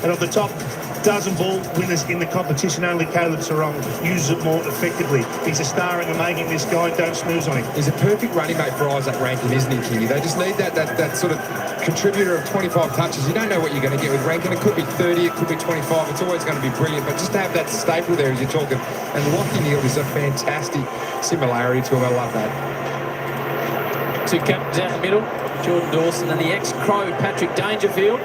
And of the top dozen ball winners in the competition, only Caleb Sarong uses it more effectively. He's a star in the making, this guy. Don't snooze on him. He's a perfect running mate for Isaac Rankin, isn't he, Kingy? They just need that sort of contributor of 25 touches. You don't know what you're going to get with Rankin. It could be 30, it could be 25. It's always going to be brilliant. But just to have that staple there as you're talking. And Lockie Neal is a fantastic similarity to him. I love that. Two captains out the middle, Jordan Dawson and the ex-Crow, Patrick Dangerfield.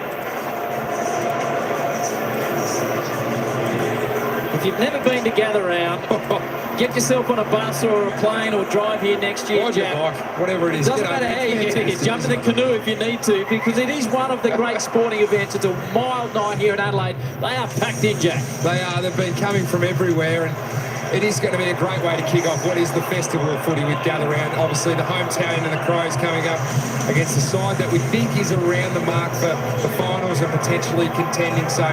If you've never been to Gather Round, get yourself on a bus or a plane or drive here next year, Jack. Whatever it is. Doesn't matter how you get here. Jump in the canoe if you need to, because it is one of the great sporting events. It's a mild night here in Adelaide. They are packed in, Jack. They are. They've been coming from everywhere, and it is going to be a great way to kick off what is the festival of footy with Gather Round. Obviously, the hometown and the Crows coming up against a side that we think is around the mark for the finals and potentially contending. So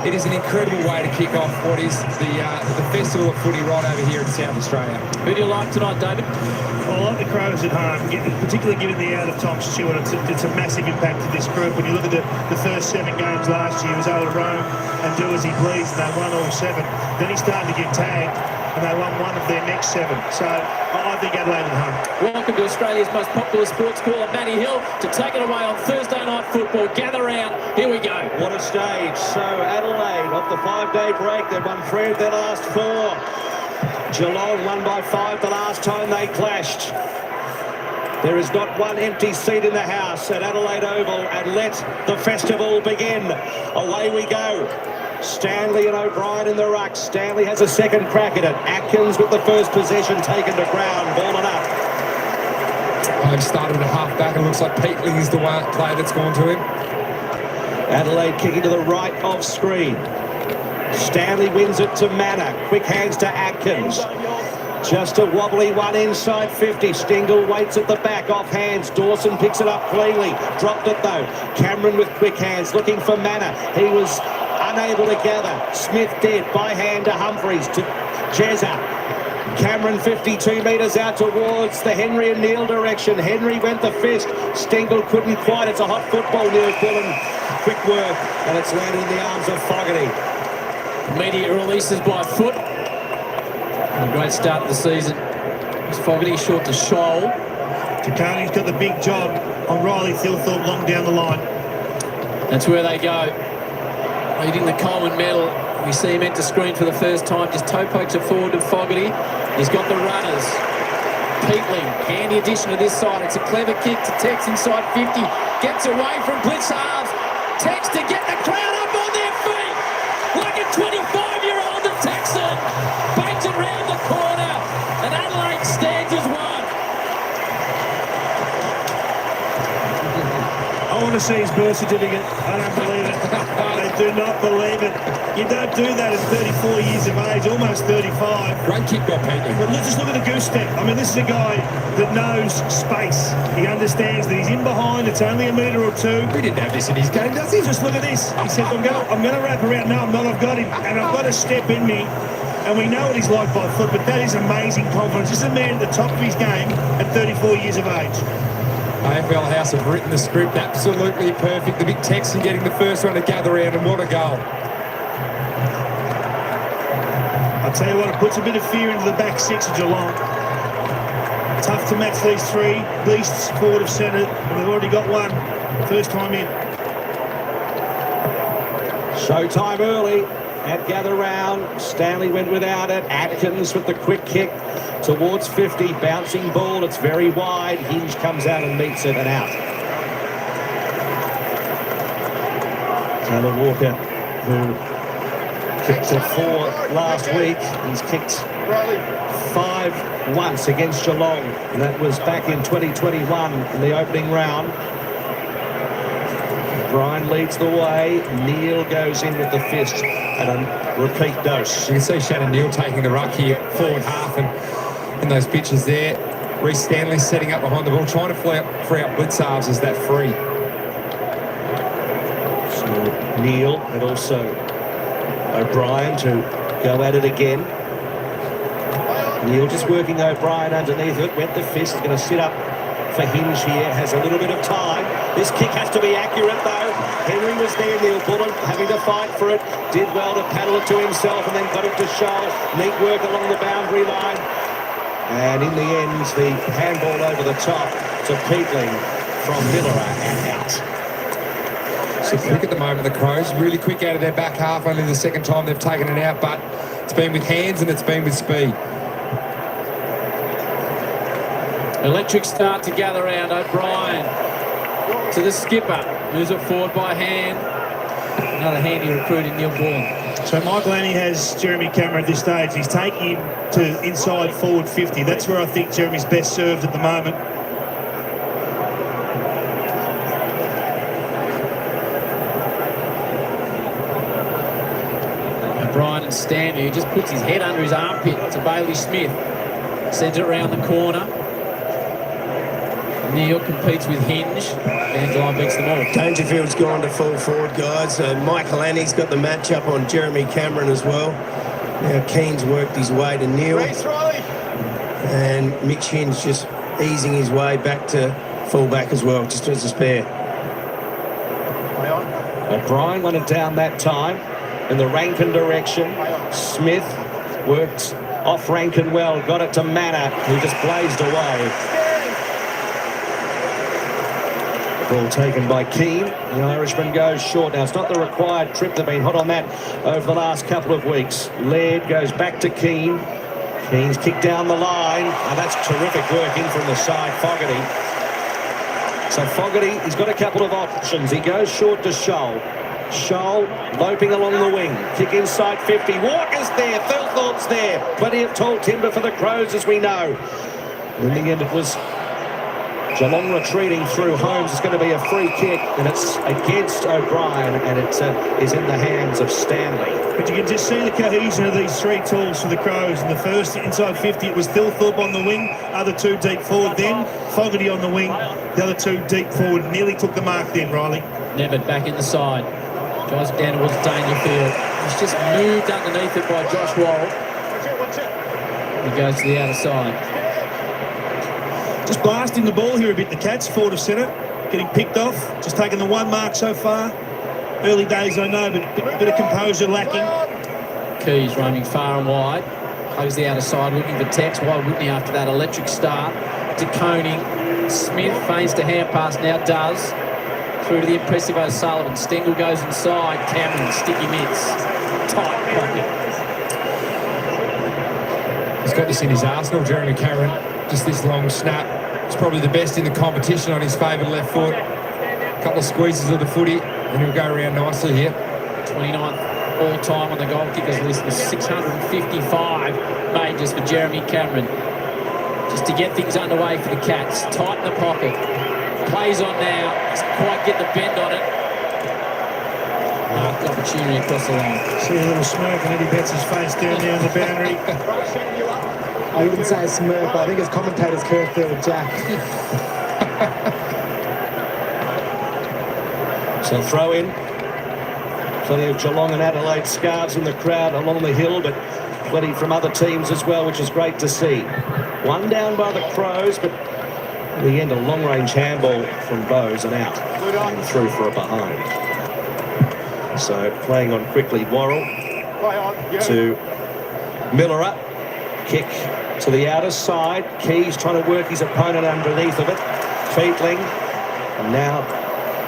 it is an incredible way to kick off what is the festival of footy right over here in South Australia. Who do you like tonight, David? I like the Crows at home, particularly given the out-of-top Stewart. It's a massive impact to this group. When you look at the first 7 games last year, he was able to roam and do as he pleased, and they won all 7. Then he started to get tagged, and they won 1 of their next 7. So I think Adelaide at home. Welcome to Australia's most popular sports caller, Matty Hill, to take it away on Thursday Night Football. Gather round. Here we go. What a stage. So Adelaide, off the 5-day break, they've won 3 of their last 4. Geelong won by 5 the last time they clashed. There is not one empty seat in the house at Adelaide Oval, and let the festival begin. Away we go. Stanley and O'Brien in the ruck. Stanley has a second crack at it. Atkins with the first possession taken to ground. Ball and up. They've started at half back. It looks like Peatling is the player that's gone to him. Adelaide kicking to the right of screen. Stanley wins it to Manor. Quick hands to Atkins. Just a wobbly one inside 50. Stingle waits at the back off hands. Dawson picks it up cleanly. Dropped it though. Cameron with quick hands looking for Manor. He was unable to gather. Smith dead by hand to Humphreys to Jezza. Cameron 52 metres out towards the Henry and Neil direction. Henry went the fist. Stingle couldn't quite. It's a hot football, Neil Quillen. Quick work, and it's landed in the arms of Fogarty. Immediate releases by foot. A great start of the season. It's Fogarty short to Scholl. Takani's got the big job on Riley Thilthorpe long down the line. That's where they go. Leading the Coleman medal. We see him enter screen for the first time. Just toe pokes it forward to Fogarty. He's got the runners. Peatling, handy addition to this side. It's a clever kick to Tex inside 50. Gets away from blitz halves. Tex to get the crowd up on their feet. Like a 25-year-old at Texan. Bangs it round the corner. And Adelaide stands as one. I want to see his birth certificate. I don't believe it. I do not believe it. You don't do that at 34 years of age, almost 35. Great kick by Peatling. But let's just look at the goose step. I mean, this is a guy that knows space. He understands that he's in behind. It's only a metre or 2. We didn't have this in his game, does he? Just look at this. He says, I'm going to wrap around. No, I'm not. I've got him. And I've got a step in me. And we know what he's like by foot, but that is amazing confidence. This is a man at the top of his game at 34 years of age. AFL House have written the script absolutely perfect. The big Texan getting the first one to Gather Round, and what a goal. I'll tell you what, it puts a bit of fear into the back 6 of Geelong. Tough to match these 3 beasts forward of centre, and they've already got one. First time in. Showtime early at Gather Round. Stanley went without it. Atkins with the quick kick towards 50. Bouncing ball. It's very wide. Hinge comes out and meets it and out. Taylor Walker, who kicked a 4 last week. He's kicked 5 once against Geelong. And that was back in 2021 in the opening round. Brian leads the way. Neil goes in with the fist and a repeat dose. You can see Shannon Neal taking the ruck here, forward half, and in those pitches there. Reece Stanley setting up behind the ball, trying to free up blitz halves as that free. So Neil and also O'Brien to go at it again. Neil just working O'Brien underneath it. Went the fist. Going to sit up for Hinge here. Has a little bit of time. This kick has to be accurate though. Henry was there, Neil Bullen, having to fight for it. Did well to paddle it to himself and then got it to Shoal. Neat work along the boundary line. And in the end, the handball over the top to Peatling from Miller and out. So quick at the moment, the Crows. Really quick out of their back half. Only the second time they've taken it out, but it's been with hands and it's been with speed. Electric start to gather round. O'Brien to the skipper. Moves it forward by hand. Another handy recruit in Neil Bullen. So Michael Annie has Jeremy Cameron at this stage. He's taking him to inside forward 50. That's where I think Jeremy's best served at the moment. O'Brien and Stanley, who just puts his head under his armpit to Bailey Smith. Sends it around the corner. Neil competes with Hinge. Angelo beats them all. Dangerfield's gone to full forward, guys. Michael Annie's got the matchup on Jeremy Cameron as well. Now Keane's worked his way to Neil. And Mitch Hinge just easing his way back to full-back as well, just as a spare. O'Brien went it down that time in the Rankin direction. Smith worked off Rankin well, got it to Manor, who just blazed away. Ball taken by Keane. The Irishman goes short. Now, it's not the required trip. They've been hot on that over the last couple of weeks. Laird goes back to Keane. Keane's kicked down the line. And that's terrific work in from the side, Fogarty. So Fogarty, he's got a couple of options. He goes short to Shoal. Shoal loping along the wing. Kick inside 50. Walker's there. Thilthorpe's there. Plenty of tall timber for the Crows, as we know. In the end, it was Geelong retreating through Holmes. It's going to be a free kick, and it's against O'Brien, and it is in the hands of Stanley. But you can just see the cohesion of these three tools for the Crows. In the first inside 50, it was Thilthorpe on the wing, other two deep forward, then Fogarty on the wing, the other two deep forward. Nearly took the mark then, Riley. Nevitt back in the side. Drives it down towards Dangerfield. He's just moved underneath it by Josh Worrell. He goes to the outer side. Just blasting the ball here a bit, the Cats, forward of centre, getting picked off, just taking the one mark so far. Early days, I know, but a bit of composure lacking. Keys roaming far and wide. Hugs the outer side, looking for Tex. Why wouldn't he after that electric start? To Koning. Smith feigns to hand pass, now does. Through to the impressive O'Sullivan. Stengel goes inside. Cameron, sticky mitts. Tight pocket. He's got this in his arsenal, Jeremy Cameron. Just this long snap. It's probably the best in the competition on his favoured left foot. A couple of squeezes of the footy, and he'll go around nicely here. 29th all-time on the goal kickers list with 655 majors for Jeremy Cameron. Just to get things underway for the Cats. Tighten the pocket. Plays on now. Doesn't quite get the bend on it. Marked opportunity across the line. See a little smirk on Eddie Betts' face down there on the boundary. I wouldn't say a smirk, but I think his commentator's cursed there with Jack. So throw in. Plenty of Geelong and Adelaide scarves in the crowd along the hill, but plenty from other teams as well, which is great to see. One down by the Crows, but in the end a long-range handball from Bowes and out. And through for a behind. So playing on quickly, Worrell to Miller. Kick to the outer side. Keys trying to work his opponent underneath of it. Featling. And now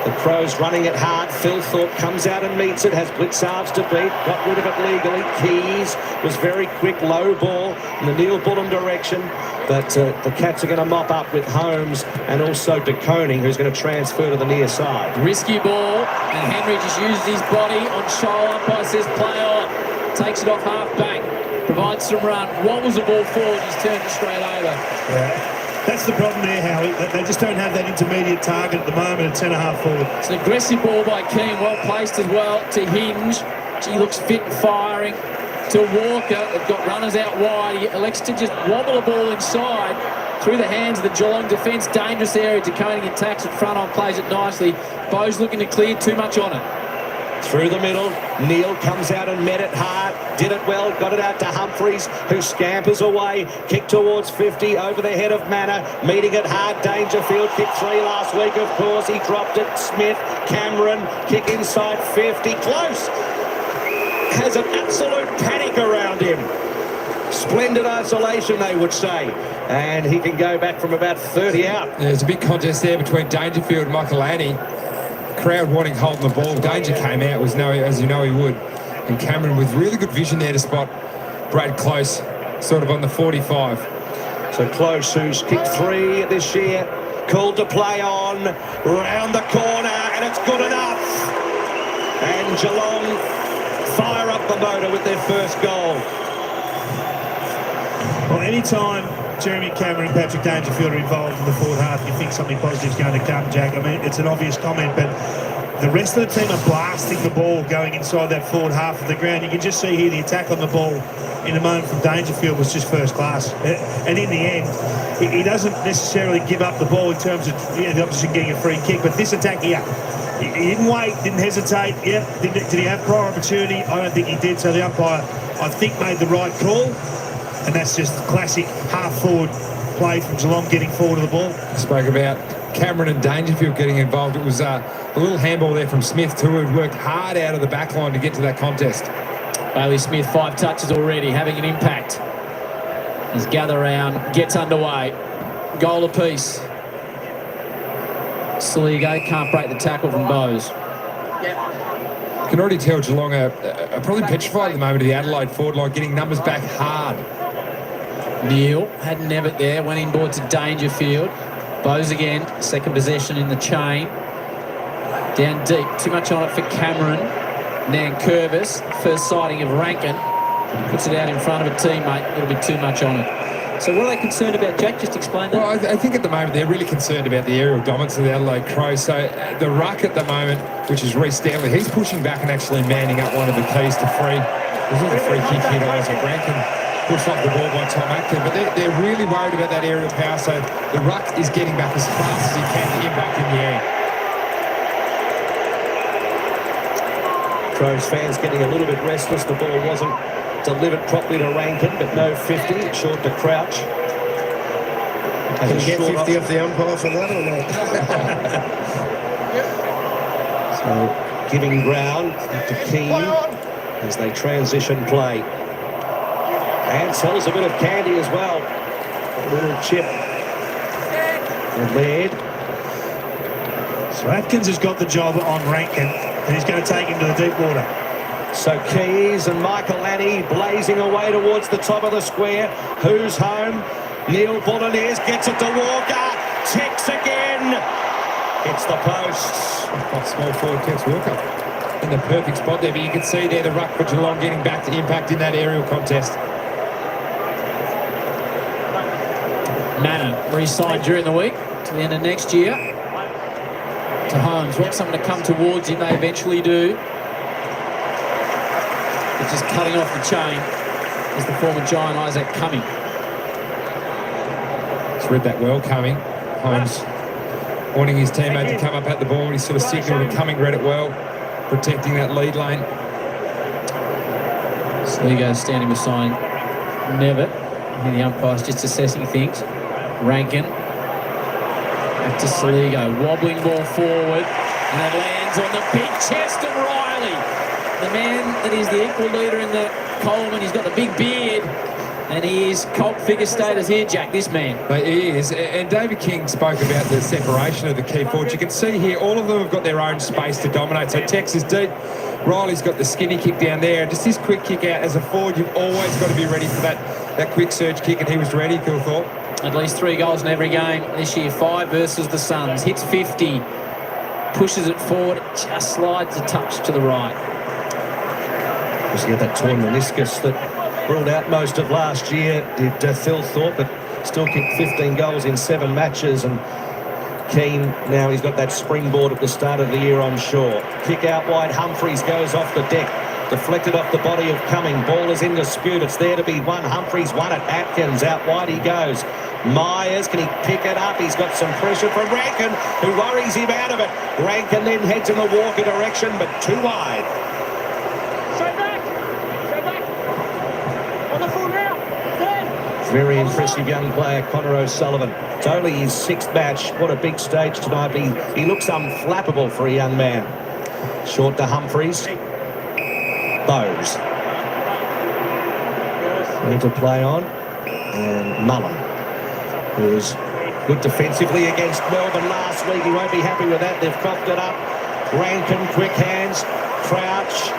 the Crows running it hard. Thilthorpe comes out and meets it. Has Blitzarves to beat. Got rid of it legally. Keys was very quick. Low ball in the Neil Bullen direction. But the Cats are going to mop up with Holmes and also De Koning, who's going to transfer to the near side. Risky ball. And Henry just uses his body on Shoal. Umpire says play on. Takes it off half back. Provides some run. Wobbles the ball forward. He's turned it straight over. Yeah. That's the problem there, Howie. They just don't have that intermediate target at the moment at centre-half forward. It's an aggressive ball by Keane. Well placed as well to Hinge. He looks fit and firing. To Walker. They've got runners out wide. He elects to just wobble the ball inside. Through the hands of the Geelong defence. Dangerous area. De Koning attacks it front on. Plays it nicely. Bowes looking to clear too much on it. Through the middle, Neil comes out and met it hard. Did it well, got it out to Humphries, who scampers away. Kick towards 50, over the head of Manor. Meeting it hard, Dangerfield. Kicked 3 last week, of course. He dropped it. Smith, Cameron, kick inside 50. Close. Has an absolute panic around him. Splendid isolation, they would say. And he can go back from about 30 out. There's a big contest there between Dangerfield and Michael Annie. Crowd wanting hold the ball. Danger came out, as you know he would. And Cameron with really good vision there to spot Brad Close, sort of on the 45. So Close, who's kicked 3 this year, called to play on, round the corner, and it's good enough. And Geelong fire up the motor with their first goal. Well, anytime Jeremy Cameron and Patrick Dangerfield are involved in the fourth half, you think something positive's going to come, Jack. I mean, it's an obvious comment, but the rest of the team are blasting the ball going inside that forward half of the ground. You can just see here the attack on the ball in a moment from Dangerfield was just first class. And in the end, he doesn't necessarily give up the ball in terms of the opposition getting a free kick, but this attack here, he didn't wait, didn't hesitate. Yeah, did he have prior opportunity? I don't think he did. So the umpire, I think, made the right call. And that's just classic half-forward play from Geelong getting forward to the ball. Spoke about Cameron and Dangerfield getting involved. It was a little handball there from Smith, too, who had worked hard out of the back line to get to that contest. Bailey Smith, 5 touches already, having an impact. As gather round gets underway. Goal apiece. Saligo can't break the tackle from Bowes. You can already tell Geelong are probably petrified at the moment of the Adelaide forward line, getting numbers back hard. Neil had Nevitt there, went inboard to Dangerfield. Bowes again, second possession in the chain. Down deep, too much on it for Cameron. Nankervis, first sighting of Rankin. Puts it out in front of a teammate, a little bit too much on it. So what are they concerned about, Jack? Just explain that. Well, I think at the moment they're really concerned about the aerial dominance of the Adelaide Crows. So the ruck at the moment, which is Reece Stanley, he's pushing back and actually manning up one of the keys to free. There's not a free kick here to Isaac Rankin. Pushed off the ball by Tom Atkin, but they're really worried about that aerial power. So the ruck is getting back as fast as he can to get back in the air. Crows fans getting a little bit restless. The ball wasn't delivered properly to Rankin, but no 50, short to Crouch. Can you get 50 off the umpire for that or not? So giving ground to Keane as they transition play. And sells a bit of candy as well. A little chip. And Laird. So Atkins has got the job on Rankin, and he's going to take him to the deep water. So Keys and Michael Annie blazing away towards the top of the square. Who's home? Neil Bolognese gets it to Walker. Ticks again. It's the posts. Small forward Tex Walker in the perfect spot there, but you can see there the ruck for Geelong getting back to impact in that aerial contest. Manor re-signed during the week to the end of next year. To Holmes, want someone to come towards him. They eventually do. It's just cutting off the chain is the former Giant Isaac Cumming. He's read that well, Cumming. Holmes wanting his teammate to come up at the ball. He sort of signalled and Cumming read it well, protecting that lead lane. Sligo standing beside Nevitt. And the umpire's just assessing things. Rankin. Back to Saligo. Wobbling ball forward. And it lands on the big chest of Riley. The man that is the equal leader in the Coleman. He's got the big beard. And he is cult figure status here, Jack, this man. He is. And David King spoke about the separation of the key forwards. You can see here, all of them have got their own space to dominate. So Tex is deep. Riley's got the skinny kick down there. And just this quick kick out as a forward, you've always got to be ready for that quick surge kick. And he was ready, Philthorpe. At least 3 goals in every game this year. 5 versus the Suns. Hits 50. Pushes it forward. Just slides a touch to the right. He had that torn meniscus that ruled out most of last year, did Philthorpe, but still kicked 15 goals in 7 matches. And Keane, now he's got that springboard at the start of the year, I'm sure. Kick out wide, Humphries goes off the deck. Deflected off the body of Cumming. Ball is in dispute. It's there to be won. Humphries won it. Atkins. Out wide he goes. Myers, can he pick it up? He's got some pressure from Rankin, who worries him out of it. Rankin then heads in the Walker direction, but too wide. Straight back. On the full now. Very impressive young player, Connor O'Sullivan. It's only his 6th match. What a big stage tonight. He looks unflappable for a young man. Short to Humphries. Bowes. Need to play on. And Mullen, who was good defensively against Melbourne last week. He won't be happy with that. They've coughed it up. Rankin, quick hands. Crouch.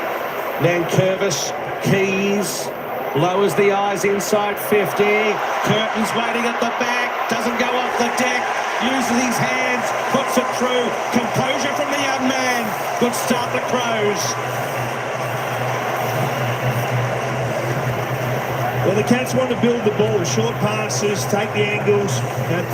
Nankervis. Keys. Lowers the eyes inside 50. Curtin's waiting at the back. Doesn't go off the deck. Uses his hands. Puts it through. Composure from the young man. Good start the Crows. Well, the Cats want to build the ball, short passes, take the angles,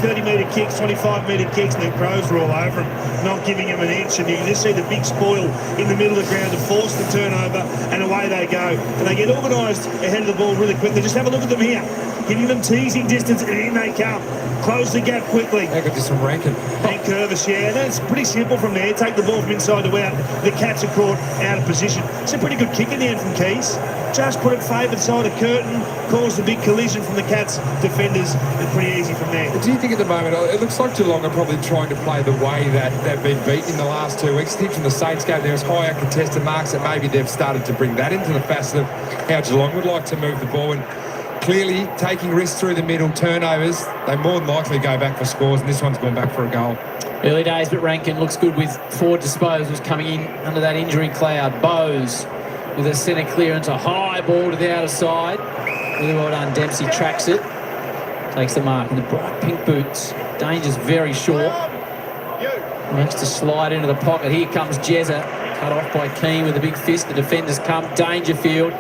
30-metre kicks, 25-metre kicks, and the Crows are all over them, not giving them an inch. And you can just see the big spoil in the middle of the ground to force the turnover, and away they go. And they get organised ahead of the ball really quickly. Just have a look at them here, giving them teasing distance, and in they come. Close the gap quickly. They got this from Rankin. And Curvis, yeah, that's pretty simple from there. Take the ball from inside to out. The Cats are caught out of position. It's a pretty good kick in the end from Keys. Just put it favoured side of Curtin, caused a big collision from the Cats defenders, and pretty easy from there. Do you think at the moment, it looks like Geelong are probably trying to play the way that they've been beaten in the last 2 weeks? I think from the Saints game there was higher contested marks, and maybe they've started to bring that into the facet of how Geelong would like to move the ball. And clearly, taking risks through the middle, turnovers, they more than likely go back for scores, and this one's gone back for a goal. Early days, but Rankin looks good with 4 disposals coming in under that injury cloud. Bowes with a centre clearance, a high ball to the outer side. Really well done. Dempsey tracks it, takes the mark in the bright pink boots. Danger's very short. Makes to slide into the pocket. Here comes Jezza, cut off by Keane with a big fist. The defenders come. Dangerfield,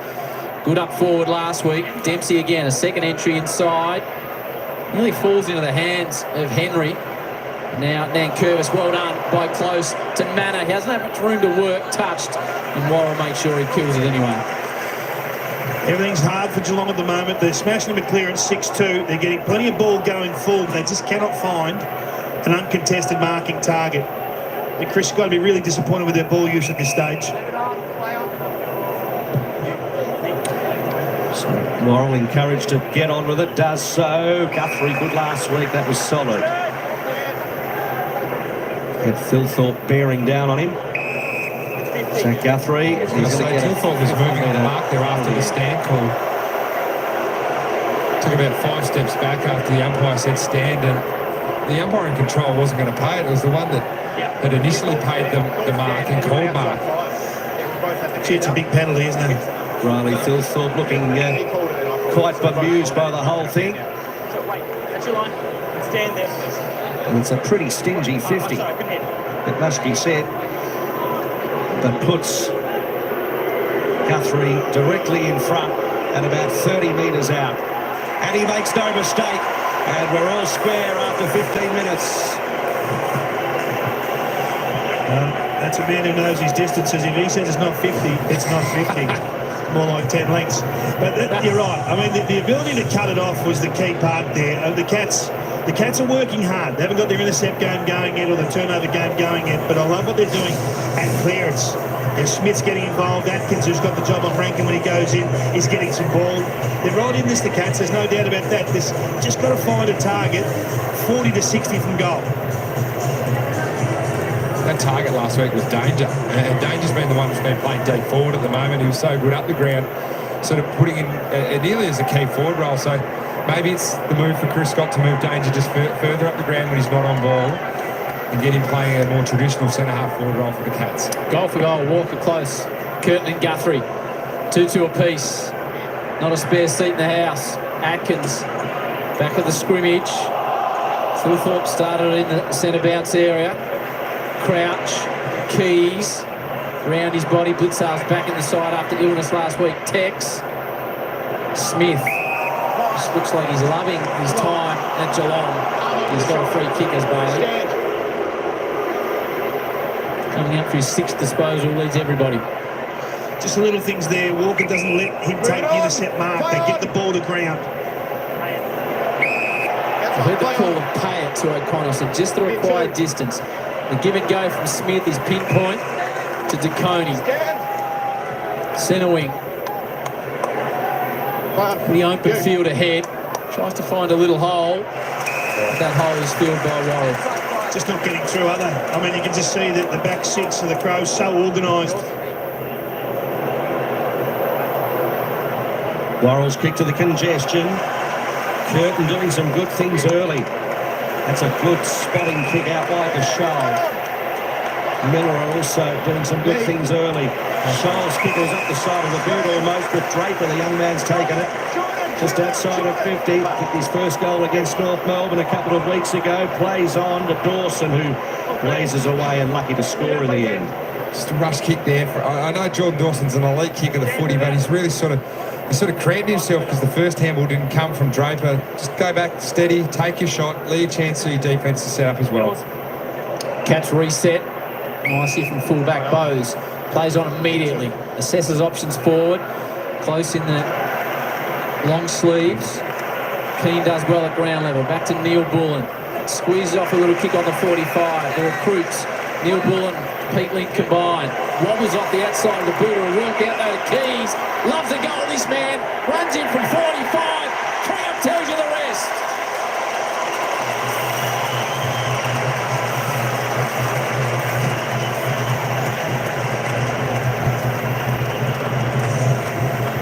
good up forward last week. Dempsey again, a second entry inside. Nearly falls into the hands of Henry. Now Nankervis, well done by close to Manor. He doesn't have much room to work, touched, and Warren makes sure he kills it anyway. Everything's hard for Geelong at the moment. They're smashing them at clearance 6-2. They're getting plenty of ball going full, but they just cannot find an uncontested marking target. And Chris has got to be really disappointed with their ball use at this stage. Worrell encouraged to get on with it, does so. Guthrie, good last week, that was solid. Had Thilthorpe bearing down on him. Zach Guthrie. Thilthorpe was moving on the mark there after the stand call. Took about 5 steps back after the umpire said stand, and the umpire in control wasn't going to pay it. It was the one that had initially paid the mark and called mark. Gee, it's a big penalty, isn't it? Riley Thilthorpe looking quite bemused by the whole thing. That's your line. Stand there, please. And it's a pretty stingy 50, it must be said, but puts Guthrie directly in front and about 30 metres out. And he makes no mistake, and we're all square after 15 minutes. That's a man who knows his distances. If he says it's not 50, it's not 50. More like 10 lengths. But you're right. I mean, the ability to cut it off was the key part there. The Cats are working hard. They haven't got their intercept game going yet or the turnover game going yet, but I love what they're doing at clearance. And Smith's getting involved. Atkins, who's got the job on Rankin when he goes in, is getting some ball. They're right in this, the Cats. There's no doubt about that. This just got to find a target 40 to 60 from goal. That target last week was Danger, and Danger's been the one who's been playing deep forward at the moment. He was so good up the ground, sort of putting in nearly as a key forward role. So maybe it's the move for Chris Scott to move Danger just further up the ground when he's not on ball and get him playing a more traditional centre-half forward role for the Cats. Goal for goal, Walker close. Curtin and Guthrie, 2-2 apiece. Not a spare seat in the house. Atkins, back of the scrimmage. Thilthorpe started in the centre bounce area. Crouch, Keys, around his body. Blitzar's back in the side after illness last week. Tex, Smith. Just looks like he's loving his time at Geelong. He's got a free kick as Bailey. Coming up for his 6th disposal, leads everybody. Just the little things there. Walker doesn't let him take the intercept mark. They get the ball to ground. I heard the call of pay it to O'Connor, so just the required distance. The give and go from Smith is pinpoint to DeConey. Centre wing. Pretty open field ahead. Tries to find a little hole. But that hole is filled by Worrell. Just not getting through, are they? I mean, you can just see that the back six of the Crows so organised. Worrell's kick to the congestion. Curtin doing some good things early. That's a good spotting kick out wide to Shoal. Miller also doing some good things early. Shoal's kick was up the side of the boot almost, but Draper, the young man's taken it. Just outside of 50, kicked his first goal against North Melbourne a couple of weeks ago. Plays on to Dawson, who blazes away and lucky to score in the end. Just a rush kick there. I know Jordan Dawson's an elite kicker of the footy, but he's really sort of crammed himself because the first handball didn't come from Draper. Just go back steady, take your shot, leave a chance for your defence to set up as well. Cats reset. Nicely from fullback Bowes. Plays on immediately. Assesses options forward. Close in the long sleeves. Keane does well at ground level. Back to Neil Bullen. Squeezes off a little kick on the 45. The recruits. Neil Bullen, Pete Link combined. Wobbles off the outside of the boot. Will work out there to Keys. Loves the goal, this man. Runs in from 45. Crowd tells you the rest.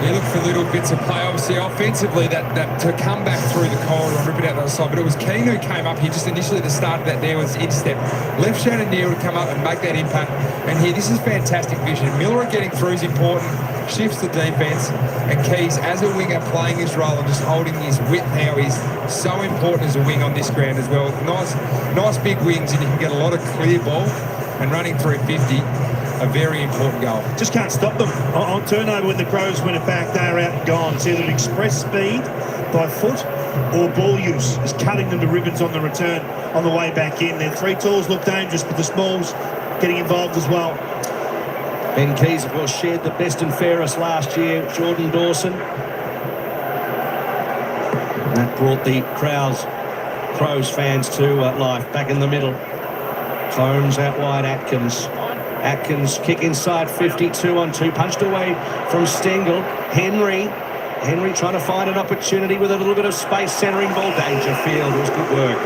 You look for little bits of play, obviously offensively, that to come back through the corridor and rip it out the other side. But it was Keane who came up here just initially at the start of that there was instep. Left Shannon Neal to come up and make that impact. And here, this is fantastic vision. Miller getting through is important, shifts the defence, and Keys as a winger playing his role and just holding his width now is so important as a wing on this ground as well. Nice big wings, and you can get a lot of clear ball, and running through 50. A very important goal. Just can't stop them. On turnover, when the Crows win it back, they're out and gone. It's either express speed by foot or ball use is cutting them to ribbons on the return on the way back in. Their three tools look dangerous, but the smalls getting involved as well. Ben Keys, of course, shared the best and fairest last year. Jordan Dawson. That brought the Crows fans to life. Back in the middle. Holmes out wide, Atkins. Atkins kick inside 52 on 2, punched away from Stengel. Henry trying to find an opportunity with a little bit of space, centering ball. Dangerfield, it was good work.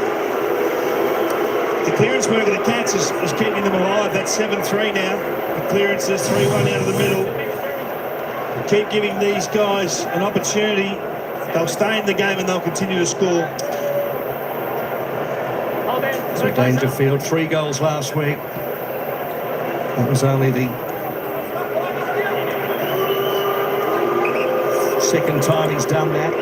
The clearance work of the Cats is keeping them alive. That's 7-3 now. The clearance is 3-1 out of the middle. Keep giving these guys an opportunity. They'll stay in the game and they'll continue to score. So Dangerfield, 3 goals last week. That was only the second time he's done that.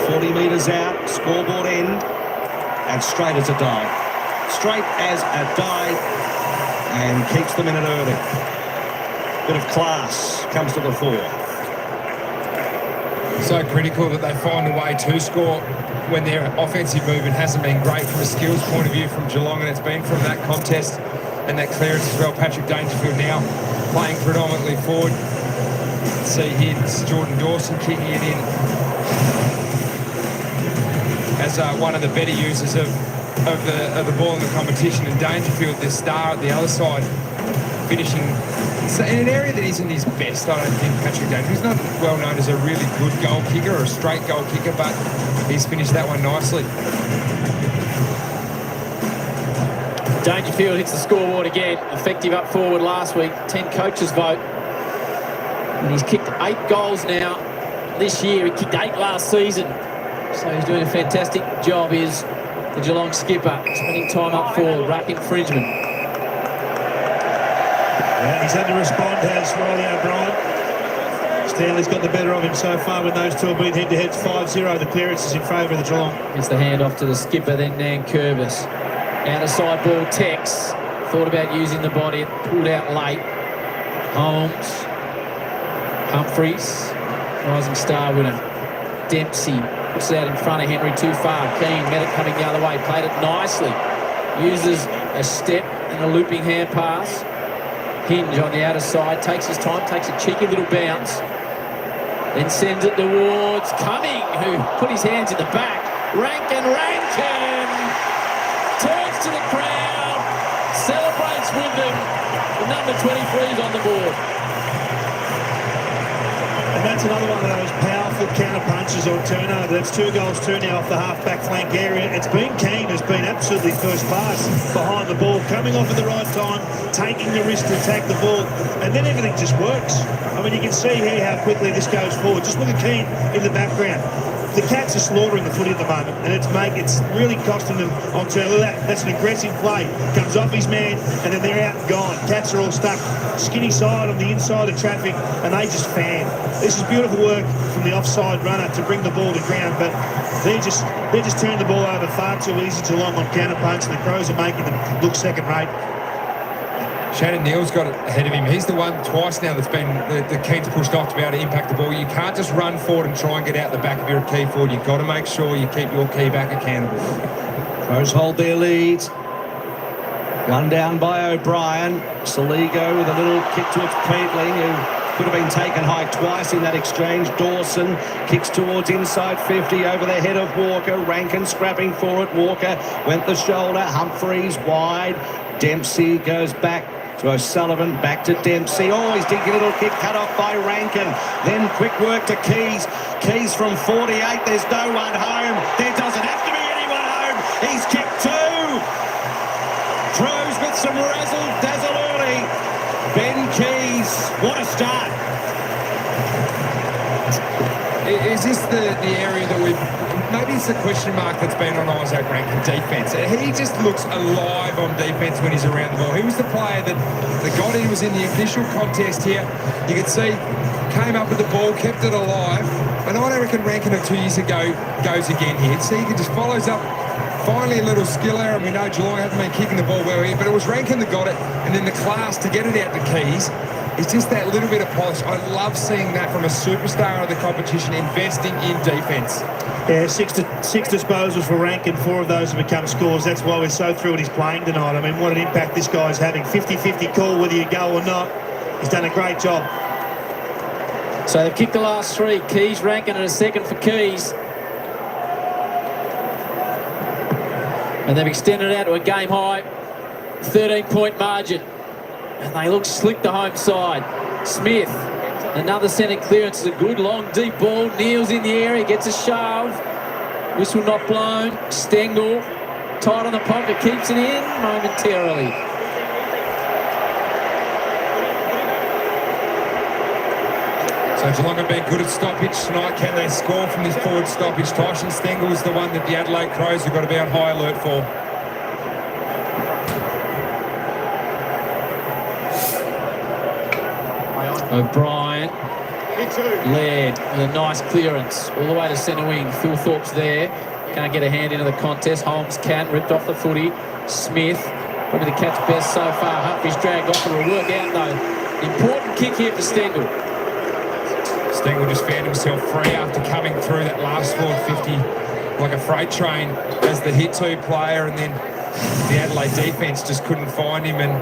40 metres out, scoreboard end, and straight as a die. Straight as a die, and keeps them in it early. Bit of class comes to the fore. So critical that they find a way to score when their offensive movement hasn't been great from a skills point of view from Geelong, and it's been from that contest and that clearance as well. Patrick Dangerfield now playing predominantly forward. See here, this is Jordan Dawson kicking it in as one of the better users of the ball in the competition, and Dangerfield, the star at the other side, finishing in an area that isn't his best. I don't think Patrick Dangerfield, he's not well known as a really good goal kicker or a straight goal kicker, but he's finished that one nicely. Dangerfield hits the scoreboard again. Effective up forward last week. 10 coaches vote. And he's kicked 8 goals now this year. He kicked 8 last season. So he's doing a fantastic job, is the Geelong skipper. Spending time up forward. Rack infringement. Yeah, he's had to respond, has Riley O'Brien. Stanley's got the better of him so far when those two have been head-to-heads. 5-0. The clearance is in favour of the Geelong. It's the handoff to the skipper, then Nan Curvis. Out of side ball, Tex. Thought about using the body, pulled out late. Holmes. Humphreys. Rising star winner. Dempsey puts it out in front of Henry, too far. Keane met it coming the other way, played it nicely. Uses a step and a looping hand pass. Hinge on the outer side, takes his time, takes a cheeky little bounce, then sends it towards Cumming, who put his hands in the back. Rankin turns to the crowd, celebrates with them. The number 23 is on the board. And that's another one of those powerful counter punches on turnover. That's 2 goals, 2 now off the half-back flank area. It's been Keane who's been absolutely first class behind the ball, coming off at the right time, taking the risk to attack the ball, and then everything just works. I mean, you can see here how quickly this goes forward. Just look at Keane in the background. The Cats are slaughtering the footy at the moment, and it's really costing them on turn. Look at that. That's an aggressive play. Comes off his man, and then they're out and gone. Cats are all stuck skinny side on the inside of traffic, and they just fan. This is beautiful work from the offside runner to bring the ball to ground, but they just turned the ball over far too easy Geelong on counter punch, and the Crows are making them look second rate. Shannon Neal's got it ahead of him. He's the one twice now that's been the Keens pushed off to be able to impact the ball. You can't just run forward and try and get out the back of your key forward. You've got to make sure you keep your key back accountable. Crows hold their lead. Run down by O'Brien. Saligo with a little kick towards Peatling, who could have been taken high twice in that exchange. Dawson kicks towards inside 50 over the head of Walker. Rankin scrapping for it. Walker went the shoulder. Humphreys wide. Dempsey goes back to O'Sullivan, back to Dempsey. Oh, he's digging a little kick cut off by Rankin. Then quick work to Keys. Keys from 48. There's no one home. There doesn't have to be anyone home. He's kicked 2. Throws with some razzle-dazzle early. Ben Keys, what a start. Is this the area that we've... Maybe it's the question mark that's been on Isaac Rankin defence. He just looks alive on defence when he's around the ball. He was the player that got in, was in the initial contest here. You could see, came up with the ball, kept it alive. And I don't reckon Rankin of 2 years ago goes again here. See, he just follows up. Finally a little skill error, and we know Geelong hasn't been kicking the ball well here, but it was Rankin that got it, and then the class to get it out to Keys. It's just that little bit of polish. I love seeing that from a superstar of the competition, investing in defence. Yeah, six disposals for Rankin, 4 of those have become scores. That's why we're so thrilled he's playing tonight. I mean, what an impact this guy's having. 50-50 call whether you go or not. He's done a great job. So they've kicked the last 3. Keys, Rankin, and a second for Keys. And they've extended it out to a game-high 13-point margin. And they look slick the home side. Smith, another centre clearance. Is a good, long, deep ball. Neal's in the area, gets a shove. Whistle not blown. Stengel, tight on the pocket, keeps it in momentarily. So Geelong have been good at stoppage tonight. Can they score from this forward stoppage? Tyson Stengel is the one that the Adelaide Crows have got to be on high alert for. O'Brien led with a nice clearance all the way to centre wing. Phil Thorpe's there, can't get a hand into the contest. Holmes can, ripped off the footy. Smith, probably the Cats' best so far. Humphries dragged off, it'll work out though. Important kick here for Stengel. Stengel just found himself free after coming through that last forward 50 like a freight train as the hit-to player, and then the Adelaide defence just couldn't find him, and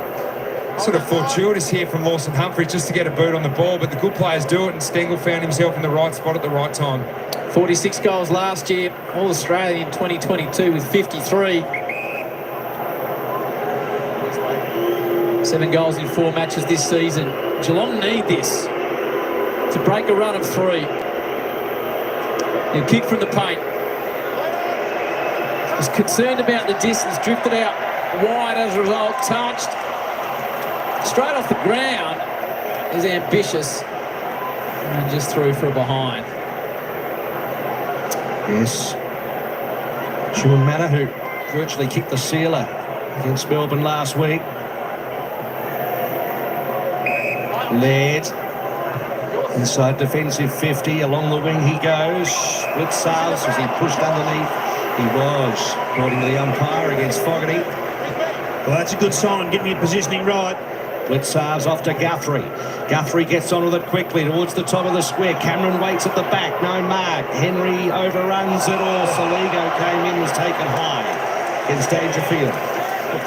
sort of fortuitous here from Lawson Humphries just to get a boot on the ball, but the good players do it, and Stengel found himself in the right spot at the right time. 46 goals last year, All-Australian in 2022 with 53. 7 goals in 4 matches this season. Geelong need this to break a run of 3. He'll kick from the paint. Was concerned about the distance, drifted out wide as a result, touched. Straight off the ground, is ambitious, and just threw for a behind. Yes. Sean Manor, who virtually kicked the sealer against Melbourne last week. Laird, inside defensive 50, along the wing he goes. Blitzarves, was he pushed underneath? He was, according to the umpire, against Fogarty. Well, that's a good sign, getting your positioning right. Blitzarves off to Guthrie. Guthrie gets on with it quickly towards the top of the square. Cameron waits at the back, no mark. Henry overruns it all. Saligo came in, was taken high against Dangerfield.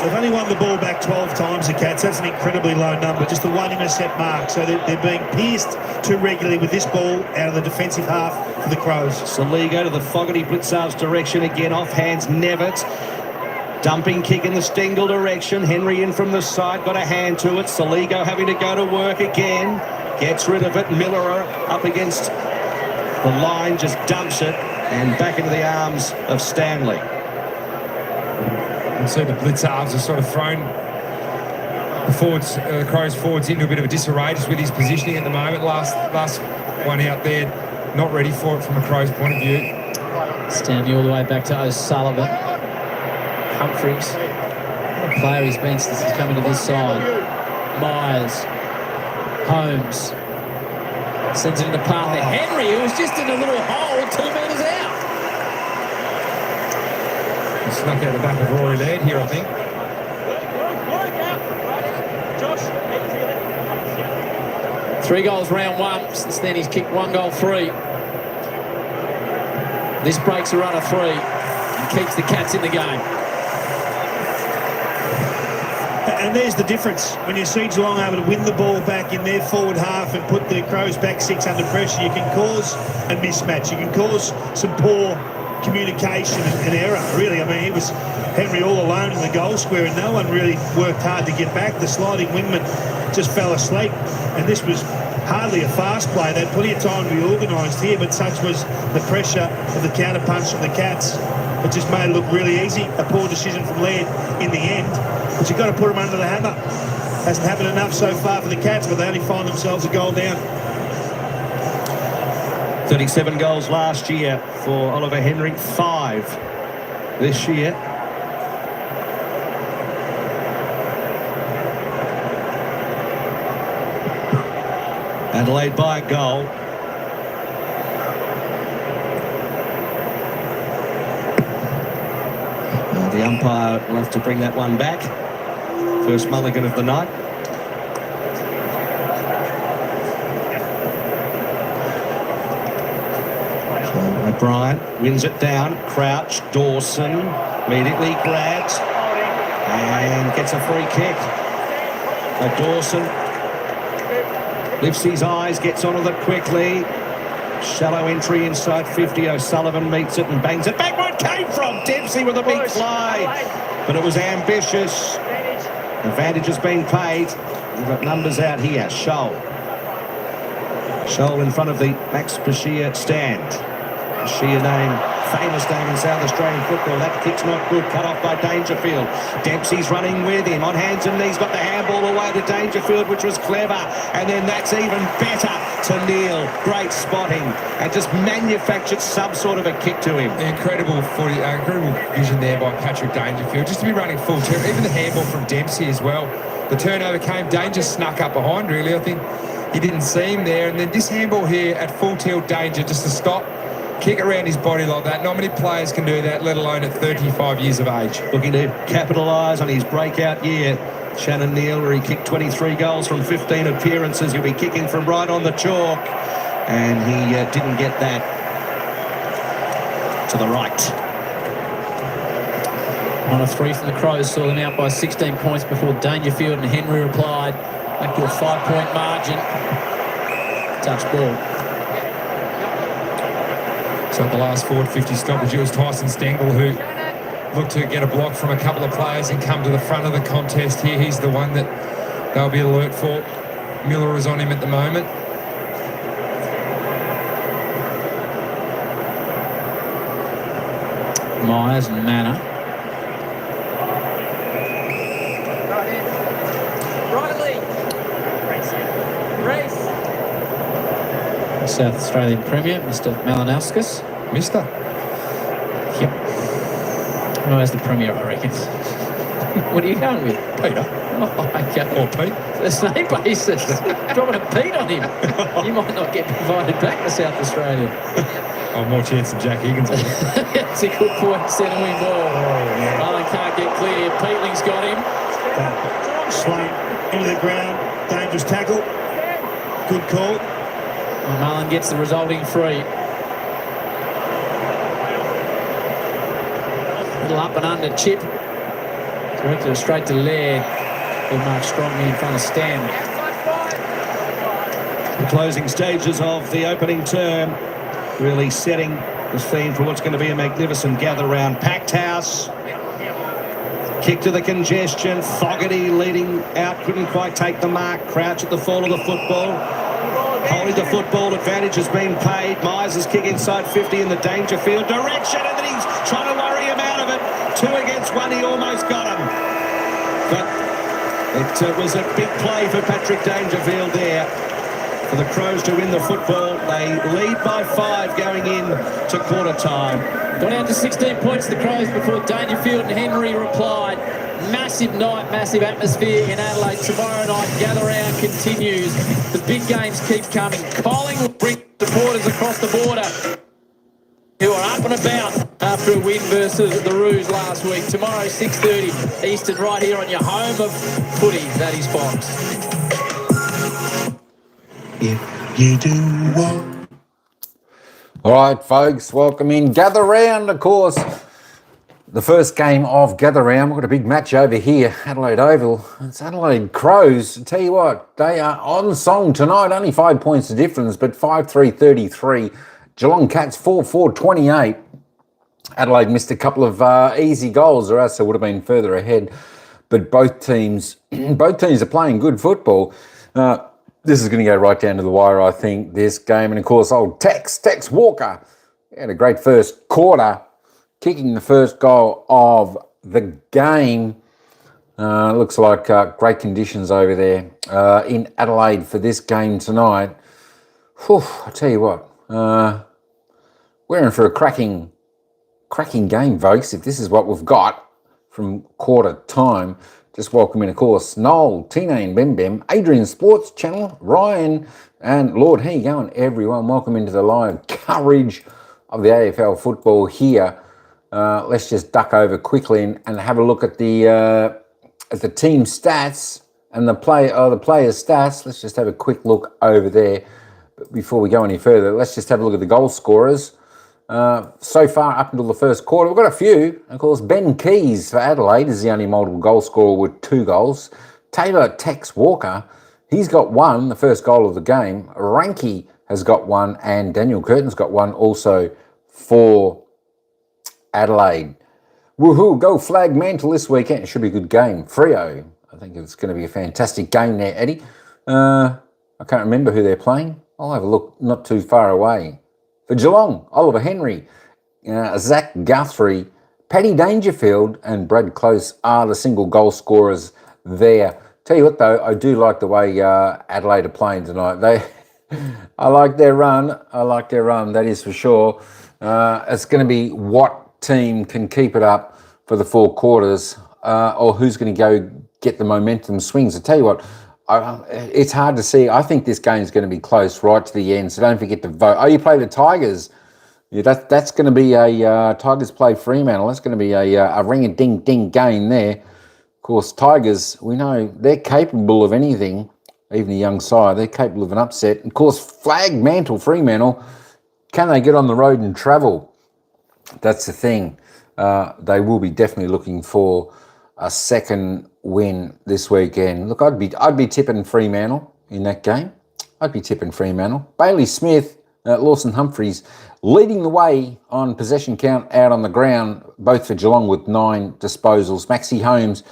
They've only won the ball back 12 times, the Cats. That's an incredibly low number, just the one intercept mark. So they're being pierced too regularly with this ball out of the defensive half for the Crows. Saligo to the Fogarty Blitzar's direction again, off hands Nevitt. Dumping kick in the Stengel direction. Henry in from the side, got a hand to it. Saligo having to go to work again. Gets rid of it. Miller up against the line, just dumps it. And back into the arms of Stanley. And so the Blitzards are sort of thrown the forwards, the Crows forwards into a bit of a disarray just with his positioning at the moment. Last one out there, not ready for it from a Crows point of view. Stanley all the way back to O'Sullivan. Humphries. What a player he's been since he's come into this side. Myers. Holmes. Sends it in the path to Henry, who was just in a little hole 2 metres out. He snuck out the back of Rory Laird here, I think. Josh, 3 goals round 1. Since then he's kicked 1 goal 3. This breaks a run of 3 and keeps the Cats in the game. And there's the difference. When you see Geelong able to win the ball back in their forward half and put the Crows back 6 under pressure, you can cause a mismatch. You can cause some poor communication and error, really. I mean, it was Henry all alone in the goal square and no one really worked hard to get back. The sliding wingman just fell asleep. And this was hardly a fast play. They had plenty of time to be organised here, but such was the pressure of the counter punch from the Cats. It just made it look really easy. A poor decision from Laird in the end. But you've got to put them under the hammer. Hasn't happened enough so far for the Cats, but they only find themselves a goal down. 37 goals last year for Oliver Henry, 5 this year. Adelaide by a goal. The umpire will have to bring that one back. First mulligan of the night. So O'Brien wins it down. Crouch, Dawson immediately grabs and gets a free kick. So Dawson lifts his eyes, gets onto it quickly. Shallow entry inside 50. O'Sullivan meets it and bangs it back where it came from. Dempsey with a big fly, but it was ambitious. Advantage has been paid. We've got numbers out here. Scholl in front of the Max Bashir stand. Bashir name, famous name in South Australian football. That kick's not good. Cut off by Dangerfield. Dempsey's running with him on hands and knees. Got the handball away to Dangerfield, which was clever. And then that's even better to Neil. Great spotting and just manufactured some sort of a kick to him. Incredible footy, incredible vision there by Patrick Dangerfield. Just to be running full tilt. Even the handball from Dempsey as well. The turnover came. Danger snuck up behind, really. I think he didn't see him there. And then this handball here at full tilt, Danger just to stop. Kick around his body like that. Not many players can do that, let alone at 35 years of age. Looking to capitalise on his breakout year. Shannon Neal, where he kicked 23 goals from 15 appearances. He'll be kicking from right on the chalk. And he didn't get that to the right. On a 3 from the Crows, saw them out by 16 points before Dangerfield and Henry replied. Back to a 5-point margin. Touch ball. So at the last forward 50 stoppage, it was Tyson Stengel who looked to get a block from a couple of players and come to the front of the contest here. He's the one that they'll be alert for. Miller is on him at the moment. Myers and Manor. South Australian Premier, Mr. Malinauskas. Mister. Yep. Who has the Premier, I reckon? What are you going with? Peter. Oh, okay. Or Pete. First name basis. Dropping a Pete on him. You might not get provided back to South Australia. Oh, more chance than Jack Higgins. It's a good point. Centre wing ball. Mullen can't get clear. Peatling's got him. Slane into the ground. Dangerous tackle. Good call. And Mullen gets the resulting free. Little up and under chip. Worked it straight to Laird. Who marked strongly in front of Stan. The closing stages of the opening term really setting the scene for what's going to be a magnificent gather round. Packed house. Kick to the congestion. Fogarty leading out, couldn't quite take the mark. Crouch at the fall of the football. Holding the football, advantage has been paid. Miser's kick inside 50 in the Dangerfield direction, and then he's trying to worry him out of it. 2 against 1, he almost got him. But it was a big play for Patrick Dangerfield there. For the Crows to win the football, they lead by 5 going in to quarter time. Got out to 16 points, the Crows, before Dangerfield and Henry replied. Massive night, massive atmosphere in Adelaide. Tomorrow night, gather round continues. The big games keep coming. Collingwood bring supporters across the border who are up and about after a win versus the Roos last week. Tomorrow, 6:30 Eastern, right here on your home of footy. That is Fox. If you do what? All right, folks, welcome in. Gather round, of course. The first game of Gather Round. We've got a big match over here, Adelaide Oval. It's Adelaide Crows. I tell you what, they are on song tonight. Only 5 points of difference, but 5-3-33. Geelong Cats 4-4-28. Adelaide missed a couple of easy goals, or else they would have been further ahead. But both teams are playing good football. This is going to go right down to the wire, I think, this game. And, of course, old Tex Walker had a great first quarter, kicking the first goal of the game. Looks like great conditions over there in Adelaide for this game tonight. Whew, I tell you what, we're in for a cracking game, folks, if this is what we've got from quarter time. Just welcome in, of course, Noel, Tina and Bem, Adrian Sports Channel, Ryan and Lord. How you going, everyone? Welcome into the live coverage of the AFL football here. Let's just duck over quickly and have a look at the team stats and the players' stats. Let's just have a quick look over there. But before we go any further, let's just have a look at the goal scorers. So far up until the first quarter, we've got a few. Of course, Ben Keys for Adelaide is the only multiple goal scorer with 2 goals. Taylor Tex Walker, he's got 1, the first goal of the game. Ranky has got 1, and Daniel Curtin's got 1 also for Adelaide. Woohoo, go Flag Mantle this weekend. It should be a good game. Freo, I think it's going to be a fantastic game there, Eddie. I can't remember who they're playing. I'll have a look not too far away. For Geelong, Oliver Henry, Zach Guthrie, Paddy Dangerfield and Brad Close are the single goal scorers there. Tell you what, though, I do like the way Adelaide are playing tonight. I like their run. That is for sure. It's going to be what team can keep it up for the 4 quarters, or who's going to go get the momentum swings. I tell you what, it's hard to see. I think this game is going to be close right to the end, so don't forget to vote. Oh, you play the Tigers. Yeah, that's going to be a Tigers play Fremantle. That's going to be a ring-a-ding-ding game there. Of course, Tigers, we know they're capable of anything, even the young side. They're capable of an upset. Of course, Flag Mantle Fremantle, can they get on the road and travel? That's the thing. They will be definitely looking for a second win this weekend. Look, I'd be tipping Fremantle in that game. I'd be tipping Fremantle. Bailey Smith, Lawson Humphries leading the way on possession count out on the ground, both for Geelong with 9 disposals. Maxie Holmes,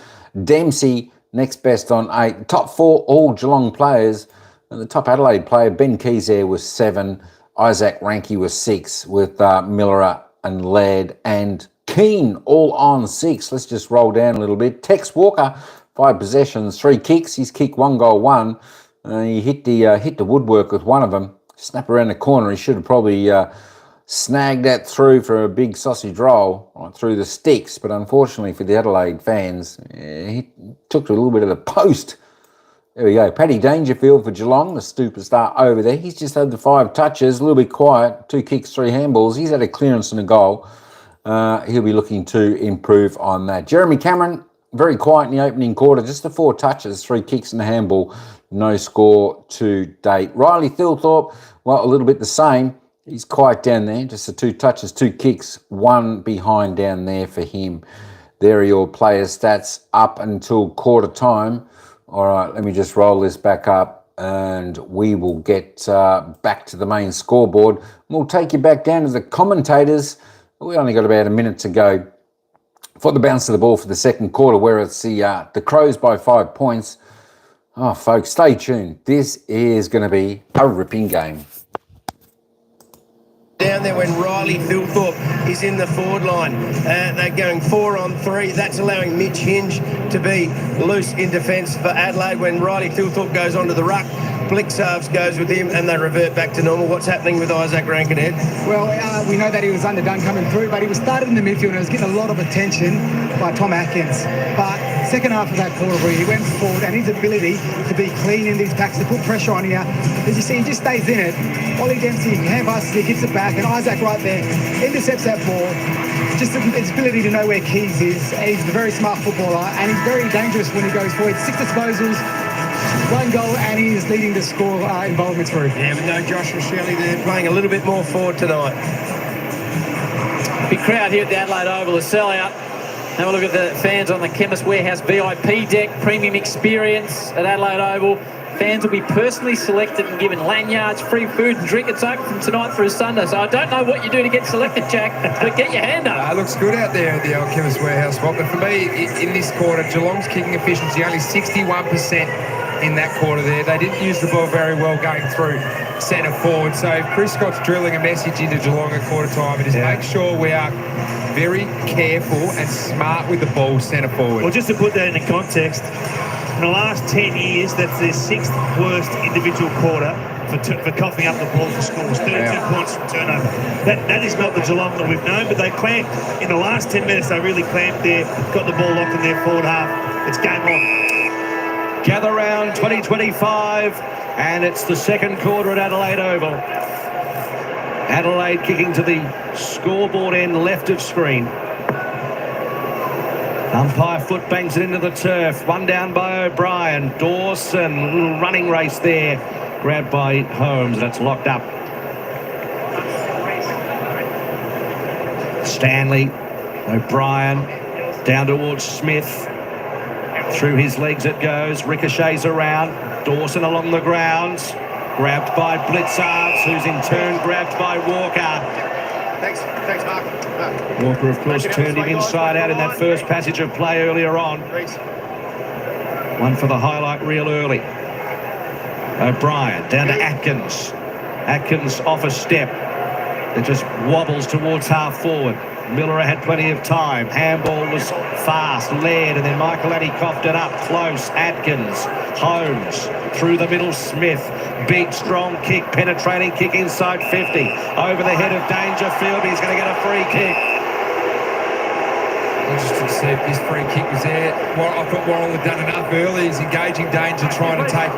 Dempsey next best on 8. Top 4 all Geelong players. And the top Adelaide player, Ben Keys there, was 7. Isaac Ranky was 6, with Miller and Laird and Keane all on 6. Let's just roll down a little bit. Tex Walker, 5 possessions, 3 kicks. He's kicked 1 goal, 1. He hit the woodwork with one of them. Snap around the corner. He should have probably snagged that through for a big sausage roll right through the sticks. But unfortunately for the Adelaide fans, he took to a little bit of the post. There we go. Paddy Dangerfield for Geelong, the superstar over there. He's just had the 5 touches, a little bit quiet. 2 kicks, 3 handballs. He's had a clearance and a goal. He'll be looking to improve on that. Jeremy Cameron, very quiet in the opening quarter. Just the 4 touches, 3 kicks and a handball. No score to date. Riley Thilthorpe, well, a little bit the same. He's quiet down there. Just the 2 touches, 2 kicks, 1 behind down there for him. There are your player stats up until quarter time. All right, let me just roll this back up and we will get back to the main scoreboard. We'll take you back down to the commentators. We only got about a minute to go for the bounce of the ball for the second quarter, where it's the Crows by 5 points. Oh, folks, stay tuned. This is going to be a ripping game. Down there when Riley Thilthorpe is in the forward line. They're going 4-on-3. That's allowing Mitch Hinge to be loose in defence for Adelaide. When Riley Thilthorpe goes onto the ruck, Blixarves goes with him and they revert back to normal. What's happening with Isaac Rankin, Ed? Well, we know that he was underdone coming through, but he was started in the midfield and was getting a lot of attention by Tom Atkins. But second half of that quarter, he went forward, and his ability to be clean in these packs, to put pressure on here, as you see, he just stays in it. Ollie Dempsey hand passes, he gets it back, and Isaac right there intercepts that ball. Just his ability to know where Keys is. He's a very smart footballer, and he's very dangerous when he goes forward. 6 disposals, 1 goal, and he is leading the score involvements through. Yeah, but no Joshua Shelley there, playing a little bit more forward tonight. Big crowd here at the Adelaide Oval, a sellout. Have a look at the fans on the Chemist Warehouse VIP deck, premium experience at Adelaide Oval. Fans will be personally selected and given lanyards, free food and drink. It's open from tonight through Sunday, so I don't know what you do to get selected, Jack, but get your hand up. It looks good out there at the old Chemist Warehouse spot, but for me, in this quarter, Geelong's kicking efficiency only 61% in that quarter there. They didn't use the ball very well going through centre forward, so if Chris Scott's drilling a message into Geelong at quarter time, it is make sure we are very careful and smart with the ball centre forward. Well, just to put that into context, in the last 10 years, that's their 6th worst individual quarter for coughing up the ball for scores. 32 points from turnover. That is not the Geelong that we've known, but they clamped. In the last 10 minutes, they really clamped there, got the ball locked in their forward half. It's game on. Gather round 2025, and it's the second quarter at Adelaide Oval. Adelaide kicking to the scoreboard end left of screen. Umpire foot bangs it into the turf. One down by O'Brien. Dawson, little running race there. Grabbed by Holmes. That's locked up. Stanley. O'Brien. Down towards Smith. Through his legs it goes. Ricochets around. Dawson along the grounds. Grabbed by Blitzarves, who's in turn grabbed by Walker. Thanks, Mark. Walker, of course, turned him inside out in that first passage of play earlier on. One for the highlight reel early. O'Brien down to Atkins. Atkins off a step. It just wobbles towards half forward. Miller had plenty of time. Handball was fast, led, and then Michael Addy coughed it up. Close, Atkins, Holmes, through the middle, Smith. Big, strong kick, penetrating kick inside 50. Over the head of Dangerfield, he's going to get a free kick. Interesting to see if this free kick was there. Well, I thought Worrell had done enough early. He's engaging Danger, trying to take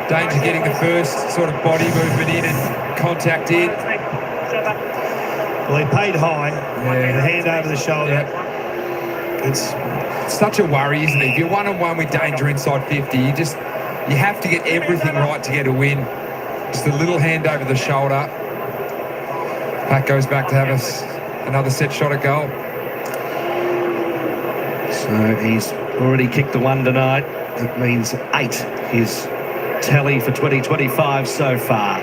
Danger, getting the first sort of body movement in and contact in. Well, he paid high, the hand over the shoulder. Yeah. It's such a worry, isn't it? If you're one-on-one with Danger inside 50, you have to get everything right to get a win. Just a little hand over the shoulder. Pat goes back to have us another set shot at goal. So he's already kicked the one tonight. That means 8 is tally for 2025 so far.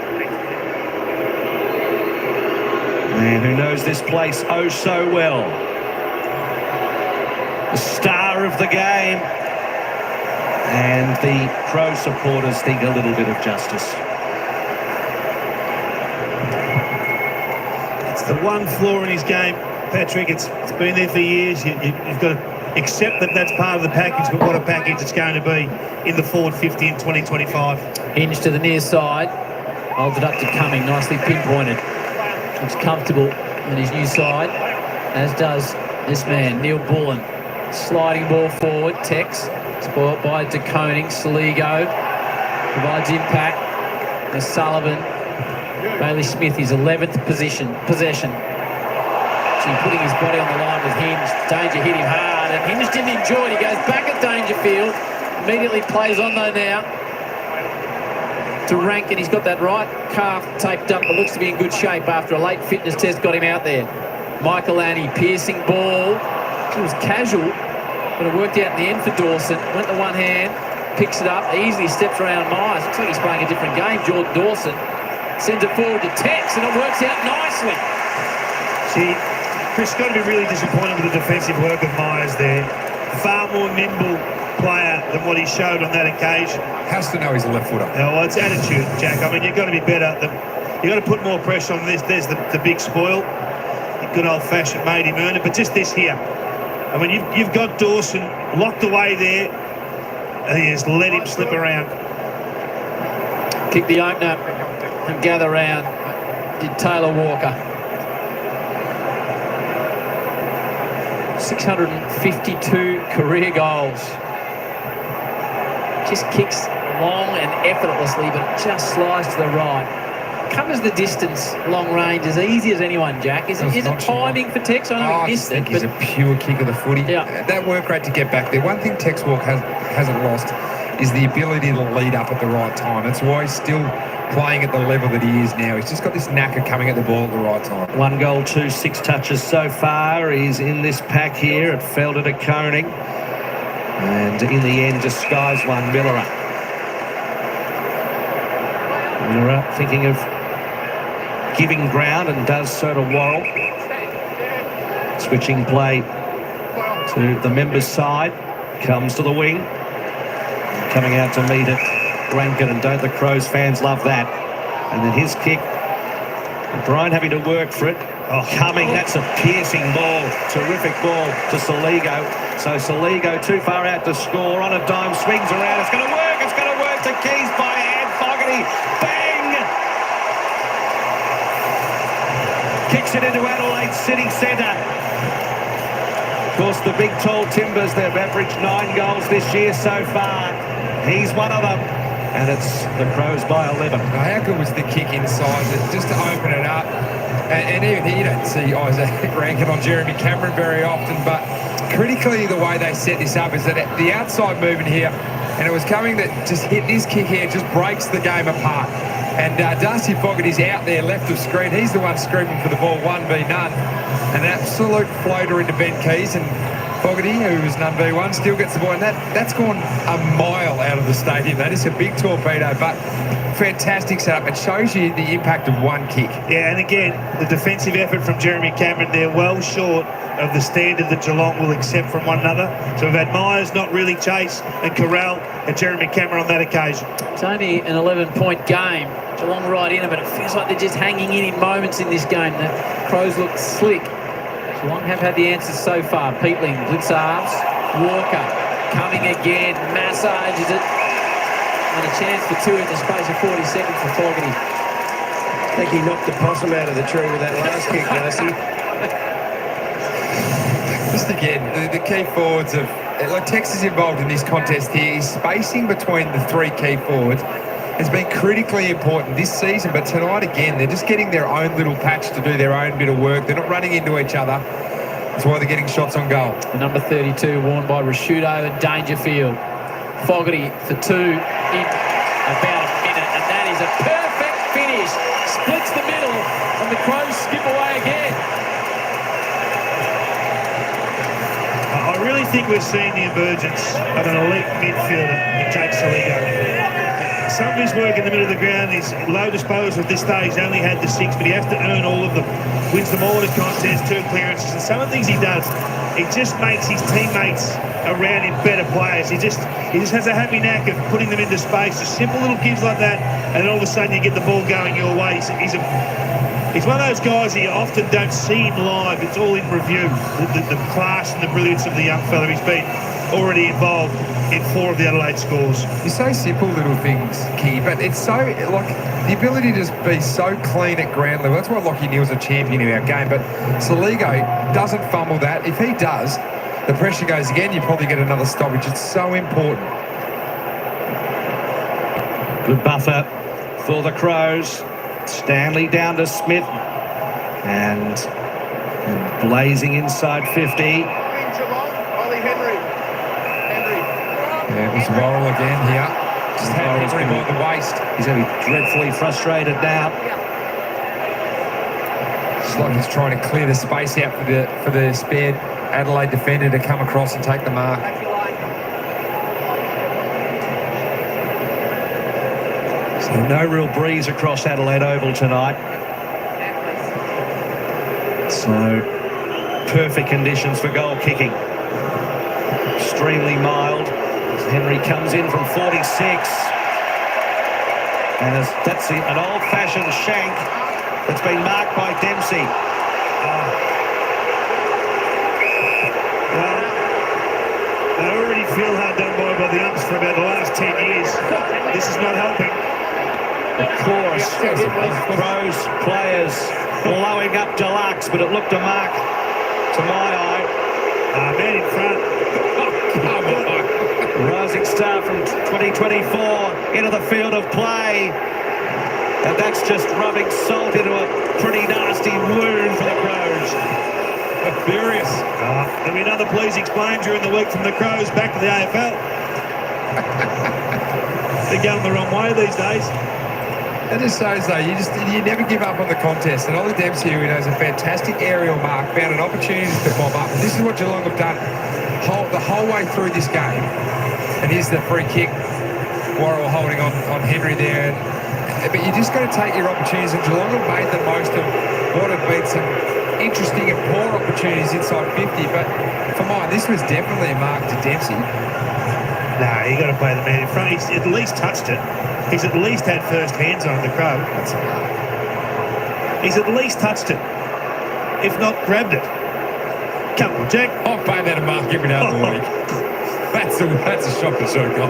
Man who knows this place oh so well. The star of the game. And the Crow supporters think a little bit of justice. It's the one flaw in his game, Patrick. It's been there for years. You've got to accept that that's part of the package, but what a package it's going to be in the forward 50 in 2025. Hinge to the near side. Holds it up to Cumming, nicely pinpointed. Looks comfortable on his new side, as does this man, Neil Bullen. Sliding ball forward, Tex. Spoilt by De Koning. Saligo provides impact. There's Sullivan. Bailey Smith, his 11th possession. So putting his body on the line with Hinge. Danger hit him hard, and Hinge didn't enjoy it. He goes back at Dangerfield. Immediately plays on though now to Rankin. He's got that right calf taped up, but looks to be in good shape after a late fitness test got him out there. Michael Annie, piercing ball. It was casual, but it worked out in the end for Dawson. Went to one hand, picks it up, easily steps around Myers. Looks like he's playing a different game. Jordan Dawson sends it forward to Tex, and it works out nicely. See, Chris got to be really disappointed with the defensive work of Myers there. Far more nimble player than what he showed on that occasion. Has to know he's a left footer. Oh, well, it's attitude, Jack. I mean, you've got to be better. You've got to put more pressure on this. There's the big spoil. Good old-fashioned made him earn it. But just this here. I mean, you've got Dawson locked away there, and he just let him slip around. Kick the opener and gather round. Did Taylor Walker. 652 career goals. Just kicks long and effortlessly, but it just slides to the right. Covers the distance long range as easy as anyone, Jack. Is it timing for Tex? I know he missed it. He's a pure kick of the footy. Yeah. That work rate to get back there. One thing Tex Walk hasn't lost is the ability to lead up at the right time. That's why he's still playing at the level that he is now. He's just got this knack of coming at the ball at the right time. 1 goal, 6 touches so far. He's in this pack here at Felder to Koning. And in the end, disguised one, Millerer. Millerer thinking of giving ground and does so to Worrell. Switching play to the members' side. Comes to the wing. Coming out to meet it. Rankin, and don't the Crows fans love that. And then his kick. Brian having to work for it. Coming, that's a piercing ball. Terrific ball to Saligo. So Saligo too far out to score. On a dime, swings around. It's going to work. It's going to work to Keys by hand. Fogarty. Bang! Kicks it into Adelaide City Centre. Of course, the big tall Timbers, they've averaged 9 goals this year so far. He's one of them. And it's the Crows by 11. How good was the kick inside just to open it up? And even here, you don't see Isaac Rankin on Jeremy Cameron very often, but critically the way they set this up is that the outside movement here, and it was coming that just hit this kick here, just breaks the game apart. And Darcy Fogarty's out there left of screen. He's the one screaming for the ball, 1v none. An absolute floater into Ben Keys, and Fogarty, who was none v1, still gets the ball. And that's gone a mile out of the stadium. That is a big torpedo, but fantastic setup. It shows you the impact of one kick. Yeah, and again, the defensive effort from Jeremy Cameron, they're well short of the standard that Geelong will accept from one another. So we've had Myers not really chase, and Corral and Jeremy Cameron on that occasion. It's only an 11-point game. Geelong right in it, but it feels like they're just hanging in moments in this game. The Crows look slick. Geelong have had the answers so far. Peatling, Blitzarves, Walker coming again, massages it. And a chance for 2 in the space of 40 seconds for Fogarty. I think he knocked the possum out of the tree with that last kick, Darcy. Just again, the key forwards of... Like Tex is involved in this contest here. His spacing between the 3 key forwards has been critically important this season, but tonight again, they're just getting their own little patch to do their own bit of work. They're not running into each other. That's why they're getting shots on goal. The number 32 worn by Rashudo and Dangerfield. Fogarty for 2 in about a minute, and that is a perfect finish. Splits the middle, and the Crows skip away again. I really think we're seeing the emergence of an elite midfielder in Jake Saligo. Some of his work in the middle of the ground is low disposal at this stage. He's only had the 6, but he has to earn all of them. Wins them all in a contest, 2 clearances, and some of the things he does, it just makes his teammates around him better players. He just has a happy knack of putting them into space. Just simple little gives like that, and then all of a sudden you get the ball going your way. He's one of those guys that you often don't see him live. It's all in review. The class and the brilliance of the young fella. He's been already involved in 4 of the Adelaide scores. You say simple little things, Key, but it's so, like, the ability to just be so clean at ground level. That's why Lachie Neal's a champion in our game, but Saligo doesn't fumble that. If he does, the pressure goes again, you probably get another stoppage. It's so important. Good buffer for the Crows. Stanley down to Smith. And blazing inside 50. Yeah, it was Worrell again here. Just had Henry by the waist. He's going to be dreadfully frustrated now. It's like he's trying to clear the space out for the spare Adelaide defender to come across and take the mark. So no real breeze across Adelaide Oval tonight. So perfect conditions for goal kicking. Extremely mild. As Henry comes in from 46. And that's an old-fashioned shank that's been marked by Dempsey. Well, they already feel hard done by the umps for about the last 10 years. This is not helping. The chorus of Crows players blowing up Deluxe, but it looked a mark to my eye. Man in front. Come on. Rising star from 2024 into the field of play. And that's just rubbing salt into a pretty nasty wound for the Crows. Furious. There'll be another please explain during the week from the Crows back to the AFL. They're going the wrong way these days. That just shows, though, you never give up on the contest. And Ollie Dempsey, who knows a fantastic aerial mark, found an opportunity to pop up. And this is what Geelong have done the whole way through this game. And here's the free kick. Worrell holding on Henry there. But you just got to take your opportunities. And Geelong have made the most of what have been some interesting and poor opportunities inside 50. But for mine, this was definitely a mark to Dempsey. No, you got to play the man in front. He's at least touched it. He's at least had first hands on the Crow. He's at least touched it, if not grabbed it. Come on, Jack. I'll pay that a mark every day of the week. That's a shocker sort of goal.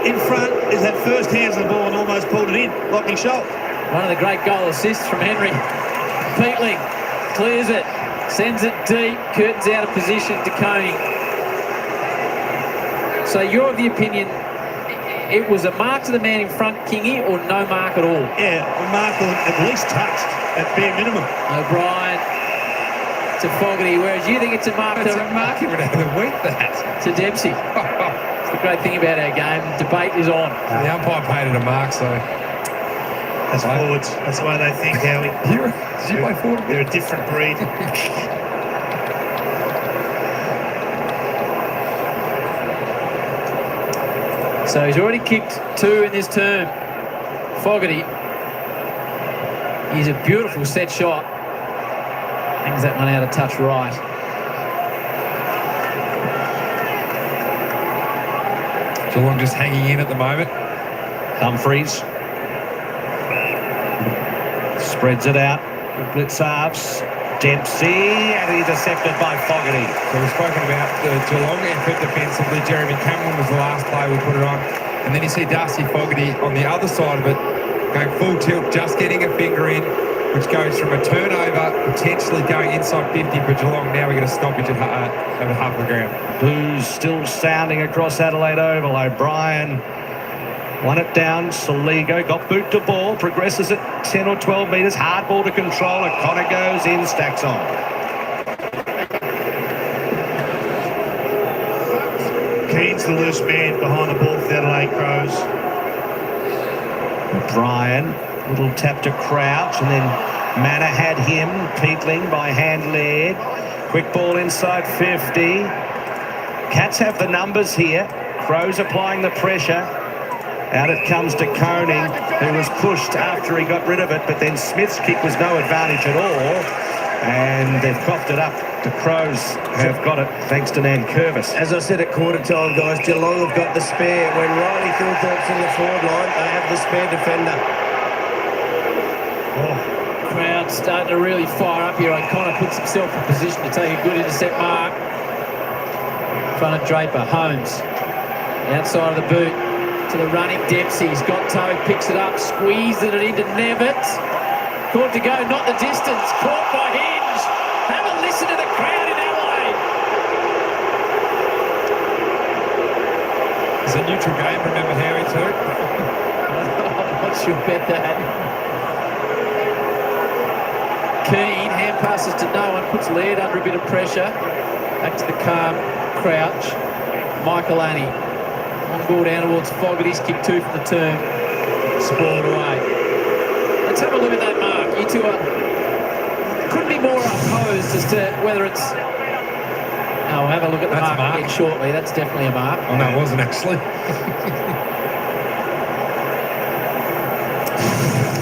In front, he's had first hands on the ball and almost pulled it in, locking shot. One of the great goal assists from Henry. Peatling clears it, sends it deep, curtains out of position to Coney. So you're of the opinion it was a mark to the man in front, Kingy, or no mark at all? Yeah, a mark at least touched, at bare minimum. O'Brien to Fogarty, whereas you think it's a mark It's a mark every day of the week, that. to Dempsey. It's the great thing about our game. Debate is on. The umpire paid it a mark, so... That's forwards. That's the way they think, Howie. Did you play forward? They're a different breed. So he's already kicked 2 in this term. Fogarty. He's a beautiful set shot. Hangs that one out of touch right. Geelong just hanging in at the moment. Humphreys spreads it out. Blitz halves. Dempsey, and intercepted by Fogarty. So we've spoken about the Geelong effort defensively. Jeremy Cameron was the last player we put it on. And then you see Darcy Fogarty on the other side of it, going full tilt, just getting a finger in, which goes from a turnover, potentially going inside 50 for Geelong. Now we get a stoppage at over half the ground. Blues still sounding across Adelaide Oval. O'Brien won it down. Soligo got boot to ball, progresses it 10 or 12 metres. Hard ball to control. O'Connor goes in, stacks on. Keane's the loose man behind the ball for the Adelaide Crows. O'Brien, little tap to Crouch, and then Manor had him. Peatling by hand led. Quick ball inside 50. Cats have the numbers here. Crows applying the pressure. Out it comes to Koning, who was pushed after he got rid of it, but then Smith's kick was no advantage at all. And they've coughed it up. The Crows have got it thanks to Nan Curvis. As I said at quarter time, guys, Geelong have got the spare. When Riley Thilthorpe's in the forward line, they have the spare defender. Crowd starting to really fire up here. O'Connor puts himself in position to take a good intercept mark. In front of Draper. Holmes. Outside of the boot. To the running Dempsey. He's got toe, picks it up, squeezes it into Nevitt. Caught to go, not the distance. Caught by Hinge. Have a listen to the crowd in Adelaide. It's a neutral game, remember Howie too? I'm not sure about that. Keane, hand passes to no one, puts Laird under a bit of pressure. Back to the calm Crouch. Michael Annie. On ball down towards Fogarty's kick 2 from the turn. Spoiled away. Let's have a look at that mark. You two couldn't be more opposed as to whether it's I'll have a look at the That's mark a mark. again shortly. That's definitely a mark. Oh, no, it wasn't actually.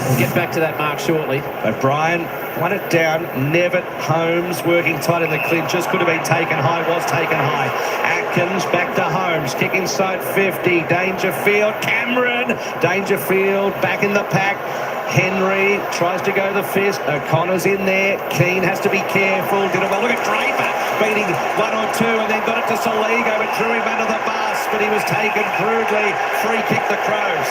We'll get back to that mark shortly. O'Brien won it down. Nevitt, Holmes working tight in the clinches. Could have been taken high, was taken high. Atkins back to Holmes. Kick inside 50. Dangerfield. Cameron. Dangerfield back in the pack. Henry tries to go the fist. O'Connor's in there. Keane has to be careful. Did it well. Look at Draper beating one or two and then got it to Soligo and threw him under the bus, but he was taken crudely. Free kick the Crows.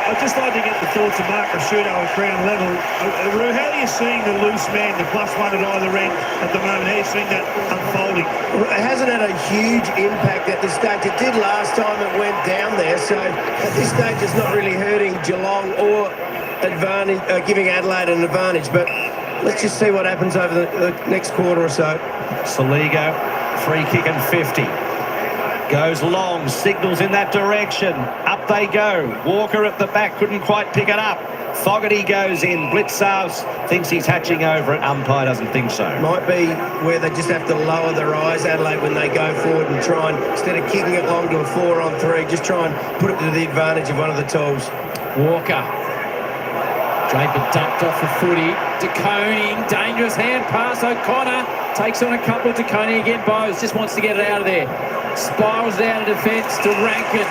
I'd just like to get the thoughts of Mark Rashudo at ground level. Roo, how are you seeing the loose man, the +1 at either end at the moment? How are you seeing that unfolding? It hasn't had a huge impact at this stage. It did last time it went down there, so at this stage it's not really hurting Geelong or giving Adelaide an advantage. But let's just see what happens over the next quarter or so. Soligo, free kick and 50. Goes long, signals in that direction. Up they go. Walker at the back, couldn't quite pick it up. Fogarty goes in. Blitzhouse thinks he's hatching over it. Umpire doesn't think so. Might be where they just have to lower their eyes, Adelaide, when they go forward and try and, instead of kicking it long to a 4-on-3, just try and put it to the advantage of one of the tools. Walker. Draper dumped off the footy. DeConing, dangerous hand pass. O'Connor takes on a couple. DeConing again. Bowes just wants to get it out of there. Spirals down to defence to Rankin.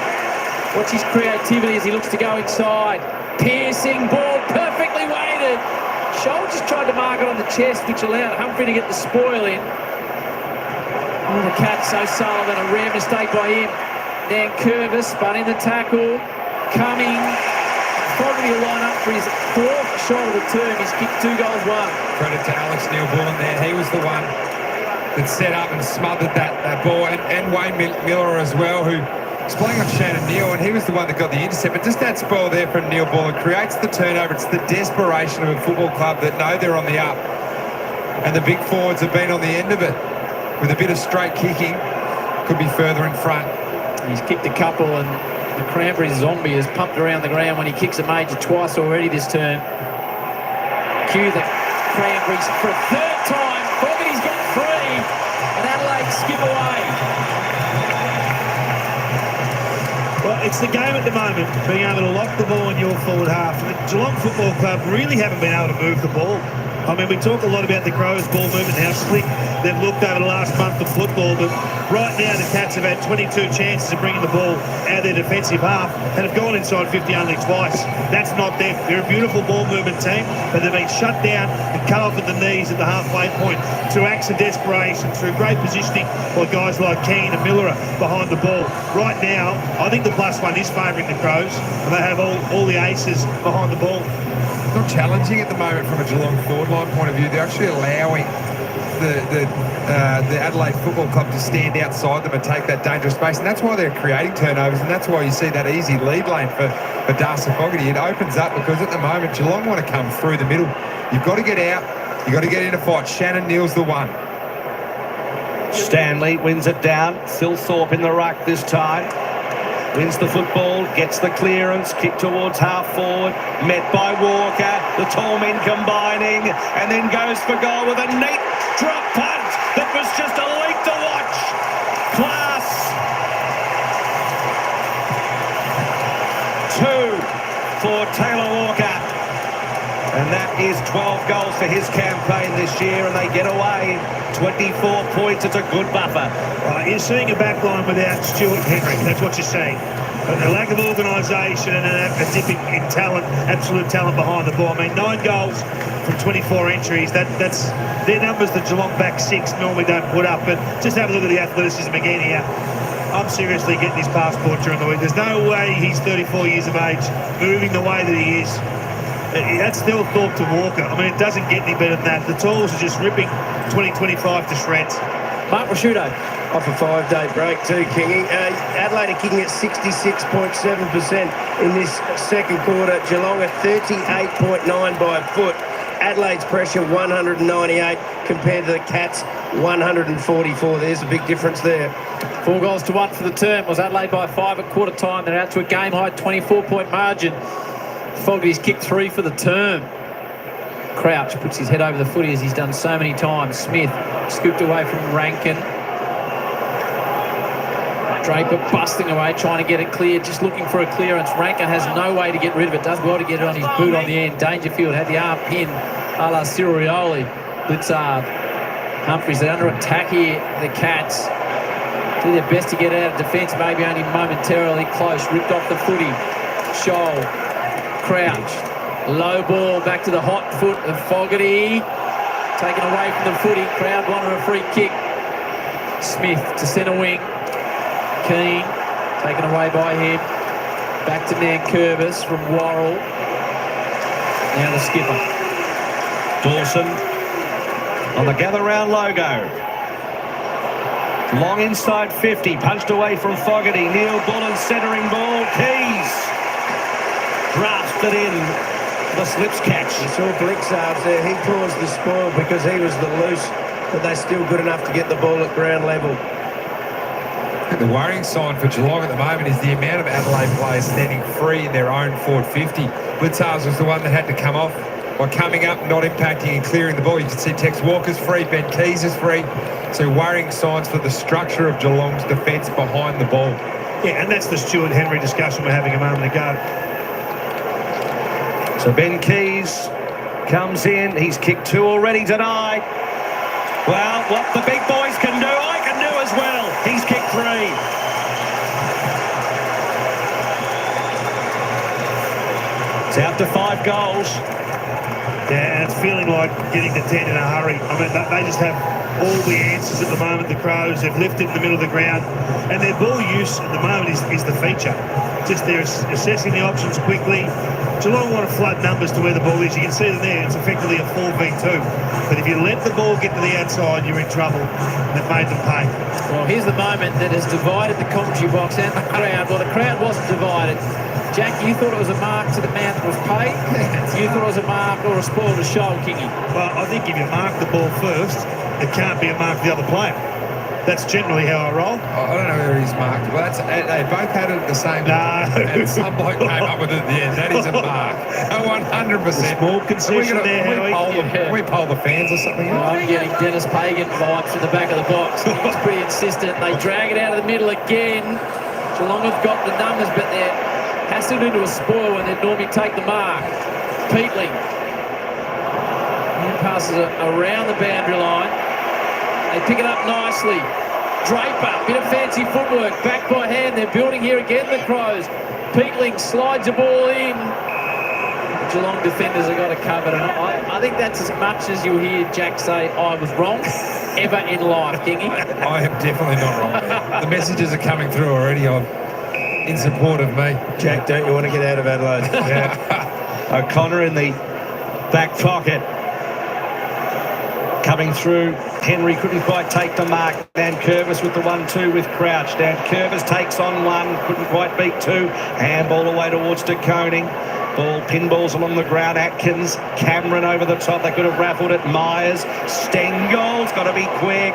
Watch his creativity as he looks to go inside. Piercing ball, perfectly weighted. Scholl just tried to mark it on the chest, which allowed Humphrey to get the spoil in. Oh, the Cats, O'Sullivan, a rare mistake by him. Then Curvis spun in the tackle. Coming. Fogarty will line up for his 4th shot of the term. He's kicked 2 goals, 1. Credit to Alex Neil-Bullen there. He was the one that set up and smothered that ball. And Wayne Miller as well, who was playing on Shannon Neal, and he was the one that got the intercept. But just that spoil there from Neil-Bullen creates the turnover. It's the desperation of a football club that know they're on the up. And the big forwards have been on the end of it. With a bit of straight kicking, could be further in front. He's kicked a couple, and the Cranberry zombie has pumped around the ground when he kicks a major twice already this term. Cue the Cranberries for a 3rd time. Fogarty's got 3, and Adelaide skip away. Well, it's the game at the moment, being able to lock the ball in your forward half. The Geelong Football Club really haven't been able to move the ball. I mean, we talk a lot about the Crows' ball movement, how slick they've looked over the last month of football, but right now the Cats have had 22 chances of bringing the ball out of their defensive half and have gone inside 50 only twice. That's not them. They're a beautiful ball movement team, but they've been shut down and cut off at the knees at the halfway point through acts of desperation, through great positioning by guys like Keane and Miller behind the ball. Right now, I think the +1 is favouring the Crows, and they have all the aces behind the ball. Not challenging at the moment from a Geelong forward line point of view. They're actually allowing the Adelaide Football Club to stand outside them and take that dangerous space, and that's why they're creating turnovers, and that's why you see that easy lead lane for Darcy Fogarty. It opens up because at the moment Geelong want to come through the middle. You've got to get out. You've got to get in a fight. Shannon Neal's the one. Stanley wins it down. Silthorpe in the ruck this time. Wins the football, gets the clearance, kick towards half forward, met by Walker, the tall men combining, and then goes for goal with a neat drop punt that was just a leap to watch. Class. 2 for Taylor Walker. And that is 12 goals for his campaign this year, and they get away 24 points. It's a good buffer. You're seeing a backline without Stuart Henry. That's what you're seeing. A lack of organisation and a dip in talent, absolute talent behind the ball. I mean, 9 goals from 24 entries. That's their numbers that Geelong back 6 normally don't put up. But just have a look at the athleticism again here. I'm seriously getting his passport during the week. There's no way he's 34 years of age, moving the way that he is. That's still thought to Walker. I mean, it doesn't get any better than that. The tools are just ripping 20-25 to shreds. Mark Rashudo. Off a 5-day break too, Kingy. Adelaide are kicking at 66.7% in this second quarter. Geelong at 38.9 by a foot. Adelaide's pressure 198 compared to the Cats 144. There's a big difference there. 4 goals to 1 for the term. Was Adelaide by 5 at quarter time. They're out to a game high 24-point margin. Fogarty's kicked 3 for the term. Crouch puts his head over the footy as he's done so many times. Smith scooped away from Rankin. Draper busting away, trying to get it clear, just looking for a clearance. Rankin has no way to get rid of it, does well to get it on his boot on the end. Dangerfield had the arm pin, a la Cirioli. Blitzard. Humphries, they're under attack here, the Cats. Do their best to get out of defence, maybe only momentarily close. Ripped off the footy. Scholl, Crouch, low ball back to the hot foot of Fogarty. Taken away from the footy. Crowd wanted a free kick. Smith to centre wing. Keane, taken away by him. Back to Nankervis from Worrell. Now the skipper. Dawson on the gather round logo. Long inside 50, punched away from Fogarty. Neil Bullen centering ball. Keys grasped it in. The slips catch. You saw Blitzard there. He caused the spoil because he was the loose, but they're still good enough to get the ball at ground level. The worrying sign for Geelong at the moment is the amount of Adelaide players standing free in their own forward 50. Blitzard was the one that had to come off by coming up, not impacting and clearing the ball. You can see Tex Walker's free, Ben Keys is free. So worrying signs for the structure of Geelong's defence behind the ball. Yeah, and that's the Stuart Henry discussion we're having a moment ago. So Ben Keys comes in. He's kicked 2 already tonight. Well, what the big boys can do, I can do as well. He's kicked 3. It's out to 5 goals. Yeah, and it's feeling like getting to 10 in a hurry. I mean, they just have all the answers at the moment, the Crows. They've lifted in the middle of the ground. And their ball use at the moment is the feature. Just they're assessing the options quickly. Geelong want to flood numbers to where the ball is. You can see them there. It's effectively a 4v2. But if you let the ball get to the outside, you're in trouble. They've made them pay. Well, here's the moment that has divided the commentary box and the crowd. Well, the crowd wasn't divided. Jack, you thought it was a mark to the man that was paid. You thought it was a mark or a spoil to Scholl, Kingy. Well, I think if you mark the ball first, it can't be a mark to the other player. That's generally how I roll. I don't know where he's marked. Well, they both had it at the same time. No. And some bloke came up with it at the end. That is a mark. 100%. Small concession there, Howie. We poll the fans or something. I'm getting Dennis Pagan vibes in the back of the box. He's pretty insistent. They drag it out of the middle again. Geelong have got the numbers, but they're hassled into a spoil when they normally take the mark. Peatling. He passes it around the boundary line. They pick it up nicely. Draper, bit of fancy footwork, back by hand. They're building here again, the Crows. Peatling slides the ball in. Geelong defenders have got it covered. And I think that's as much as you'll hear Jack say, I was wrong, ever in life, Kingy. I am definitely not wrong. The messages are coming through already in support of me. Jack, don't you want to get out of Adelaide? Yeah. O'Connor in the back pocket. Coming through, Henry couldn't quite take the mark. Nankervis with the 1-2 with Crouch. Nankervis takes on 1, couldn't quite beat 2. Handball away towards De Koning. Ball pinballs along the ground. Atkins, Cameron over the top. They could have raffled it. Myers, Stengel's got to be quick.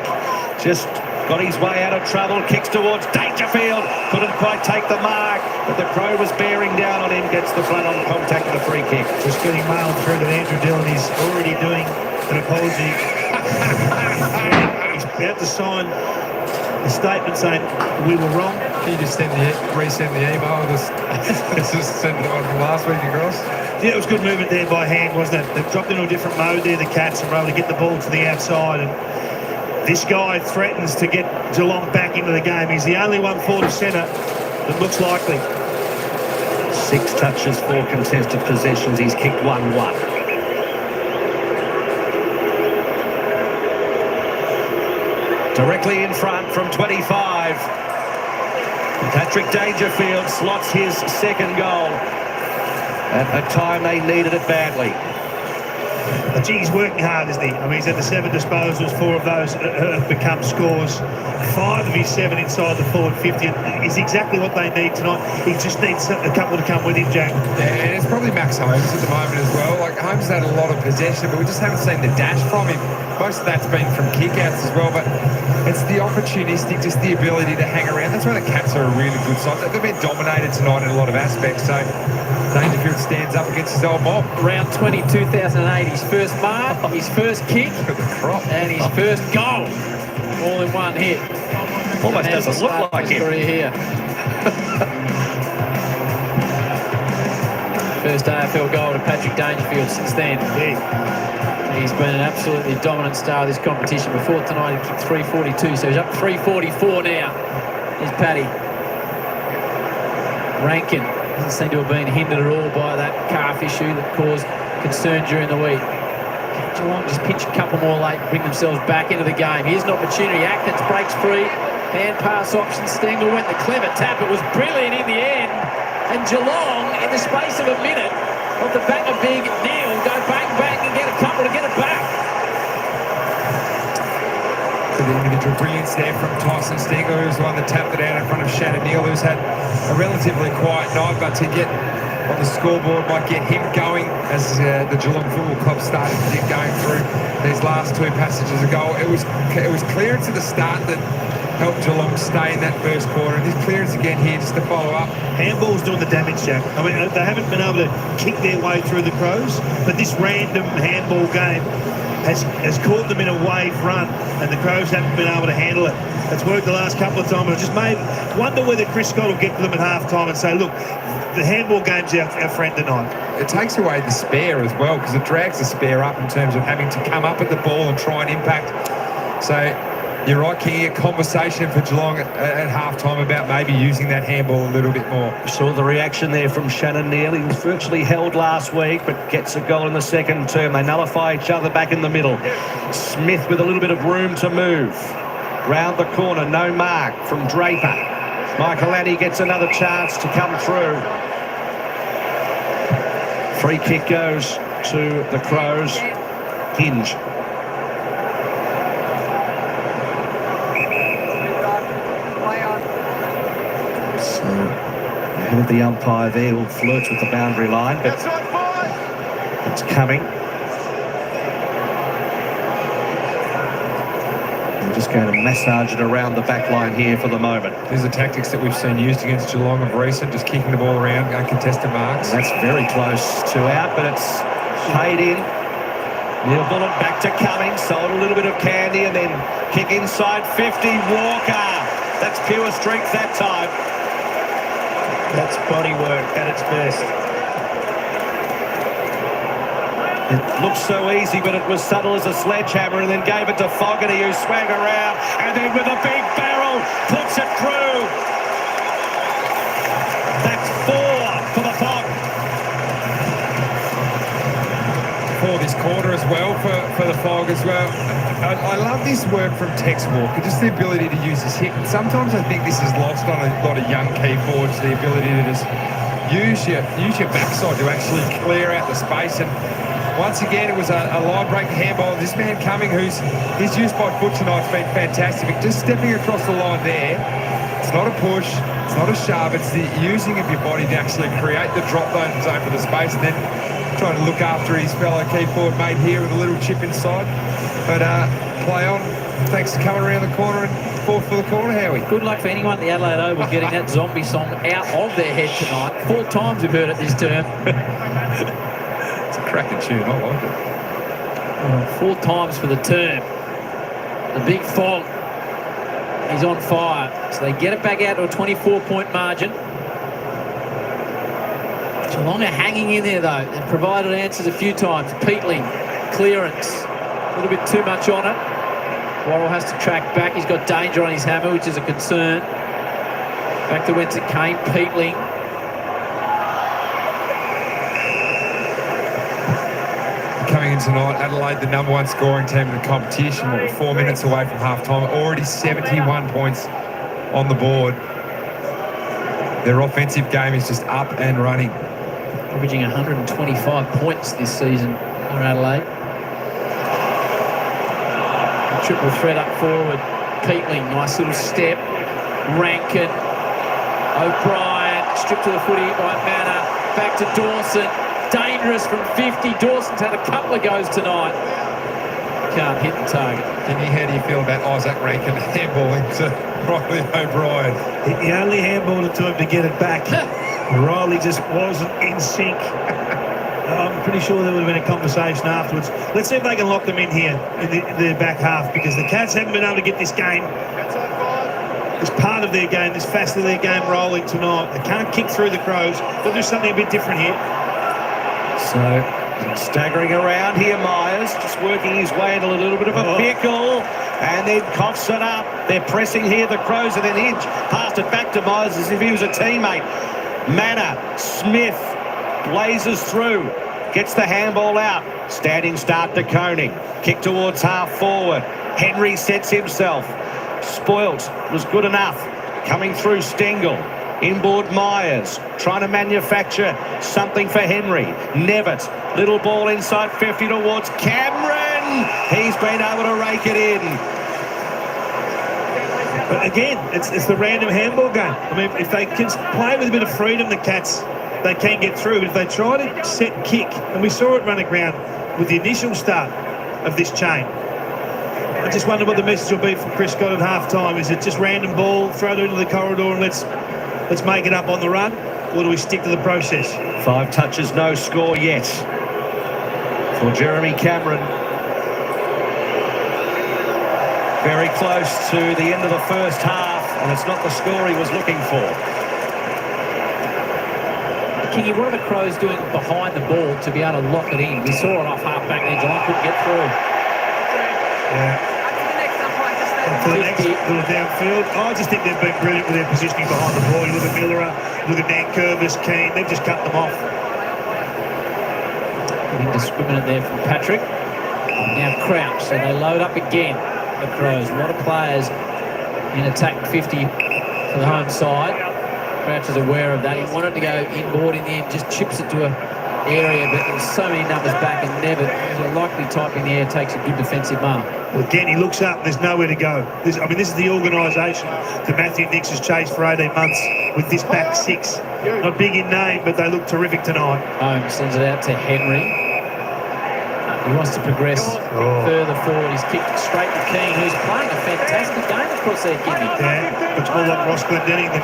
Just got his way out of trouble. Kicks towards Dangerfield. Couldn't quite take the mark, but the Crow was bearing down on him. Gets the front on contact and a free kick. Just getting mailed through to Andrew Dillon. He's already doing an apology. He's about to sign a statement saying we were wrong. Can you just resend the email? Just send it on from last week across? Yeah, it was good movement there by hand, wasn't it? They've dropped into a different mode there, the Cats, and were able to get the ball to the outside. And this guy threatens to get Geelong back into the game. He's the only one forward of centre that looks likely. 6 touches, 4 contested possessions. He's kicked 1-1. Directly in front from 25. Patrick Dangerfield slots his second goal at a time they needed it badly. But gee, he's working hard, isn't he? I mean, he's had the 7 disposals, 4 of those have become scores. 5 of his 7 inside the forward 50 is exactly what they need tonight. He just needs a couple to come with him, Jack. Yeah, and it's probably Max Holmes at the moment as well. Like, Holmes has had a lot of possession, but we just haven't seen the dash from him. Most of that's been from kick-outs as well, but it's the opportunistic, just the ability to hang around. That's why the Cats are a really good side. They've been dominated tonight in a lot of aspects, so Dangerfield stands up against his old mob. Round 20, 2008, his first mark, his first kick, and his first goal. All in one hit. Almost doesn't look like him. Here. First AFL goal to Patrick Dangerfield since then. He's been an absolutely dominant star of this competition. Before tonight, he kicked 342, so he's up 344 now. Here's Paddy. Rankin doesn't seem to have been hindered at all by that calf issue that caused concern during the week. Geelong just pinch a couple more late and bring themselves back into the game. Here's an opportunity. Atkins breaks free. Hand pass option. Stengel went the clever tap. It was brilliant in the end. And Geelong, in the space of a minute, off the back of big Neil, go bang, bang, and get a couple to get it back. The individual brilliance there from Tyson Stengel, who's the one that tapped it out in front of Shannon Neal, who's had a relatively quiet night, but to get on the scoreboard might get him going as the Geelong Football Club started to get going through these last two passages of goal. It was clearance at the start that helped Geelong stay in that first quarter, and this clearance again here just to follow up. Handball's doing the damage, Jack. I mean, they haven't been able to kick their way through the Crows, but this random handball game has caught them in a wave run, and the Crows haven't been able to handle it. It's worked the last couple of times. I just wonder whether Chris Scott will get to them at half-time and say, look, the handball game's our friend tonight. It takes away the spare as well, because it drags the spare up in terms of having to come up at the ball and try and impact. So you're right, King, a conversation for Geelong at half-time about maybe using that handball a little bit more. Saw the reaction there from Shannon Neal. He was virtually held last week, but gets a goal in the second term. They nullify each other back in the middle. Smith with a little bit of room to move. Round the corner, no mark from Draper. Michael gets another chance to come through. Free kick goes to the Crows. Hinge. Ahead of the umpire there, who flirts with the boundary line, but it's coming. We're just going to massage it around the back line here for the moment. These are tactics that we've seen used against Geelong of recent, just kicking the ball around, uncontested marks. That's very close to out, but it's paid in. Neil Bullen back to Cummings, sold a little bit of candy, and then kick inside 50. Walker. That's pure strength that time. That's body work at its best. It looked so easy, but it was subtle as a sledgehammer, and then gave it to Fogarty, who swung around, and then with a big barrel, puts it through. That's 4 for the Fog. For this quarter as well, for the Fog as well. I love this work from Tex Walker, just the ability to use his hip. Sometimes I think this is lost on a lot of young key forwards, the ability to just use your backside to actually clear out the space. And once again, it was a line-breaking handball. This man Cumming, his use by foot tonight's been fantastic. Just stepping across the line there, it's not a push, it's not a shove, it's the using of your body to actually create the drop zone for the space, and then trying to look after his fellow key forward mate here with a little chip inside. But play on. Thanks for coming around the corner and forth for the corner, Howie. Good luck for anyone at the Adelaide Oval getting that zombie song out of their head tonight. 4 times we've heard it this term. It's a cracking tune. I like it. 4 times for the term. The big Fog is on fire. So they get it back out to a 24-point margin. Geelong are hanging in there, though. They've provided answers a few times. Peatling, clearance. A little bit too much on it. Worrell has to track back. He's got danger on his hammer, which is a concern. Back to whence it came. Peatling. Coming in tonight, Adelaide, the #1 scoring team in the competition. We're 4 minutes away from half-time. Already 71 points on the board. Their offensive game is just up and running. Averaging 125 points this season for Adelaide. Triple threat up forward. Peatling, nice little step. Rankin. O'Brien, stripped to the footy by Manor. Back to Dawson. Dangerous from 50. Dawson's had a couple of goes tonight. Can't hit the target. And how do you feel about Isaac Rankin handballing to Riley O'Brien? He only handballed it to him to get it back. Riley just wasn't in sync. I'm pretty sure there would have been a conversation afterwards. Let's see if they can lock them in here in the back half, because the Cats haven't been able to get this game this part of their game, this facet of their game rolling tonight. They can't kick through the Crows. They'll do something a bit different here. So, staggering around here, Myers, just working his way into a little bit of a pickle, and then coughs it up. They're pressing here, the Crows, and then Hinch passed it back to Myers as if he was a teammate. Manor, Smith, blazes through, gets the handball out. Standing start to Koenig. Kick towards half forward. Henry sets himself. Spoilt was good enough. Coming through Stengel. Inboard Myers. Trying to manufacture something for Henry. Nevitt. Little ball inside 50 towards Cameron. He's been able to rake it in. But again, it's the random handball game. I mean, if they can play with a bit of freedom, the Cats, they can get through. But if they try to set kick, and we saw it run aground with the initial start of this chain, I just wonder what the message will be from Chris Scott at half-time. Is it just random ball, throw it into the corridor and let's make it up on the run? Or do we stick to the process? 5 touches, no score yet for Jeremy Cameron. Very close to the end of the first half, and it's not the score he was looking for. Kingy, what are the Crows doing behind the ball to be able to lock it in? We saw it off half-back there. Geelong couldn't get through. Yeah. To the next little downfield. I just think they've been brilliant with their positioning behind the ball. You look at Miller, look at Nankervis, Keane, they've just cut them off. Indiscriminate there from Patrick. Now Crouch, so they load up again, the Crows. A lot of players in attack 50 for the home side. Crouch is aware of that. He wanted to go inboard in the end, just chips it to an area, but there's so many numbers back and never, he's a likely type in the air, takes a good defensive mark. Well, again, he looks up, there's nowhere to go. This is the organisation that Matthew Nix has chased for 18 months with this back 6. Not big in name, but they look terrific tonight. Holmes sends it out to Henry. He wants to progress further forward. He's kicked it straight to Keane, who's playing a fantastic game across there, Kimmy. Yeah, looks more like Ross Glendenning than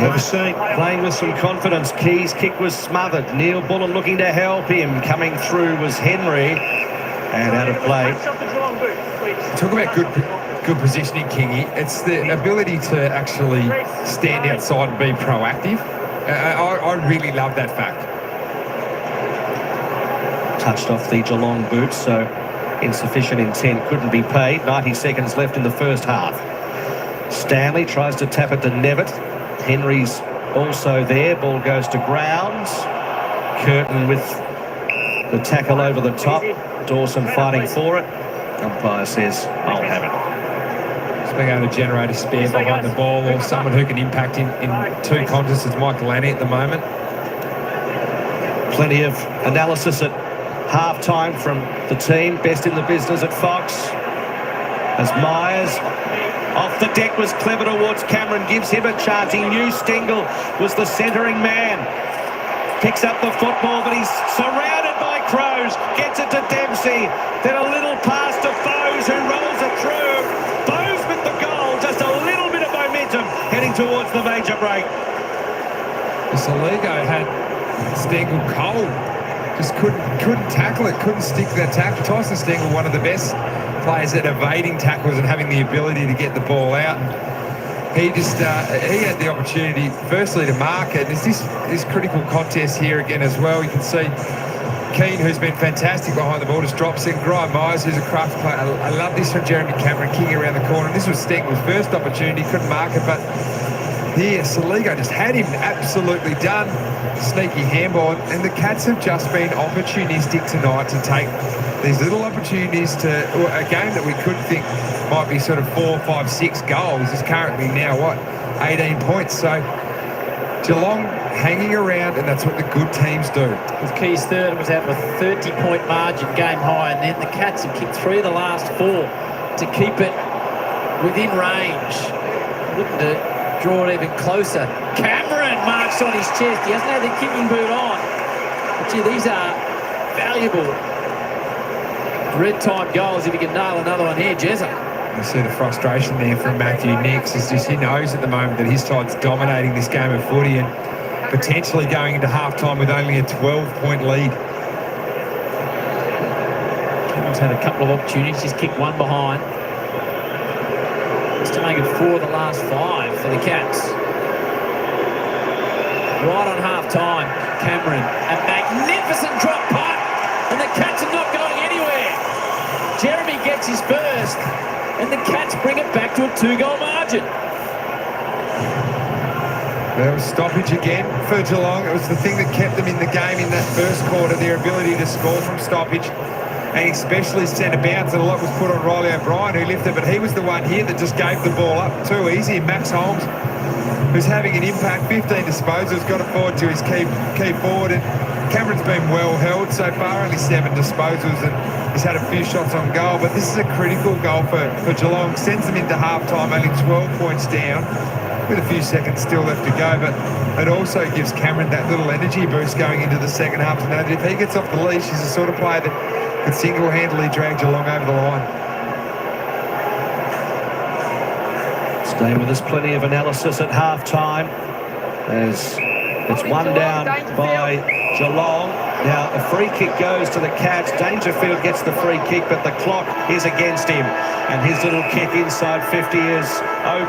ever seen. Playing with some confidence. Key's kick was smothered. Neil Bullen looking to help him. Coming through was Henry. And out of play. Talk about good positioning, Kingy. It's the ability to actually stand outside and be proactive. I really love that fact. Touched off the Geelong boots, so insufficient intent couldn't be paid. 90 seconds left in the first half. Stanley tries to tap it to Nevitt. Henry's also there. Ball goes to grounds. Curtin with the tackle over the top. Dawson fighting for it. Umpire says, I'll have it. Just being able to generate a spare behind the ball, or someone who can impact in 2 contests is Michael Lanny at the moment. Plenty of analysis at half-time from the team. Best in the business at Fox. As Myers off the deck was clever towards Cameron, gives him a chance. He knew Stengel was the centering man. Picks up the football, but he's surrounded by Crows. Gets it to Dempsey. Then a little pass to Bowes, who rolls it through. Bowes with the goal. Just a little bit of momentum heading towards the major break. Saligo had Stengel cold. Just couldn't tackle it. Couldn't stick to that tackle. Tyson Stengel, one of the best players at evading tackles and having the ability to get the ball out. He just he had the opportunity, firstly, to mark it. There's this critical contest here again as well. You can see Keane, who's been fantastic behind the ball, just drops in. Graham Myers, who's a craft player. I love this from Jeremy Cameron, kicking around the corner. This was Stengel's first opportunity, couldn't mark it, but here Saligo just had him absolutely done. Sneaky handball, and the Cats have just been opportunistic tonight to take these little opportunities to a game that we could think might be sort of 4, 5, 6 goals is currently now, 18 points. So Geelong hanging around, and that's what the good teams do. With Keys third, it was out of a 30-point margin, game high, and then the Cats have kicked 3 of the last 4 to keep it within range. Looking to draw it even closer. Cameron marks on his chest. He hasn't had the kicking boot on. But gee, these are valuable red time goals if he can nail another one here, Jezza. You see the frustration there from Matthew Nix. It's just he knows at the moment that his side's dominating this game of footy and potentially going into half-time with only a 12-point lead. Cameron's had a couple of opportunities. He's kicked one behind. Just to make it 4 of the last 5 for the Cats. Right on half-time, Cameron, a magnificent drop punt, and the Cats are not going anywhere. Jeremy gets his first, and the Cats bring it back to a 2-goal margin. There was stoppage again for Geelong. It was the thing that kept them in the game in that first quarter, their ability to score from stoppage, and especially centre bounce. And a lot was put on Riley O'Brien, who lifted, but he was the one here that just gave the ball up too easy. Max Holmes, who's having an impact, 15 disposals, got it forward to his key forward. And Cameron's been well held so far, only 7 disposals, and he's had a few shots on goal. But this is a critical goal for Geelong. Sends them into half-time, only 12 points down, with a few seconds still left to go. But it also gives Cameron that little energy boost going into the second half to know that if he gets off the leash, he's the sort of player that could single-handedly drag Geelong over the line. Stay with us, plenty of analysis at half-time as it's 1 down by Geelong. Now, a free kick goes to the Cats. Dangerfield gets the free kick, but the clock is against him. And his little kick inside 50 is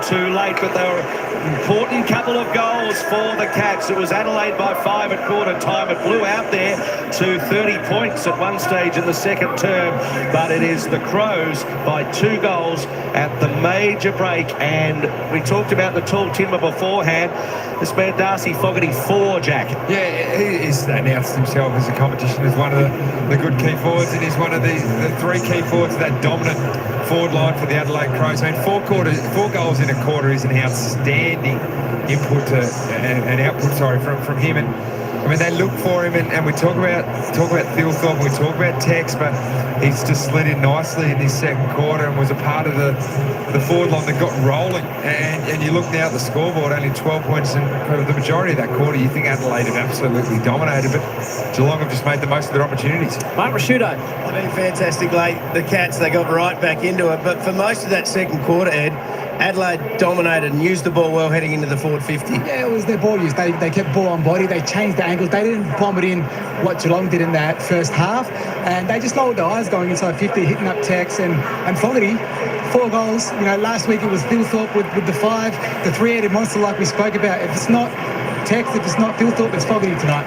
too late, but they were an important couple of goals for the Cats. It was Adelaide by 5 at quarter time. It blew out there to 30 points at one stage in the second term, but it is the Crows by 2 goals at the major break. And we talked about the tall timber beforehand. This man Darcy Fogarty 4, Jack. Yeah, he's announced himself as a competition as one of the good key forwards, and he's one of the 3 key forwards of that dominant forward line for the Adelaide Crows. I mean, 4 goals in a quarter is an outstanding output from him. And I mean, they look for him, and we talk about Thilthorpe, we talk about Tex, but he's just slid in nicely in this second quarter and was a part of the forward line that got rolling. And you look now at the scoreboard, only 12 points, and for the majority of that quarter, you think Adelaide have absolutely dominated, but Geelong have just made the most of their opportunities. Mark Rashudo. I mean, fantastic late. The Cats, they got right back into it, but for most of that second quarter, Ed, Adelaide dominated and used the ball well heading into the forward 50. Yeah, it was their ball use. They kept ball on body. They changed the angles. They didn't bomb it in what Geelong did in that first half. And they just lowered their eyes going inside 50, hitting up Tex and Fogarty. 4 goals. You know, last week it was Thilthorpe with the 5, the 3-headed monster like we spoke about. If it's not Tex, if it's not Thilthorpe, it's Fogarty tonight.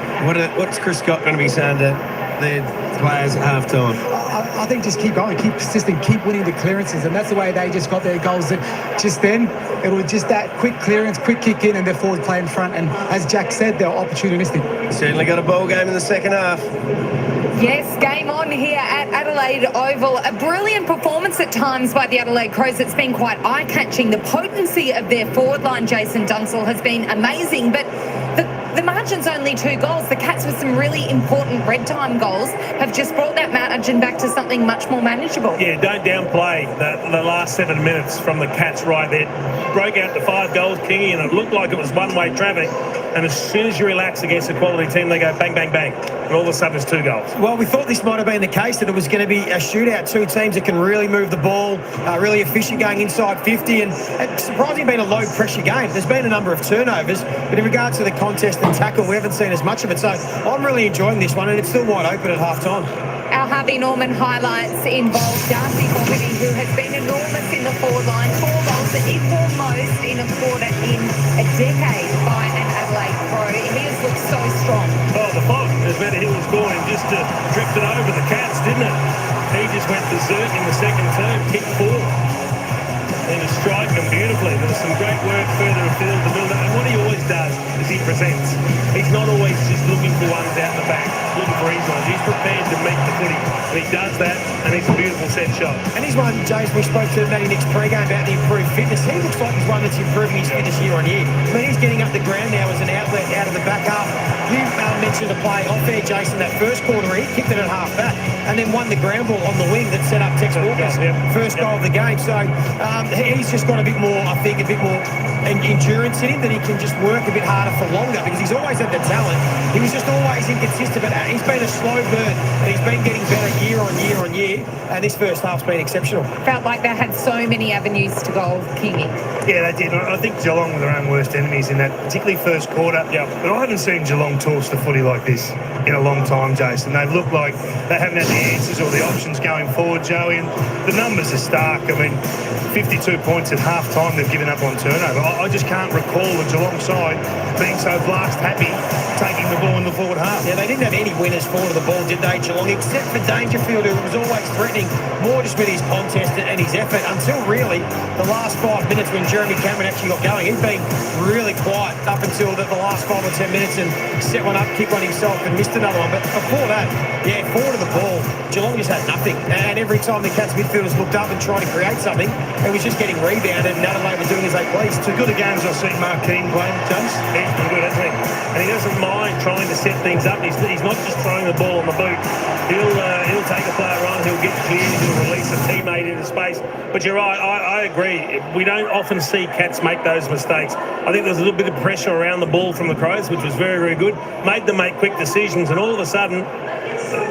What's Chris Scott going to be saying to their players at half-time? I think just keep going, keep persistent, keep winning the clearances, and that's the way they just got their goals. That just then, it was just that quick clearance, quick kick in, and their forward play in front. And as Jack said, they're opportunistic. Certainly got a ball game in the second half. Yes, game on here at Adelaide Oval. A brilliant performance at times by the Adelaide Crows. It's been quite eye-catching. The potency of their forward line, Jason Dunsell, has been amazing, but the margin's only 2 goals. The Cats, with some really important red time goals, have just brought that margin back to something much more manageable. Yeah, don't downplay the last 7 minutes from the Cats right there. Broke out the 5 goals, Kingy, and it looked like it was one-way traffic. And as soon as you relax against a quality team, they go bang, bang, bang. And all of a sudden it's 2 goals. Well, we thought this might have been the case, that it was going to be a shootout. 2 teams that can really move the ball, really efficient going inside 50. And it's surprisingly been a low-pressure game. There's been a number of turnovers, but in regards to the contest and tackle, we haven't seen as much of it. So I'm really enjoying this one, and it's still wide open at half-time. Our Harvey Norman highlights involve Darcy Fogarty, who has been enormous in the forward line. 4 goals, the foremost in a quarter in a decade by an Adelaide Crow. He has looked so strong. Oh, the fog, as Matt Hill was born, and just drifted over the Cats, didn't it? He just went berserk in the second term, kicked 4. And he's striking them beautifully. There's some great work further afield to build up. And what he always does is he presents. He's not always just looking for ones out the back, looking for easy ones. He's prepared to meet the footy. And he does that, and he's a beautiful set shot. And he's one, James, we spoke to Matty Nick's pre-game about the improved fitness. He looks like he's one that's improving his fitness year on year. I mean, he's getting up the ground now as an outlet out of the back half. You mentioned the play off there, Jason, that first quarter, he kicked it at half back and then won the ground ball on the wing that set up Tex Walker's first goal of the game. So he's just got a bit more, I think, a bit more endurance in him, that he can just work a bit harder for longer, because he's always had the talent. He was just always inconsistent, but he's been a slow burn, and he's been getting better year on year on year, and this first half's been exceptional. Felt like they had so many avenues to goal, Kingy. Yeah, they did. I think Geelong were their own worst enemies in that, particularly first quarter. Yeah. But I haven't seen Geelong torch the footy like this. in a long time, Jason. They've looked like they haven't had the answers or the options going forward, Joey, and the numbers are stark. I mean, 52 points at half-time they've given up on turnover. I just can't recall the Geelong side being so blast happy taking the ball in the forward half. Yeah, they didn't have any winners forward of the ball, did they, Geelong? Except for Dangerfield, who was always threatening more just with his contest and his effort, until really the last 5 minutes when Jeremy Cameron actually got going. He'd been really quiet up until the last 5 or 10 minutes and set one up, kicked one himself and missed another one. But before that, yeah, forward of the ball, Geelong just had nothing. And every time the Cats midfielders looked up and tried to create something, it was just getting rebounded, and Adelaide were doing as they pleased. Two good games I've seen Mark Keane play, James. He's been good, hasn't he? And he doesn't mind trying to set things up. He's not just throwing the ball on the boot. He'll take a player on, he'll get cleared, he'll release a teammate into space. But you're right, I agree. We don't often see Cats make those mistakes. I think there's a little bit of pressure around the ball from the Crows, which was very, very good. Made them make quick decisions, and all of a sudden,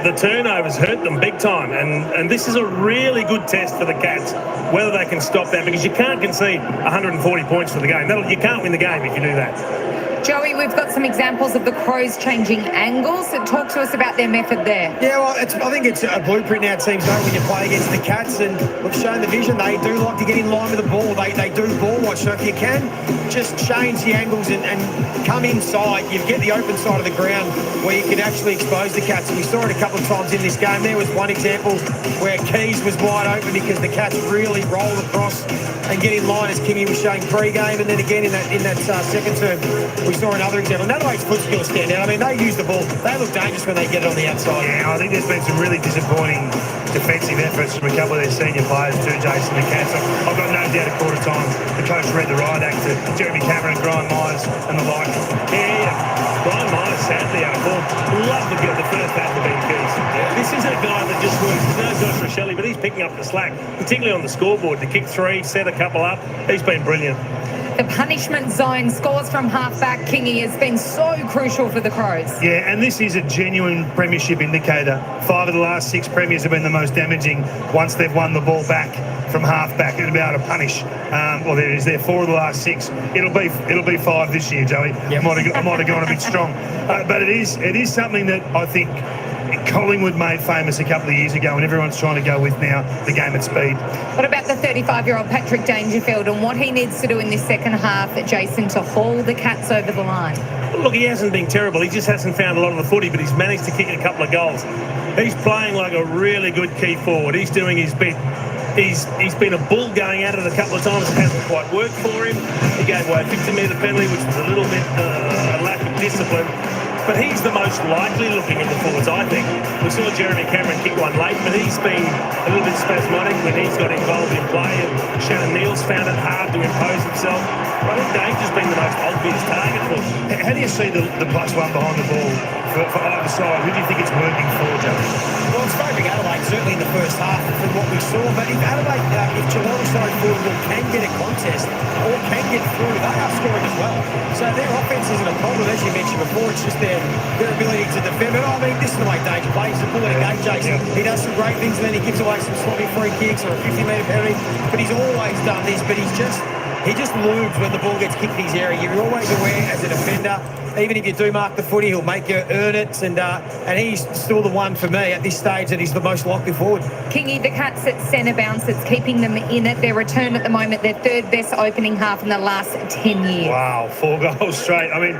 the turnovers hurt them big time. And this is a really good test for the Cats, whether they can stop that, because you can't concede 140 points for the game. You can't win the game if you do that. Joey, we've got some examples of the Crows changing angles. So talk to us about their method there. Yeah, well, I think it's a blueprint now, teams know, when you play against the Cats, and we've shown the vision. They do like to get in line with the ball. They do ball watch. So if you can just change the angles and come inside, you get the open side of the ground where you can actually expose the Cats. And we saw it a couple of times in this game. There was one example where Keys was wide open because the Cats really roll across and get in line, as Kingy was showing pre-game, and then again in that second term, we saw another example. Adelaide's foot skills stand out. I mean, they use the ball. They look dangerous when they get it on the outside. Yeah, I think there's been some really disappointing defensive efforts from a couple of their senior players too, Jason, the Cats. I've got no doubt at quarter time the coach read the riot act to Jeremy Cameron, Brian Myers and the like. Yeah. Brian Myers sadly out of form. Love to get the first half of being Keys. This is a guy that just works. He's no Josh Rochelle, but he's picking up the slack, particularly on the scoreboard, to kick three, set a couple up. He's been brilliant. The punishment zone scores from half-back Kingy has been so crucial for the Crows. Yeah, and this is a genuine premiership indicator. 5 of the last 6 premiers have been the most damaging once they've won the ball back from half-back and be able to punish. Well, there it is there, 4 of the last 6. It'll be 5 this year, Joey. Yep. I might have gone a bit strong. But it is something that I think Collingwood made famous a couple of years ago, and everyone's trying to go with now, the game at speed. What about the 35-year-old Patrick Dangerfield and what he needs to do in this second half, Jason, to haul the Cats over the line? Look, he hasn't been terrible. He just hasn't found a lot of the footy, but he's managed to kick a couple of goals. He's playing like a really good key forward. He's doing his bit. He's been a bull going at it a couple of times. It hasn't quite worked for him. He gave away a 50-metre penalty, which was a little bit a lack of discipline. But he's the most likely looking in the forwards, I think. We saw Jeremy Cameron kick one late, but he's been a little bit spasmodic when he's got involved in play, and Shannon Neal's found it hard to impose himself. I think Danger's been the most obvious target for him. How do you see the +1 behind the ball for either side? Who do you think it's working for, Joe? Well, it's favouring Adelaide, certainly in the first half from what we saw. But if Adelaide, if Geelong's side forward can get a contest or can get through, they are scoring as well. So their offence isn't a problem, as you mentioned before. It's just their ability to defend. But I mean, this is the way Danger plays. He's a bullet game, Jason. He does some great things, and then he gives away some sloppy free kicks or a 50-metre penalty. But he's always done this. But he just looms when the ball gets kicked in his area. You're always aware as a defender. Even if you do mark the footy, he'll make you earn it. And he's still the one for me at this stage that he's the most likely forward. Kingy, the Cats at centre bounce, it's keeping them in it. Their return at the moment, their third best opening half in the last 10 years. Wow, 4 goals straight. I mean,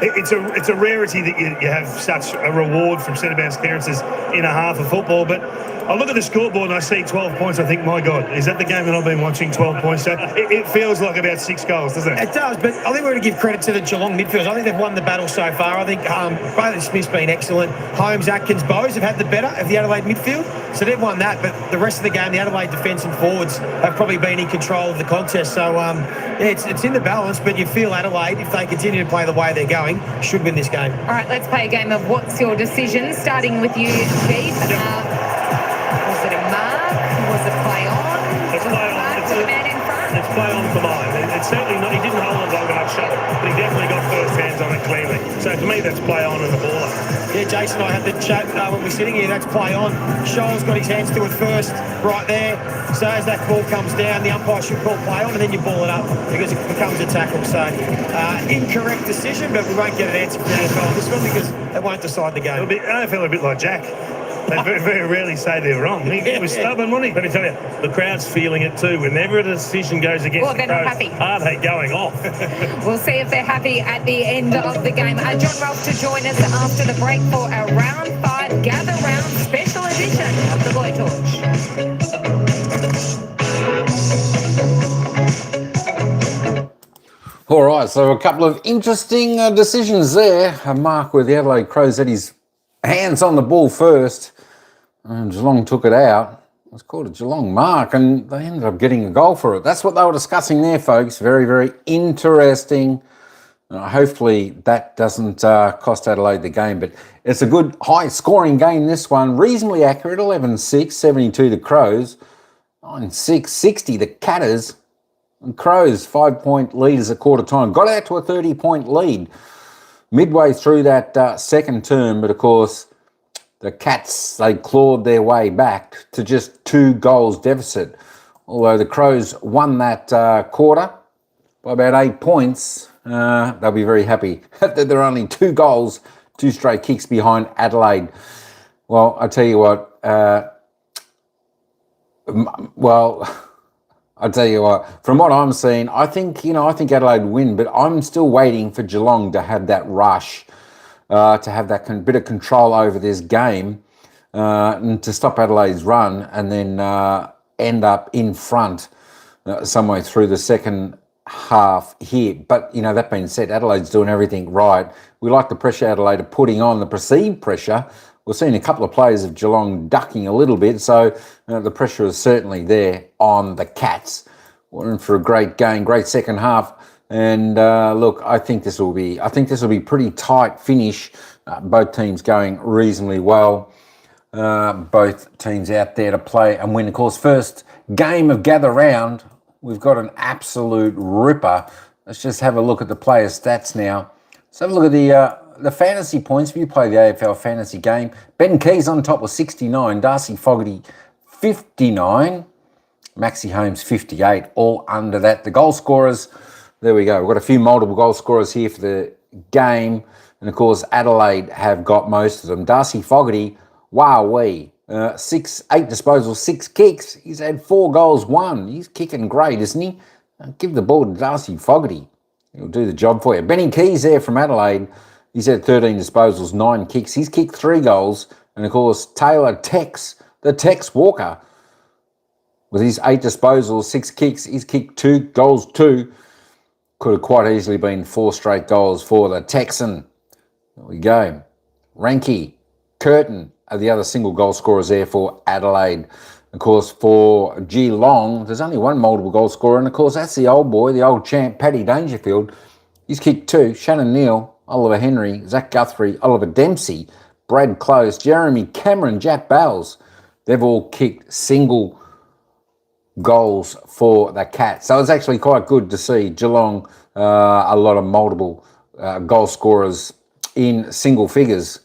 it's a rarity that you have such a reward from centre bounce clearances in a half of football. But I look at the scoreboard and I see 12 points. I think, my God, is that the game that I've been watching, 12 points? So it feels like about 6 goals, doesn't it? It does, but I think we're going to give credit to the Geelong midfielders. I think they've won the battle so far. I think Braylon Smith's been excellent. Holmes, Atkins, Bowes have had the better of the Adelaide midfield, so they've won that. But the rest of the game, the Adelaide defence and forwards have probably been in control of the contest. So, yeah, it's in the balance, but you feel Adelaide, if they continue to play the way they're going, should win this game. All right, let's play a game of What's Your Decision, starting with you, Keith. Was it a mark? Was it play on? It's play on. Mark to the man in front? It's play on for mine. It's certainly not, he didn't hold it long enough shot, but he definitely got first hands on it cleanly. So for me, that's play on and the baller. Yeah, Jason, I had the chat when we're sitting here. That's play on. Shoal's got his hands to it first, right there. So as that ball comes down, the umpire should call play on, and then you ball it up because it becomes a tackle. So incorrect decision, but we won't get an answer from the AFL on this one because they won't decide the game. AFL a bit like Jack. They very, very rarely say they're wrong. He was stubborn, wasn't he? Let me tell you, the crowd's feeling it too. Whenever a decision goes against the Crows, are they going off? We'll see if they're happy at the end of the game. John Ralph to join us after the break for our Round 5 Gather Round special edition of the Blowtorch. All right, so a couple of interesting decisions there. Mark with the Adelaide Crows had his hands on the ball first. Geelong took it out. It was called a Geelong mark, and they ended up getting a goal for it. That's what they were discussing there, folks. Very, very interesting. Hopefully that doesn't cost Adelaide the game, but it's a good high-scoring game, this one. Reasonably accurate, 11-6, 72 the Crows. 9-6, 60 the Catters. And Crows, 5-point leaders at quarter time. Got out to a 30-point lead midway through that second term, but of course the Cats, they clawed their way back to just 2 goals deficit. Although the Crows won that quarter by about 8 points, they'll be very happy that they're only 2 goals, 2 straight kicks behind Adelaide. Well, I tell you what, from what I'm seeing, I think Adelaide win, but I'm still waiting for Geelong to have that rush, to have that bit of control over this game, and to stop Adelaide's run and then end up in front some way through the second half here. But, that being said, Adelaide's doing everything right. We like the pressure Adelaide are putting on, the perceived pressure. We're seeing a couple of players of Geelong ducking a little bit, so the pressure is certainly there on the Cats. We're in for a great game, great second half, and look, I think this will be pretty tight finish. Both teams going reasonably well. Both teams out there to play and win. Of course, first game of Gather Round, we've got an absolute ripper. Let's just have a look at the player stats now. Let's have a look at the fantasy points. If you play the AFL fantasy game, Ben Keys on top with 69, Darcy Fogarty 59, Maxi Holmes 58, all under that. The goal scorers, there we go. We've got a few multiple goal scorers here for the game. And of course, Adelaide have got most of them. Darcy Fogarty, wowee, 8 disposals, 6 kicks. He's had 4 goals, 1. He's kicking great, isn't he? Give the ball to Darcy Fogarty. He'll do the job for you. Benny Keys there from Adelaide. He's had 13 disposals, 9 kicks. He's kicked 3 goals. And, of course, Taylor Tex Walker, with his 8 disposals, 6 kicks, he's kicked 2 goals, 2. Could have quite easily been 4 straight goals for the Texan. There we go. Ranky, Curtin are the other single goal scorers there for Adelaide. Of course, for Geelong, there's only one multiple goal scorer. And, of course, that's the old boy, the old champ, Paddy Dangerfield. He's kicked 2. Shannon Neal, Oliver Henry, Zach Guthrie, Oliver Dempsey, Brad Close, Jeremy Cameron, Jack Bowles. They've all kicked single goals for the Cats. So it's actually quite good to see Geelong, a lot of multiple goal scorers in single figures.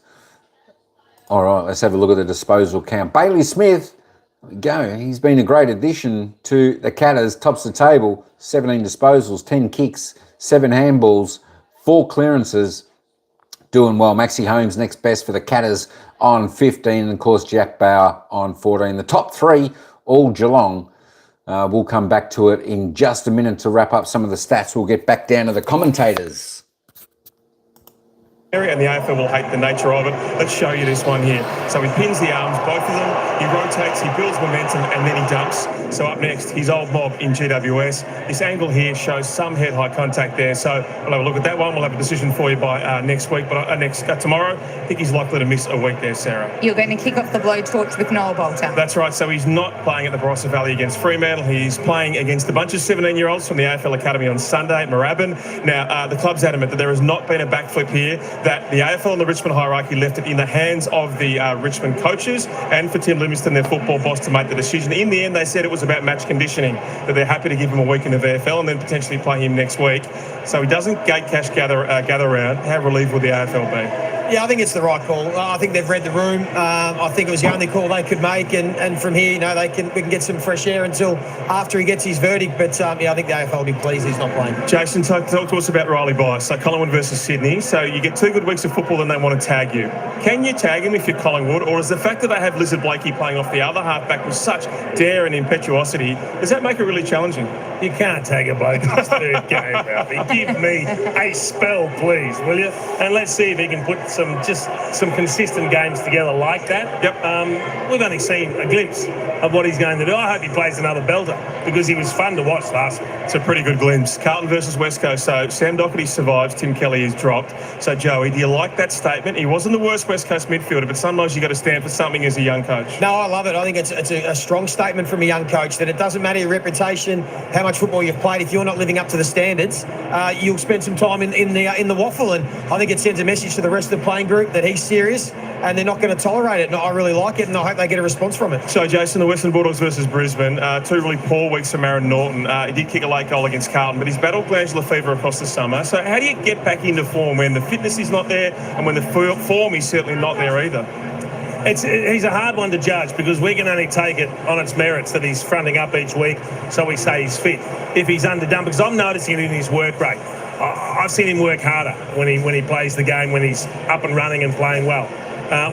All right, let's have a look at the disposal count. Bailey Smith, there we go. He's been a great addition to the Catters. Tops the table, 17 disposals, 10 kicks, 7 handballs, 4 clearances, doing well. Maxi Holmes next best for the Catters on 15, and of course Jack Bauer on 14. The top 3, all Geelong. We'll come back to it in just a minute to wrap up some of the stats. We'll get back down to the commentators. And the AFL will hate the nature of it. Let's show you this one here. So he pins the arms, both of them. He rotates, he builds momentum, and then he dumps. So up next, his old mob in GWS. This angle here shows some head-high contact there. So we'll have a look at that one. We'll have a decision for you by next week, but tomorrow. I think he's likely to miss a week there, Sarah. You're going to kick off the blowtorch with Noah Bolter. That's right. So he's not playing at the Barossa Valley against Fremantle. He's playing against a bunch of 17-year-olds from the AFL Academy on Sunday at Moorabbin. Now, the club's adamant that there has not been a backflip here. that the AFL and the Richmond hierarchy left it in the hands of the Richmond coaches and for Tim Livingston, their football boss, to make the decision. In the end, they said it was about match conditioning, that they're happy to give him a week in the VFL and then potentially play him next week. So he doesn't gate cash gather around. How relieved will the AFL be? Yeah, I think it's the right call. I think they've read the room. I think it was the only call they could make, and from here, we can get some fresh air until after he gets his verdict. But I think the AFL will be pleased he's not playing. Jason, talk to us about Riley Bice. So Collingwood versus Sydney. So you get 2 good weeks of football, and they want to tag you. Can you tag him if you're Collingwood, or is the fact that they have Lizard Blakey playing off the other halfback with such dare and impetuosity, does that make it really challenging? You can't tag a bloke in his third game, Ralphie. Give me a spell, please, will you? And let's see if he can put some consistent games together like that. Yep. We've only seen a glimpse of what he's going to do. I hope he plays another belter because he was fun to watch last week. It's a pretty good glimpse. Carlton versus West Coast. So Sam Doherty survives, Tim Kelly is dropped. So Joey, do you like that statement? He wasn't the worst West Coast midfielder, but sometimes you've got to stand for something as a young coach. No, I love it. I think it's a strong statement from a young coach that it doesn't matter your reputation, how much football you've played. If you're not living up to the standards, you'll spend some time in the waffle. And I think it sends a message to the rest of the playing group that he's serious and they're not going to tolerate it. And I really like it, and I hope they get a response from it. So, Jason, the Western Bulldogs versus Brisbane, 2 really poor weeks for Marin Norton. He did kick a late goal against Carlton, but he's battled glandular fever across the summer. So how do you get back into form when the fitness is not there and when the form is certainly not there either? He's a hard one to judge because we can only take it on its merits that he's fronting up each week, so we say he's fit. If he's underdone, because I'm noticing it in his work rate. I've seen him work harder when he plays the game, when he's up and running and playing well.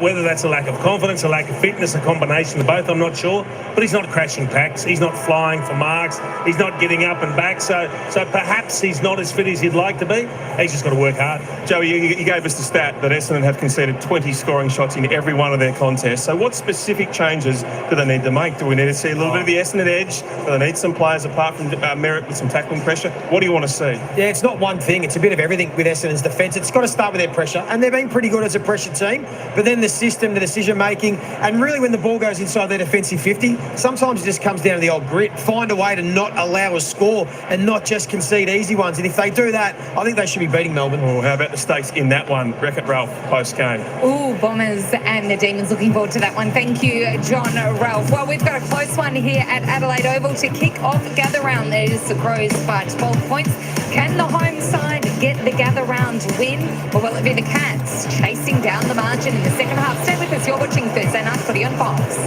Whether that's a lack of confidence, a lack of fitness, a combination of both, I'm not sure. But he's not crashing packs. He's not flying for marks. He's not getting up and back. So perhaps he's not as fit as he'd like to be. He's just got to work hard. Joey, you gave us the stat that Essendon have conceded 20 scoring shots in every one of their contests. So what specific changes do they need to make? Do we need to see a little bit of the Essendon edge? Do they need some players apart from Merritt with some tackling pressure? What do you want to see? Yeah, it's not one thing. It's a bit of everything with Essendon's defence. It's got to start with their pressure. And they've been pretty good as a pressure team. But then the system, the decision-making, and really when the ball goes inside their defensive 50, sometimes it just comes down to the old grit. Find a way to not allow a score and not just concede easy ones. And if they do that, I think they should be beating Melbourne. Oh, how about the stakes in that one? Wreck-It Ralph, post-game. Ooh, Bombers and the Demons. Looking forward to that one. Thank you, John Ralph. Well, we've got a close one here at Adelaide Oval to kick off Gather Round. There's the Crows by 12 points. Can the home side get the Gather Round win, or will it be the Cats chasing down the margin in the second half? Stay with us. You're watching Thursday Night Footy on Fox.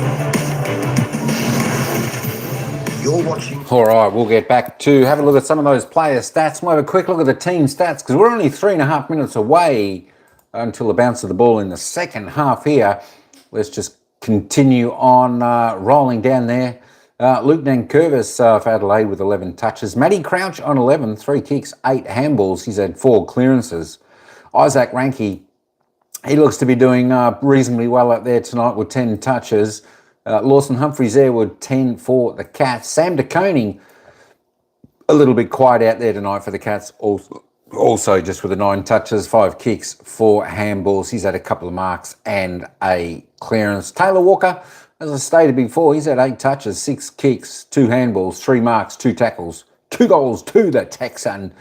You're watching. All right, we'll get back to have a look at some of those player stats. We'll have a quick look at the team stats because we're only 3.5 minutes away until the bounce of the ball in the second half here. Let's just continue on rolling down there. Luke Nankervis for Adelaide with 11 touches. Matty Crouch on 11, 3 kicks, 8 handballs. He's had 4 clearances. Isaac Ranke, he looks to be doing reasonably well out there tonight with 10 touches. Lawson Humphries there with 10 for the Cats. Sam De Koning, a little bit quiet out there tonight for the Cats. Also just with the 9 touches, 5 kicks, 4 handballs. He's had a couple of marks and a clearance. Taylor Walker, as I stated before, he's had 8 touches, 6 kicks, 2 handballs, 3 marks, 2 tackles, 2 goals to the Texan.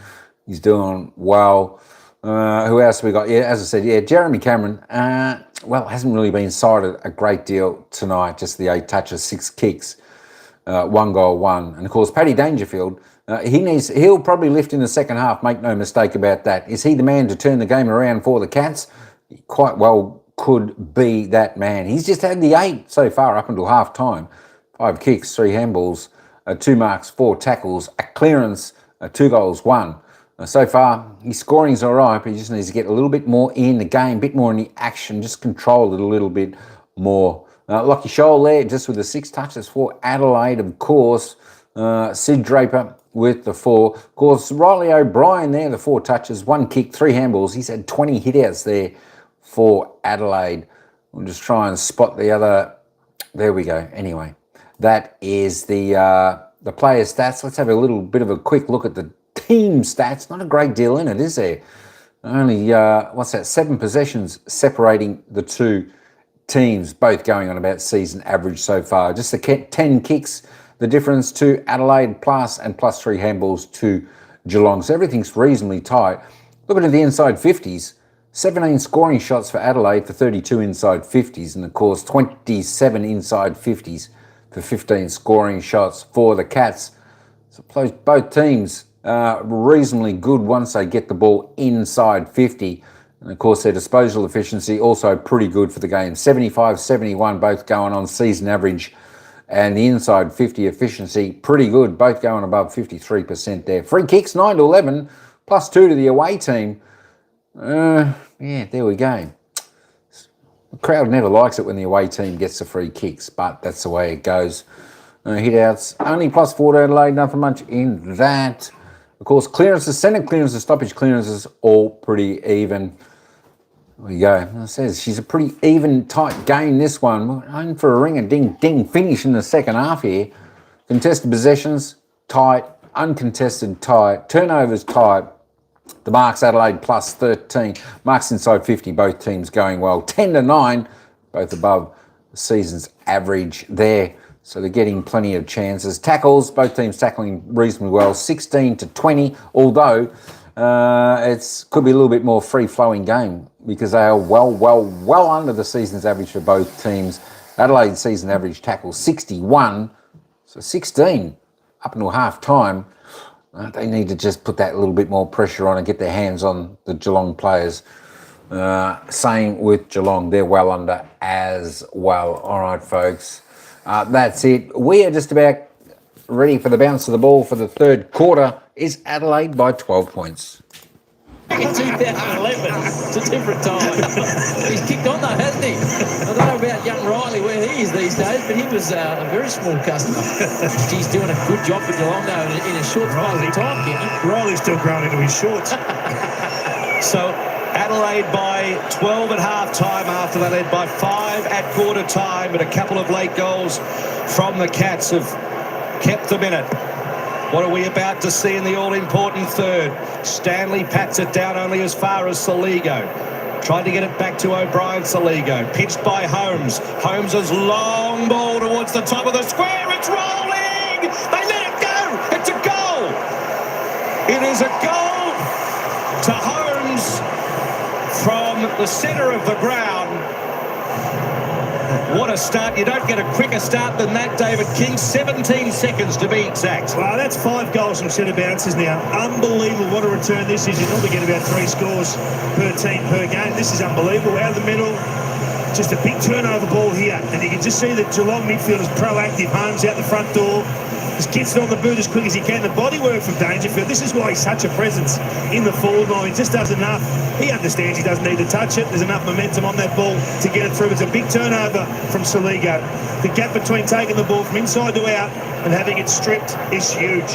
He's doing well. Who else have we got? Yeah, as I said, Jeremy Cameron, hasn't really been cited a great deal tonight. Just the 8 touches, 6 kicks, 1 goal, 1. And of course, Paddy Dangerfield, he'll probably lift in the second half, make no mistake about that. Is he the man to turn the game around for the Cats? He quite well could be that man. He's just had the 8 so far up until half time. 5 kicks, 3 handballs, 2 marks, 4 tackles, a clearance, 2 goals, 1. So far, his scoring's all right, but he just needs to get a little bit more in the game, a bit more in the action, just control it a little bit more. Lockie Scholl there, just with the 6 touches for Adelaide, of course. Sid Draper with the 4. Of course, Riley O'Brien there, the 4 touches, 1 kick, 3 handballs. He's had 20 hitouts there for Adelaide. We'll just try and spot the other. There we go. Anyway, that is the player stats. Let's have a little bit of a quick look at the team stats. Not a great deal in it, is there? Only, 7 possessions separating the 2 teams, both going on about season average so far. Just the 10 kicks, the difference to Adelaide plus 3 handballs to Geelong. So everything's reasonably tight. Looking at the inside 50s, 17 scoring shots for Adelaide for 32 inside 50s, and of course 27 inside 50s for 15 scoring shots for the Cats. So both teams are reasonably good once they get the ball inside 50. And of course their disposal efficiency also pretty good for the game. 75-71, both going on season average. And the inside 50 efficiency, pretty good, both going above 53% there. Free kicks, 9-11, +2 to the away team. Yeah, there we go. The crowd never likes it when the away team gets the free kicks, but that's the way it goes. Hit outs, only +4 to Adelaide, nothing much in that. Of course, clearances, centre clearances, stoppage clearances, all pretty even. There we go. It says she's a pretty even, tight game, this one. We're hoping for a ring-a-ding-ding finish in the second half here. Contested possessions, tight. Uncontested, tight. Turnovers, tight. The marks, Adelaide +13. Marks inside 50, both teams going well. 10-9, both above the season's average there. So they're getting plenty of chances. Tackles, both teams tackling reasonably well. 16-20, although it could be a little bit more free-flowing game because they are well under the season's average for both teams. Adelaide's season average tackle 61, so 16 up until half-time. They need to just put that little bit more pressure on and get their hands on the Geelong players. Same with Geelong, they're well under as well. All right, folks, that's it. We are just about ready for the bounce of the ball for the third quarter. Is Adelaide by 12 points. In 2011, it's a different time. He's kicked on though, hasn't he? I don't know about young Riley where he is these days, but he was a very small customer. He's doing a good job for Geelong though in a short space of time, Kenny. Riley's still growing into his shorts. So Adelaide by 12 at half-time, after that led by 5 at quarter time, but a couple of late goals from the Cats have kept them in it. What are we about to see in the all-important third? Stanley pats it down only as far as Saligo. Tried to get it back to O'Brien. Saligo pitched by Holmes. Holmes' long ball towards the top of the square. It's rolling! They let it go! It's a goal! It is a goal to Holmes from the centre of the ground. What a start. You don't get a quicker start than that, David King. 17 seconds to be exact. Well, that's 5 goals from centre bounces now. Unbelievable what a return this is. You normally get about 3 scores per team per game. This is unbelievable. Out of the middle, just a big turnover ball here. And you can just see that Geelong midfield is proactive. Holmes out the front door. Just gets it on the boot as quick as he can. The body work from Dangerfield. This is why he's such a presence in the forward line. He just does enough. He understands he doesn't need to touch it. There's enough momentum on that ball to get it through. It's a big turnover from Saligo. The gap between taking the ball from inside to out and having it stripped is huge.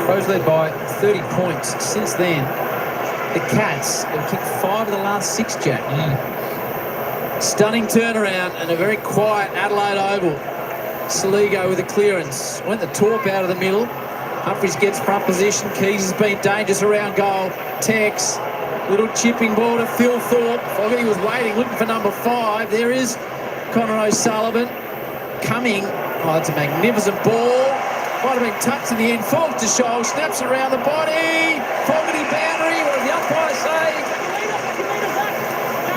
Crows led by 30 points. Since then, the Cats have kicked 5 of the last 6, Jack. Stunning turnaround and a very quiet Adelaide Oval. Saligo with a clearance. Went the torp out of the middle. Humphries gets front position. Keys has been dangerous around goal. Tex. Little chipping ball to Phil Thorpe. Fogarty was waiting, looking for number 5. There is Connor O'Sullivan coming. Oh, it's a magnificent ball. Might have been touched in the end. Falls to Scholl. Snaps around the body. Fogarty boundary. What does the umpire say?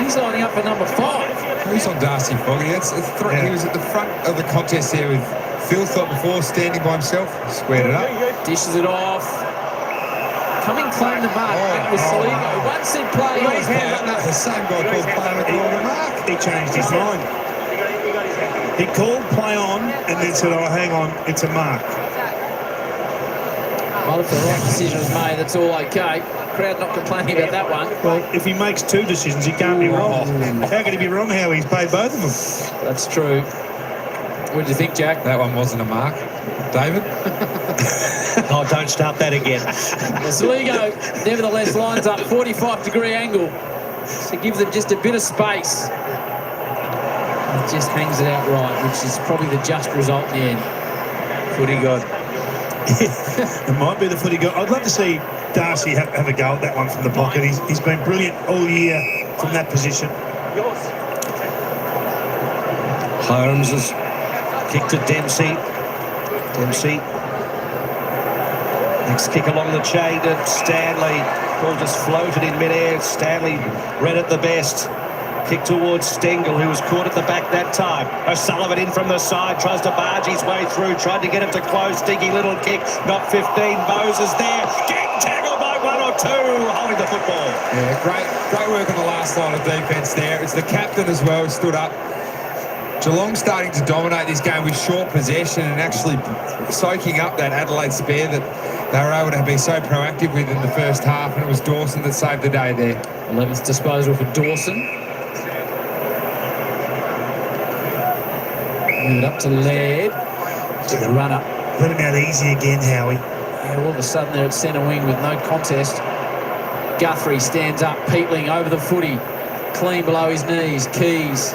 He's lining up for number 5. He's on Darcy Fogarty. He was at the front of the contest there with Phil Thorpe before, standing by himself. Squared it up. Dishes it off. Coming claim the mark. That was Saligo. Once said play on. The same guy called play on the mark. He changed his mind. He called play on and then said, oh, hang on, it's a mark. Well, if the right decision was made, that's all okay. Crowd not complaining about that one. Well, if he makes 2 decisions, he can't be wrong. How can he be wrong how he's paid both of them? That's true. What did you think, Jack? That one wasn't a mark. David? Oh, don't start that again. Saligo, nevertheless, lines up 45-degree angle. So gives them just a bit of space. It just hangs it out right, which is probably the just result in the end. Footy God. It might be the footy God. I'd love to see Darcy have a go at that one from the pocket. He's been brilliant all year from that position. Holmes has kicked to Dempsey. Dempsey Next kick along the chain to Stanley. Ball just floated in midair. Stanley read it the best. Kick towards Stengel, who was caught at the back that time. O'Sullivan in from the side, tries to barge his way through, tried to get him to close. Stinky little kick, not 15. Bowes is there. Getting tackled by 1 or 2, holding the football. Yeah, great work on the last line of defence there. It's the captain as well who stood up. Geelong starting to dominate this game with short possession and actually soaking up that Adelaide spare that they were able to be so proactive with in the first half, and it was Dawson that saved the day there. 11th disposal for Dawson. Move it up to Laird. To the runner. Let him out easy again, Howie. Yeah, all of a sudden they're at centre wing with no contest. Guthrie stands up, Peatling over the footy. Clean below his knees. Keys.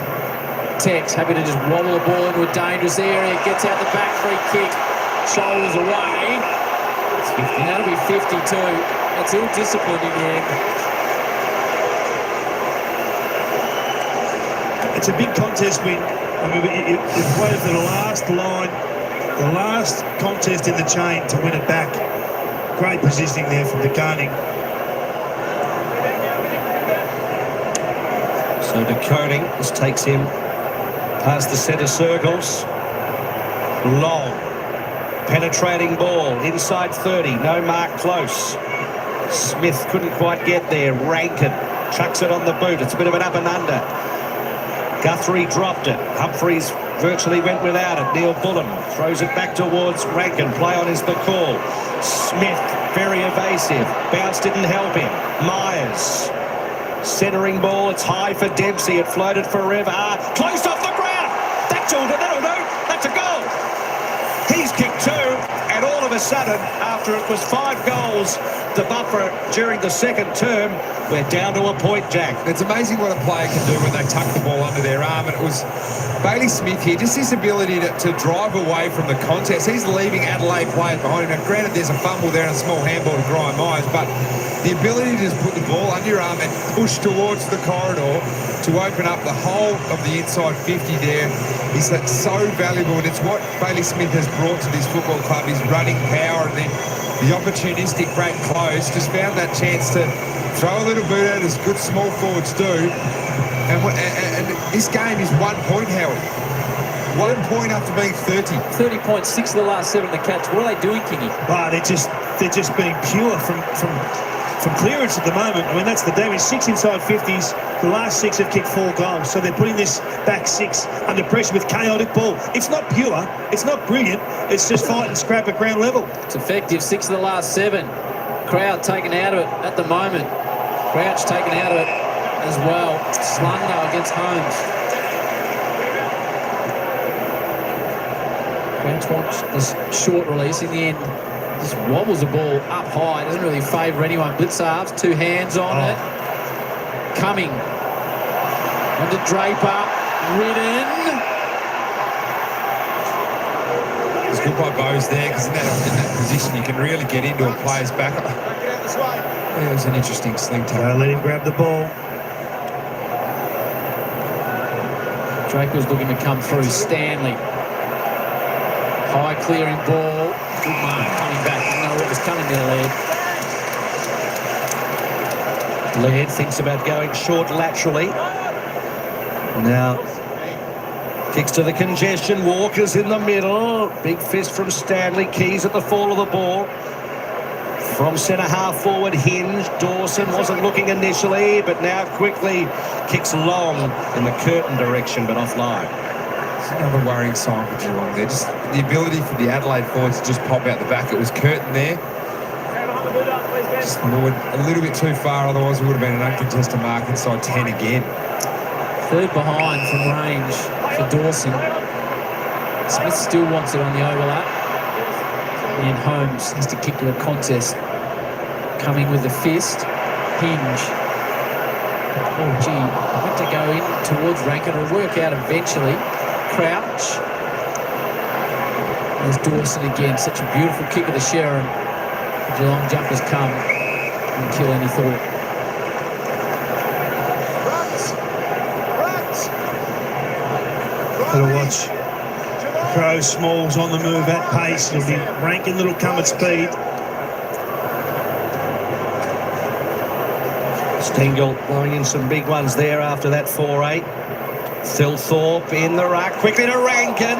Tex happy to just wobble the ball into a dangerous area. Gets out the back, free kick. Shoulders away. It's 50. That'll be 52. That's ill-disciplined in the end. It's a big contest win. I mean, it waited for the last line, the last contest in the chain to win it back. Great positioning there from De Koning. So De Koning, this takes him past the centre circles. Long, penetrating ball, inside 30, no mark close. Smith couldn't quite get there. Rankin chucks it on the boot. It's a bit of an up and under. Guthrie dropped it. Humphreys virtually went without it. Neil Bullen throws it back towards Rankin. Play on is the call. Smith, very evasive. Bounce didn't help him. Myers, centering ball. It's high for Dempsey. It floated forever. Close off the ground. That'll do. That's a goal. He's kicked 2, and all of a sudden, after it was 5 goals, the buffer during the second term, we're down to a point, Jack. It's amazing what a player can do when they tuck the ball under their arm, and it was Bailey Smith here, just his ability to drive away from the contest. He's leaving Adelaide players behind him. Now, granted, there's a fumble there and a small handball to Graham Myers, but the ability to just put the ball under your arm and push towards the corridor to open up the whole of the inside 50 there is so valuable, and it's what Bailey Smith has brought to this football club, his running power, and then the opportunistic break close. Just found that chance to throw a little boot out as good small forwards do. And this game is 1 point, Howie. 1 point after being 30. 30.6 of the last 7 to catch. What are they doing, Kingy? They're just being pure from clearance at the moment. I mean, that's the damage. 6 inside 50s. The last 6 have kicked 4 goals. So they're putting this back 6 under pressure with chaotic ball. It's not pure. It's not brilliant. It's just fight and scrap at ground level. It's effective. 6 of the last 7. Crowd taken out of it at the moment. Crouch taken out of it as well. Slundo against Holmes. Crouch wants this short release in the end. Just wobbles the ball up high. Doesn't really favour anyone. Blitzarves, 2 hands on it. Coming. Under Draper. Ridden. It's good by Bowes there, because in that position you can really get into a player's back. Yeah, it was an interesting sling tackle. Let him grab the ball. Draper's looking to come through. Stanley. High clearing ball. Good mark coming back. Didn't know what was coming there, Laird. Laird thinks about going short laterally. Now, kicks to the congestion. Walker's in the middle. Big fist from Stanley. Keys at the fall of the ball. From centre half forward, Hinge. Dawson wasn't looking initially, but now quickly kicks long in the Curtin direction, but offline. It's another worrying sign for Geelong there. Just the ability for the Adelaide forwards to just pop out the back. It was Curtin there. Just lured a little bit too far, otherwise it would have been an uncontested mark inside 10 again. 3rd behind from range for Dawson. Smith still wants it on the overlap. And Holmes has to kick to a contest. Coming with the fist. Hinge. Oh, gee. Went to go in towards Rankin. It'll work out eventually. Crouch. There's Dawson again. Such a beautiful kick of the Sharon. The Geelong jumpers come and kill any thought. Gotta watch. Crow Smalls on the move at pace. It'll be Rankin that'll come at speed. Stengel blowing in some big ones there after that 4-8. Thilthorpe in the ruck, quickly to Rankin.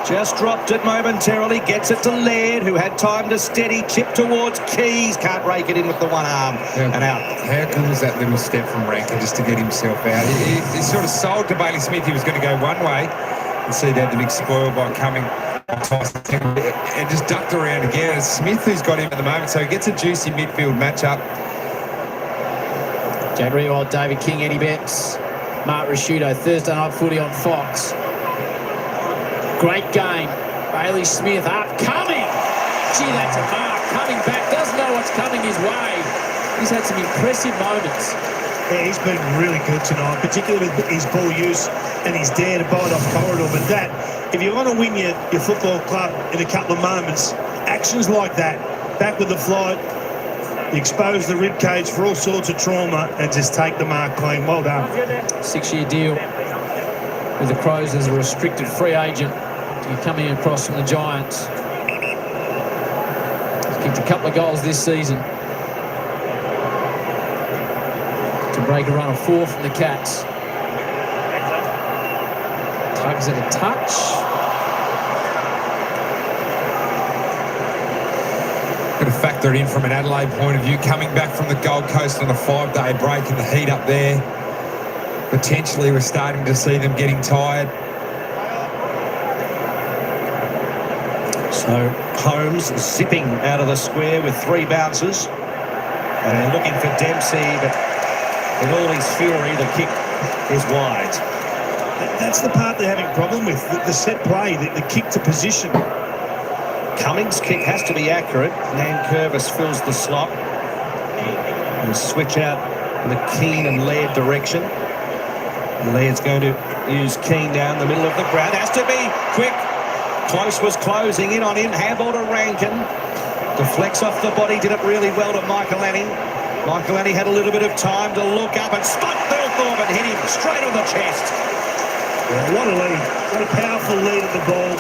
Just dropped it momentarily, gets it to Laird, who had time to steady, chip towards Keys. Can't rake it in with the one arm and out. How good was that little step from Rankin just to get himself out? He sort of sold to Bailey Smith he was going to go one way. And see that the big spoil by coming and just ducked around again. It's Smith who's got him at the moment, so he gets a juicy midfield matchup. Jack Rewald, David King, Eddie Betts, Mark Rashudo, Thursday night footy on Fox. Great game. Bailey Smith up, coming. Gee, that's a mark. Coming back, doesn't know what's coming his way. He's had some impressive moments. Yeah, he's been really good tonight, particularly with his ball use and his dare to bite off corridor. But that, if you want to win your football club in a couple of moments, actions like that, back with the flight, expose the rib cage for all sorts of trauma and just take the mark clean. Well done. 6-year deal with the Crows as a restricted free agent. He's coming across from the Giants. He's kicked a couple of goals this season to break a run of 4 from the Cats. Tugs at a touch. Got to factor it in from an Adelaide point of view, coming back from the Gold Coast on a 5-day break and the heat up there. Potentially we're starting to see them getting tired. So Holmes zipping out of the square with 3 bounces. And they're looking for Dempsey, but in all his fury, the kick is wide. That's the part they're having a problem with, the set play, the kick to position. Cummings' kick has to be accurate. Nankervis fills the slot. And switch out in the Keane and Laird direction. Laird's going to use Keane down the middle of the ground. Has to be quick. Close was closing in on him. Handball to Rankin. Deflects off the body. Did it really well to Michael Annie. Michael Annie had a little bit of time to look up and spot Thilthorpe and hit him straight on the chest. Yeah, what a lead. What a powerful lead at the ball.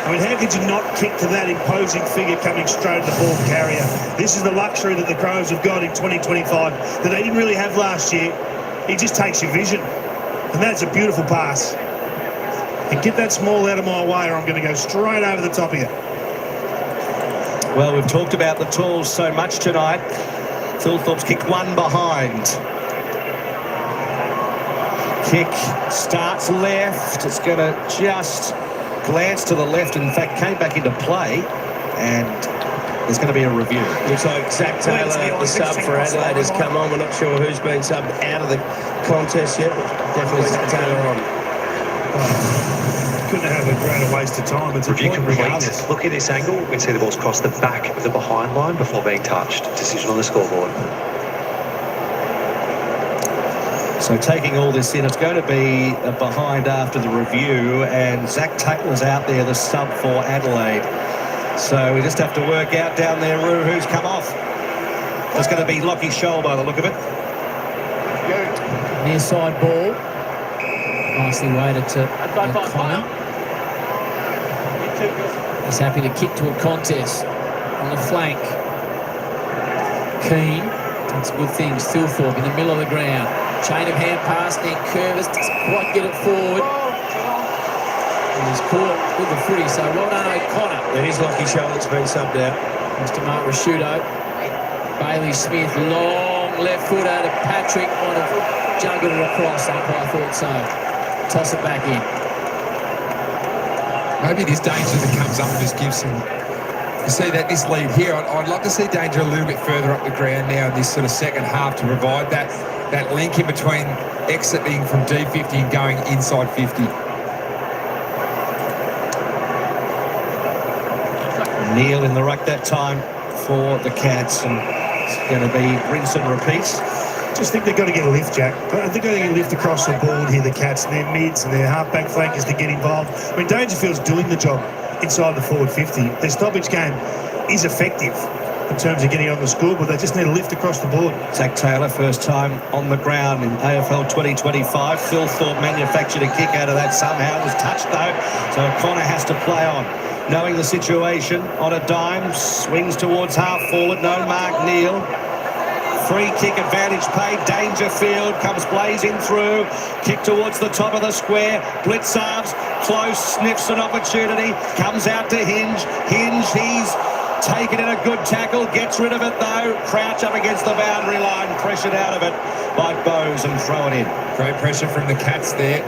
I mean, how could you not kick to that imposing figure coming straight at the ball carrier? This is the luxury that the Crows have got in 2025 that they didn't really have last year. He just takes your vision. And that's a beautiful pass. And get that small out of my way or I'm going to go straight over the top of you. Well, we've talked about the talls so much tonight. Thilthorpe's kicked one behind. Kick starts left. It's going to just glance to the left. In fact, came back into play. And there's going to be a review. Looks like Zach Taylor, the sub for Adelaide, has come on. We're not sure who's been subbed out of the contest yet, but definitely Zach Taylor on. Couldn't have a greater waste of time. It's Review a point regardless. complete. Look at this angle. We can see the ball's crossed the back of the behind line before being touched. Decision on the scoreboard. So taking all this in, it's going to be a behind after the review, and Zach Taylor's out there, the sub for Adelaide. So we just have to work out down there, Roo, who's come off. It's going to be Lockie Scholl by the look of it. Near side ball. Nicely weighted to Connor. He's happy to kick to a contest on the flank. Keane does good things. Thilthorpe in the middle of the ground. Chain of hand pass, Nankervis doesn't quite get it forward. And he's caught with the footy, so well done O'Connor. It is Lockie Scholl that's been subbed out. Mr. Mark Rashudo. Bailey Smith, long left footer to Patrick. Might have juggled it across, I thought so. Toss it back in. Maybe this danger that comes up and just gives some... You see that this lead here, I'd love to see danger a little bit further up the ground now in this sort of second half to provide that link in between exiting from D50 and going inside 50. Neil in the ruck that time for the Cats, and it's going to be rinse and repeat. Just think they've got to get a lift, Jack. I think they've got to get a lift across the board here, the Cats, and their mids and their half-back flankers to get involved. I mean, Dangerfield's doing the job inside the forward 50. Their stoppage game is effective in terms of getting on the scoreboard. They just need a lift across the board. Zach Taylor, first time on the ground in AFL 2025. Thilthorpe manufactured a kick out of that somehow. Was touched, though, so Connor has to play on. Knowing the situation, on a dime, swings towards half forward. No mark, Neil. Free kick advantage paid. Dangerfield comes blazing through. Kick towards the top of the square. Blitz arms. Close. Sniffs an opportunity. Comes out to Hinge. Hinge, he's taken in a good tackle. Gets rid of it though. Crouch up against the boundary line. Pressured out of it by Bowes and throw it in. Great pressure from the Cats there.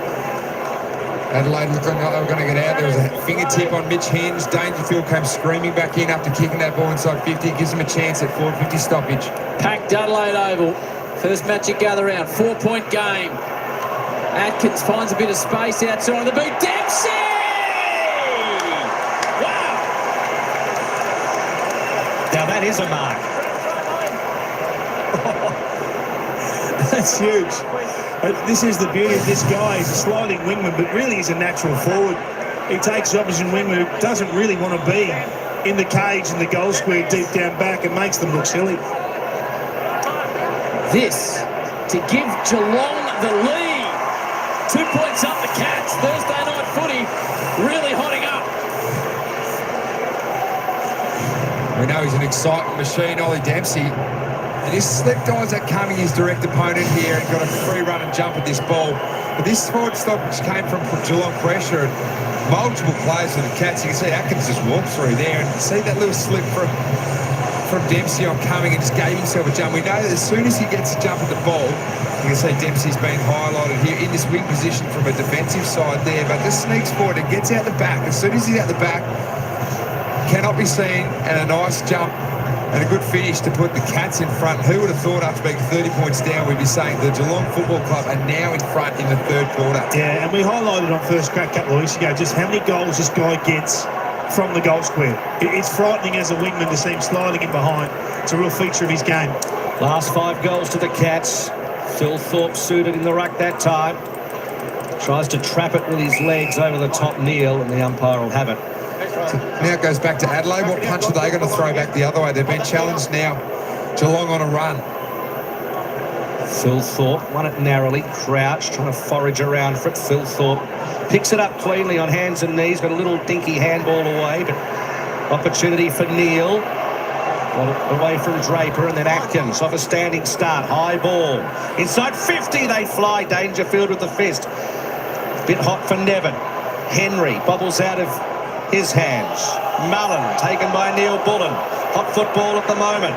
Adelaide looked like they were going to get out. There was a fingertip on Mitch Hinge. Dangerfield came screaming back in after kicking that ball inside 50. Gives him a chance at 4:50 stoppage. Packed Adelaide Oval. First match at Gather Round. 4-point game. Atkins finds a bit of space outside of the boot. Dempsey! Wow! Now that is a mark. That's huge. This is the beauty of this guy. He's a sliding wingman, but really he's a natural forward. He takes the opposition wingman who doesn't really want to be in the cage in the goal square deep down back and makes them look silly. This to give Geelong the lead. 2 points up the Cats. Thursday night footy really hotting up. We know he's an excitement machine, Ollie Dempsey. And his slip guys are coming his direct opponent here and got a free run and jump at this ball. But this forward stoppage came from Geelong pressure and multiple players for the Cats. You can see Atkins just walked through there and see that little slip from Dempsey on coming and just gave himself a jump. We know that as soon as he gets a jump at the ball, you can see Dempsey's been highlighted here in this wing position from a defensive side there, but just sneaks forward and gets out the back. As soon as he's out the back, cannot be seen, and a nice jump and a good finish to put the Cats in front. Who would have thought after being 30 points down, we'd be saying the Geelong Football Club are now in front in the third quarter. Yeah, and we highlighted on First Crack a couple of weeks ago just how many goals this guy gets from the goal square. It's frightening as a wingman to see him sliding in behind. It's a real feature of his game. Last 5 goals to the Cats. Phil Thorpe suited in the ruck that time. Tries to trap it with his legs over the top Neil, and the umpire will have it. Now it goes back to Adelaide. What punch are they going to throw back the other way? They've been challenged now. Geelong on a run. Phil Thorpe won it narrowly. Crouch trying to forage around for it. Phil Thorpe picks it up cleanly on hands and knees. Got a little dinky handball away, but opportunity for Neil. Away from Draper, and then Atkins off a standing start. High ball. Inside 50 they fly. Dangerfield with the fist. Bit hot for Nevin. Henry bobbles out of his hands. Mullen taken by Neil Bullen. Hot football at the moment.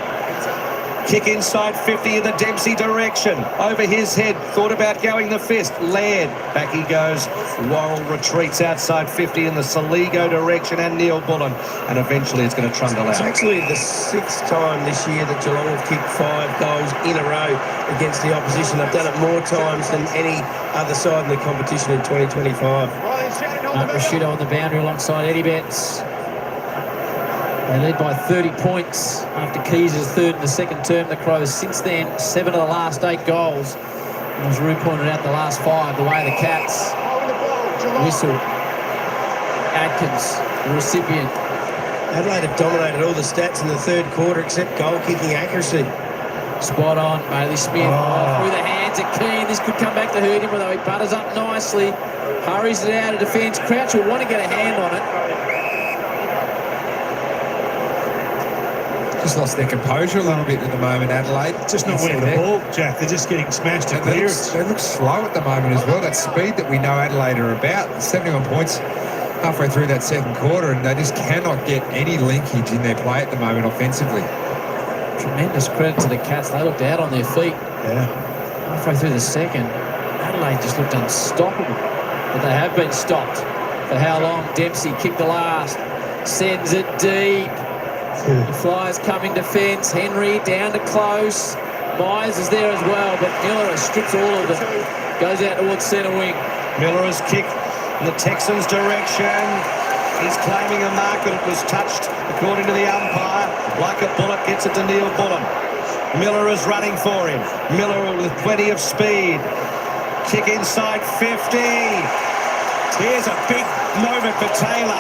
Kick inside 50 in the Dempsey direction. Over his head. Thought about going the fist. Laird. Back he goes. Worrell retreats outside 50 in the Saligo direction, and Neil Bullen. And eventually it's going to trundle It's out. actually the 6th time this year that Geelong have kicked 5 goals in a row against the opposition. They've done it more times than any other side in the competition in 2025. Rashido on the boundary alongside Eddie Betts. They lead by 30 points after Keys' third in the second term. The Crows since then, 7 of the last 8 goals. And as Roo pointed out, the last 5, the way the Cats whistle. Atkins, the recipient. Adelaide have dominated all the stats in the third quarter except goal-kicking accuracy. Spot on, Bailey Smith. Through the hands of Keane. This could come back to hurt him, although he butters up nicely. Hurries it out of defence. Crouch will want to get a hand on it. Just lost their composure a little bit at the moment, Adelaide. Just not winning the ball, Jack. They're just getting smashed to clearance. They look slow at the moment as well. That speed that we know Adelaide are about. 71 points halfway through that second quarter, and they just cannot get any linkage in their play at the moment offensively. Tremendous credit to the Cats. They looked out on their feet. Yeah. Halfway through the second, Adelaide just looked unstoppable. But they have been stopped. For how long? Dempsey kicked the last. Sends it deep. The Flyers coming defence. Henry down to close. Myers is there as well, but Miller strips all of them. Goes out towards centre wing. Miller has kicked in the Texans' direction. He's claiming a mark, but it was touched, according to the umpire. Like a bullet, gets it to Neil Bullen. Miller is running for him. Miller with plenty of speed. Kick inside 50. Here's a big moment for Taylor.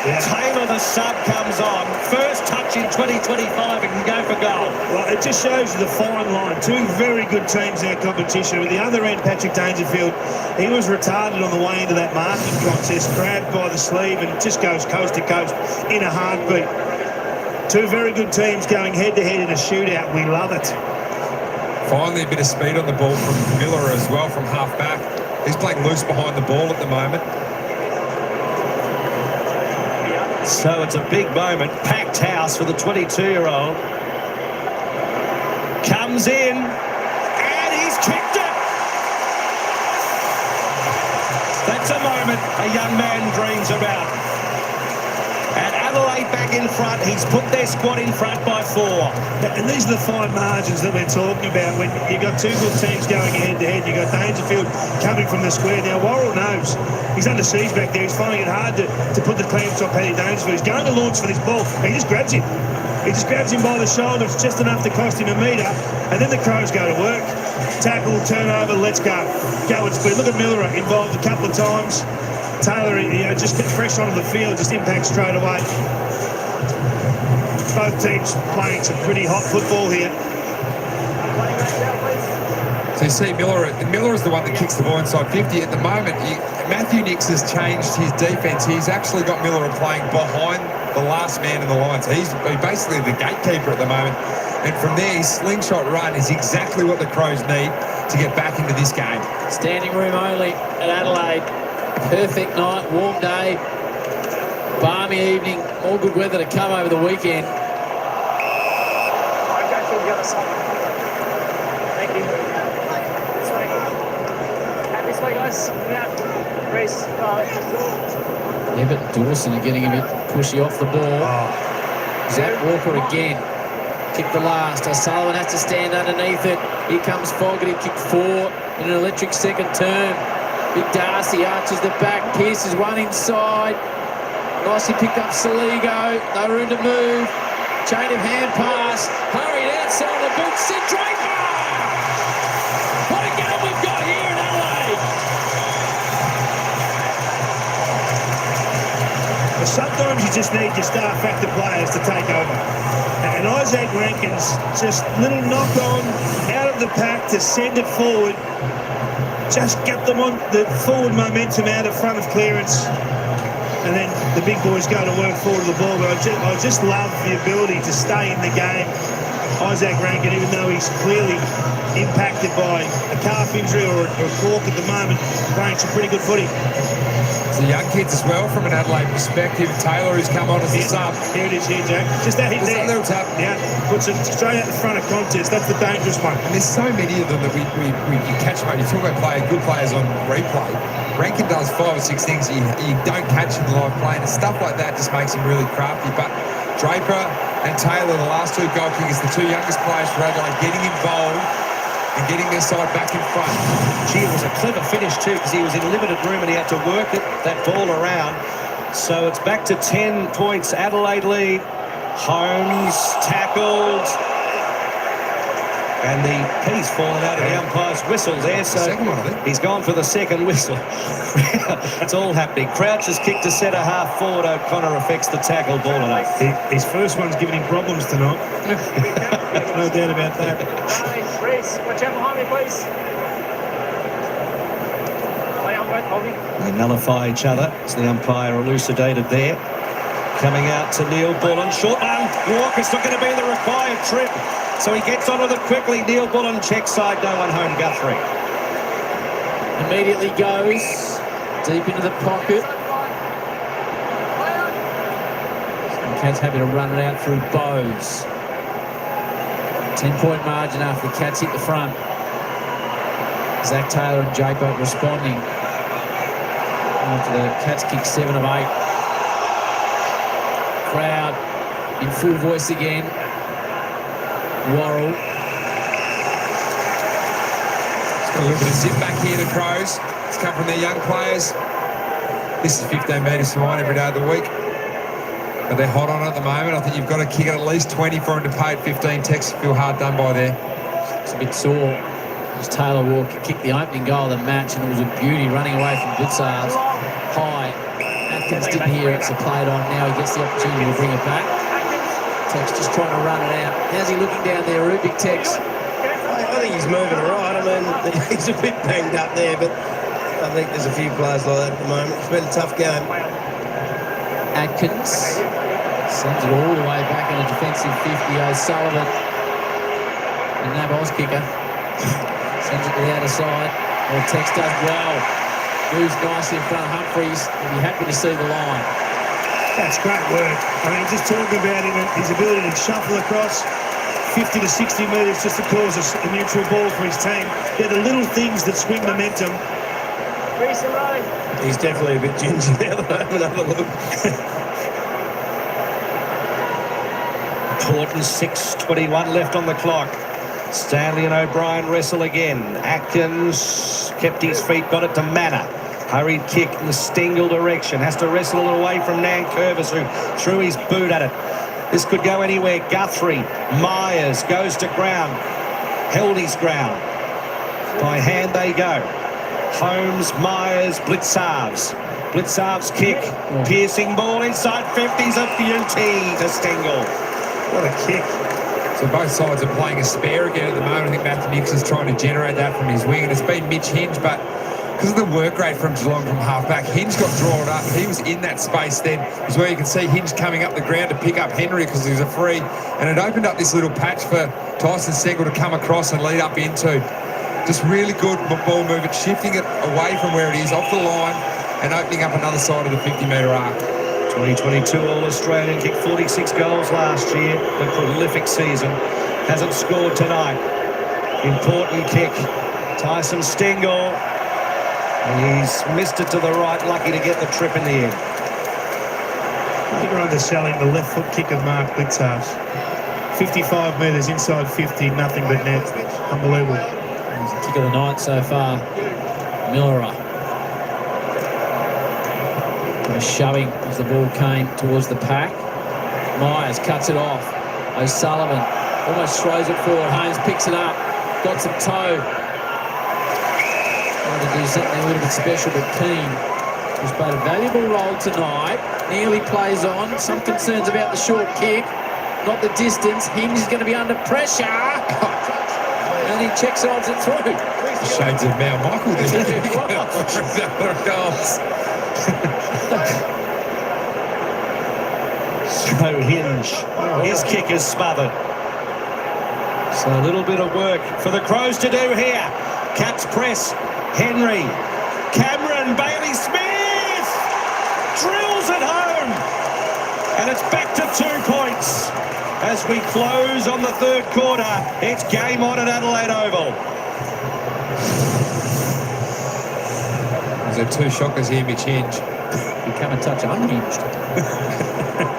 Yeah. Taylor, the sub, comes on. First touch in 2025 and can go for goal. Well, it just shows you the fine line. 2 very good teams in our competition. At the other end, Patrick Dangerfield, he was retarded on the way into that marking contest, grabbed by the sleeve and just goes coast to coast in a heartbeat. 2 very good teams going head-to-head in a shootout. We love it. Finally, a bit of speed on the ball from Miller as well from half back. He's playing loose behind the ball at the moment. So it's a big moment. Packed house for the 22-year-old. Comes in, and he's kicked it. That's a moment a young man dreams about. And Adelaide back in front. He's put their squad in front by 4. And these are the fine margins that we're talking about. When you've got two good teams going head-to-head, you've got Dangerfield coming from the square. Now, Worrell knows he's under siege back there. He's finding it hard to put the clamps on Paddy Dangerfield. He's going to launch for this ball. He just grabs him. He just grabs him by the shoulder. It's just enough to cost him a metre. And then the Crows go to work. Tackle, turnover, let's go. Go and speed. Look at Miller, involved a couple of times. Taylor, just gets fresh onto the field, just impacts straight away. Both teams playing some pretty hot football here. So you see Miller is the one that kicks the ball inside 50 at the moment. Matthew Nix has changed his defence. He's actually got Miller playing behind the last man in the line. So he's basically the gatekeeper at the moment. And from there, his slingshot run is exactly what the Crows need to get back into this game. Standing room only at Adelaide. Perfect night, warm day, balmy evening, all good weather to come over the weekend. Thank you. This way, guys. Yeah. Race. Ebbett and Dawson are getting a bit pushy off the ball. Zach Walker again. Kick the last. O'Sullivan has to stand underneath it. Here comes Fogarty, kick 4 in an electric second turn. Big Darcy arches the back. Pearce is one inside. Nicely picked up Saligo. No room to move. Chain of hand pass. Hurried outside the boot. Sid Draper! What a game we've got here in Adelaide. But sometimes you just need your star factor players to take over. And Isaac Rankin's just little knock on out of the pack to send it forward. Just get them on the forward momentum out of front of clearance. And then the big boys go to work forward of the ball. But I just love the ability to stay in the game. Isaac Rankin, even though he's clearly impacted by a calf injury or a cork at the moment, playing some pretty good footy. The young kids as well from an Adelaide perspective. Taylor, who's come on as a sub. Here it is here, Jack. Just that hit there. That little tap. Yeah, puts it straight out the front of contest. That's the dangerous one. And there's so many of them that we catch them. You talk about good players on replay. Rankin does 5 or 6 things you don't catch in live play, and stuff like that just makes him really crafty. But Draper and Taylor, the last 2 goal kickers, the 2 youngest players for Adelaide, getting involved and getting their side back in front. Gee, it was a clever finish too, because he was in limited room and he had to work that ball around. So it's back to 10 points. Adelaide lead. Holmes tackled. And the piece fallen out of the umpire's whistle there. So he's gone for the second whistle. It's all happening. Crouch has kicked to centre half forward. O'Connor affects the tackle ball enough. His first one's giving him problems tonight. No doubt about that. Race. Watch out behind me, please. They nullify each other as the umpire elucidated there. Coming out to Neil Bullen. Short one. Walker's not going to be the required trip. So he gets on with it quickly. Neil Bullen checks side. No one home. Guthrie. Immediately goes deep into the pocket. And Cats happy to run it out through Bowes. 10-point margin after the Cats hit the front. Zach Taylor and Japo responding. After the Cats kick 7 of 8. Crowd in full voice again. Worrell. It's got a little bit of zip back here to Crows. It's come from their young players. This is 15 metres to mine every day of the week. But they're hot on it at the moment. I think you've got to kick it at least 20 for them to pay at 15. Tex feel hard done by there. It's a bit sore. As Taylor Walker kicked the opening goal of the match, and it was a beauty running away from Blitzars. High. Atkins didn't hear it, so played on. Now he gets the opportunity to bring it back. Tex just trying to run it out. How's he looking down there, Rubik Tex? I think he's moving all right. I mean, he's a bit banged up there, but I think there's a few players like that at the moment. It's been a tough game. Atkins sends it all the way back in a defensive 50. O'Sullivan, and Nabos kicker. Sends it to the outer side. Well, Tex does well. Moves nicely in front of Humphries. He'll be happy to see the line. That's great work. I mean, just talking about him, his ability to shuffle across 50 to 60 metres just to cause a neutral ball for his team. They're the little things that swing momentum. He's definitely a bit gingy now that I have another look. Important 6:21 left on the clock. Stanley and O'Brien wrestle again. Atkins kept his feet, got it to Manor. Hurried kick in the Stengel direction. Has to wrestle it away from Nankervis, who threw his boot at it. This could go anywhere. Guthrie, Myers goes to ground. Held his ground. By hand they go. Holmes, Myers, Blitzarves. Blitzarves kick. Piercing ball inside 50's a beauty to Stengel. What a kick. So both sides are playing a spare again at the moment. I think Matthew Nix is trying to generate that from his wing, and it's been Mitch Hinge, but because of the work rate from Geelong from half-back, Hinge got drawn up. He was in that space then. Is where you can see Hinge coming up the ground to pick up Henry because he was a free, and it opened up this little patch for Tyson Stengel to come across and lead up into. Just really good ball movement, shifting it away from where it is, off the line, and opening up another side of the 50-metre arc. 2022 All-Australian, kicked 46 goals last year. A prolific season. Hasn't scored tonight. Important kick. Tyson Stengel. And he's missed it to the right. Lucky to get the trip in the end. I think we're underselling the left foot kick of Mark Blitzarves. 55 metres inside 50, nothing but net. Unbelievable. It's the kick of the night so far. Miller. Shoving as the ball came towards the pack. Myers cuts it off. O'Sullivan almost throws it forward. Holmes picks it up. Got some toe. Trying to do something a little bit special, but Keane has played a valuable role tonight. Nearly plays on. Some concerns about the short kick. Not the distance. Hinge is going to be under pressure. And he checks odds it through. Shades of Mount Michael there. Goals. So Hinge, his kick is smothered. So a little bit of work for the Crows to do here. Caps press, Henry, Cameron, Bailey Smith drills it home, and it's back to 2 points as we close on the third quarter. It's game on at Adelaide Oval. There's two shockers here, Mitch Hinge. Become a touch unhinged.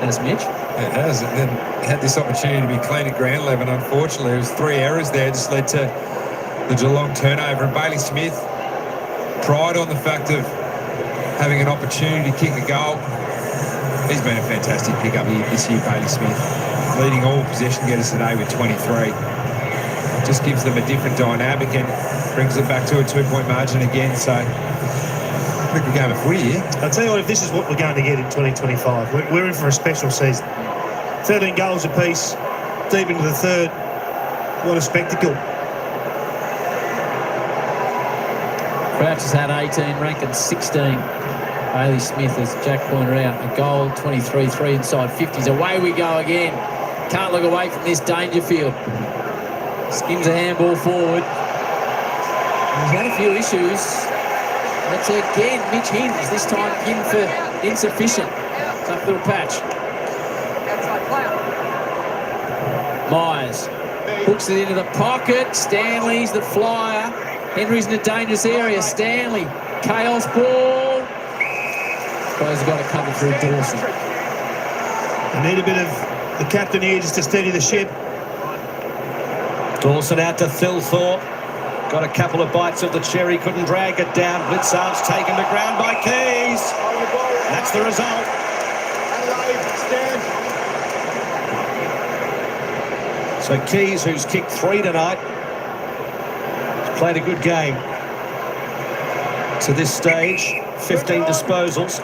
Has Mitch? It has, and then had this opportunity to be clean at ground level, and unfortunately it was 3 errors there, just led to the Geelong turnover. And Bailey Smith, pride on the fact of having an opportunity to kick a goal. He's been a fantastic pickup here this year, Bailey Smith, leading all possession getters today with 23. Just gives them a different dynamic and brings it back to a 2-point margin again. So I think we're going for footy here. I'll tell you what, if this is what we're going to get in 2025, we're in for a special season. 13 goals apiece, deep into the third. What a spectacle. Crouch has had 18, Rankin 16. Bailey Smith, as Jack pointed out, a goal, 23, 3 inside 50s. Away we go again. Can't look away from this Dangerfield. Skims a handball forward. He's had a few issues. That's again Mitch Hinge, this time in for insufficient. Tough little patch. Myers hooks it into the pocket. Stanley's the flyer. Henry's in a dangerous area. Stanley, chaos ball. Guys have got to cover through Dawson. They need a bit of the captain here just to steady the ship. Dawson out to Thilthorpe. Got a couple of bites of the cherry, couldn't drag it down. Blitzarves taken to ground by Keys. That's the result. So Keys, who's kicked 3 tonight, has played a good game. To this stage, 15 disposals.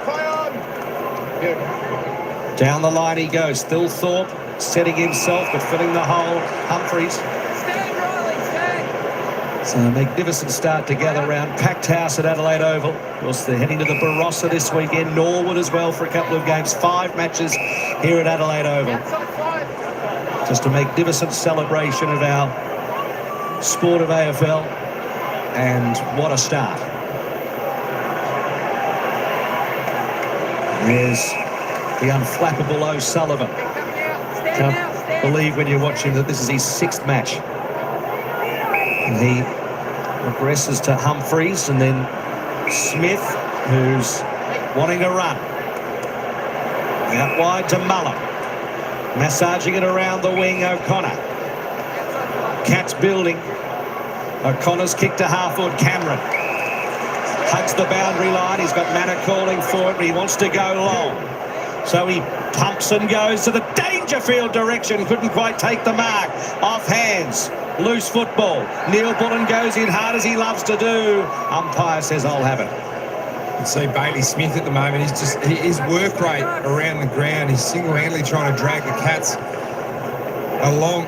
Down the line he goes. Thilthorpe setting himself but filling the hole. Humphries. So a magnificent start to gather round. Packed house at Adelaide Oval. Of course, they're heading to the Barossa this weekend. Norwood as well for a couple of games. 5 matches here at Adelaide Oval. Just a magnificent celebration of our sport of AFL, and what a start. There's the unflappable O'Sullivan. Can't believe when you're watching that this is his 6th match. And he progresses to Humphreys and then Smith, who's wanting to run. Out wide to Muller. Massaging it around the wing, O'Connor. Cats building. O'Connor's kick to half-forward, Cameron. Hugs the boundary line. He's got Manor calling for it, but he wants to go long. So he pumps and goes to the Dangerfield direction. Couldn't quite take the mark. Off hands. Loose football. Neil Bullen goes in hard as he loves to do. Umpire says, I'll have it. You see Bailey Smith at the moment. His work rate around the ground. He's single-handedly trying to drag the Cats along.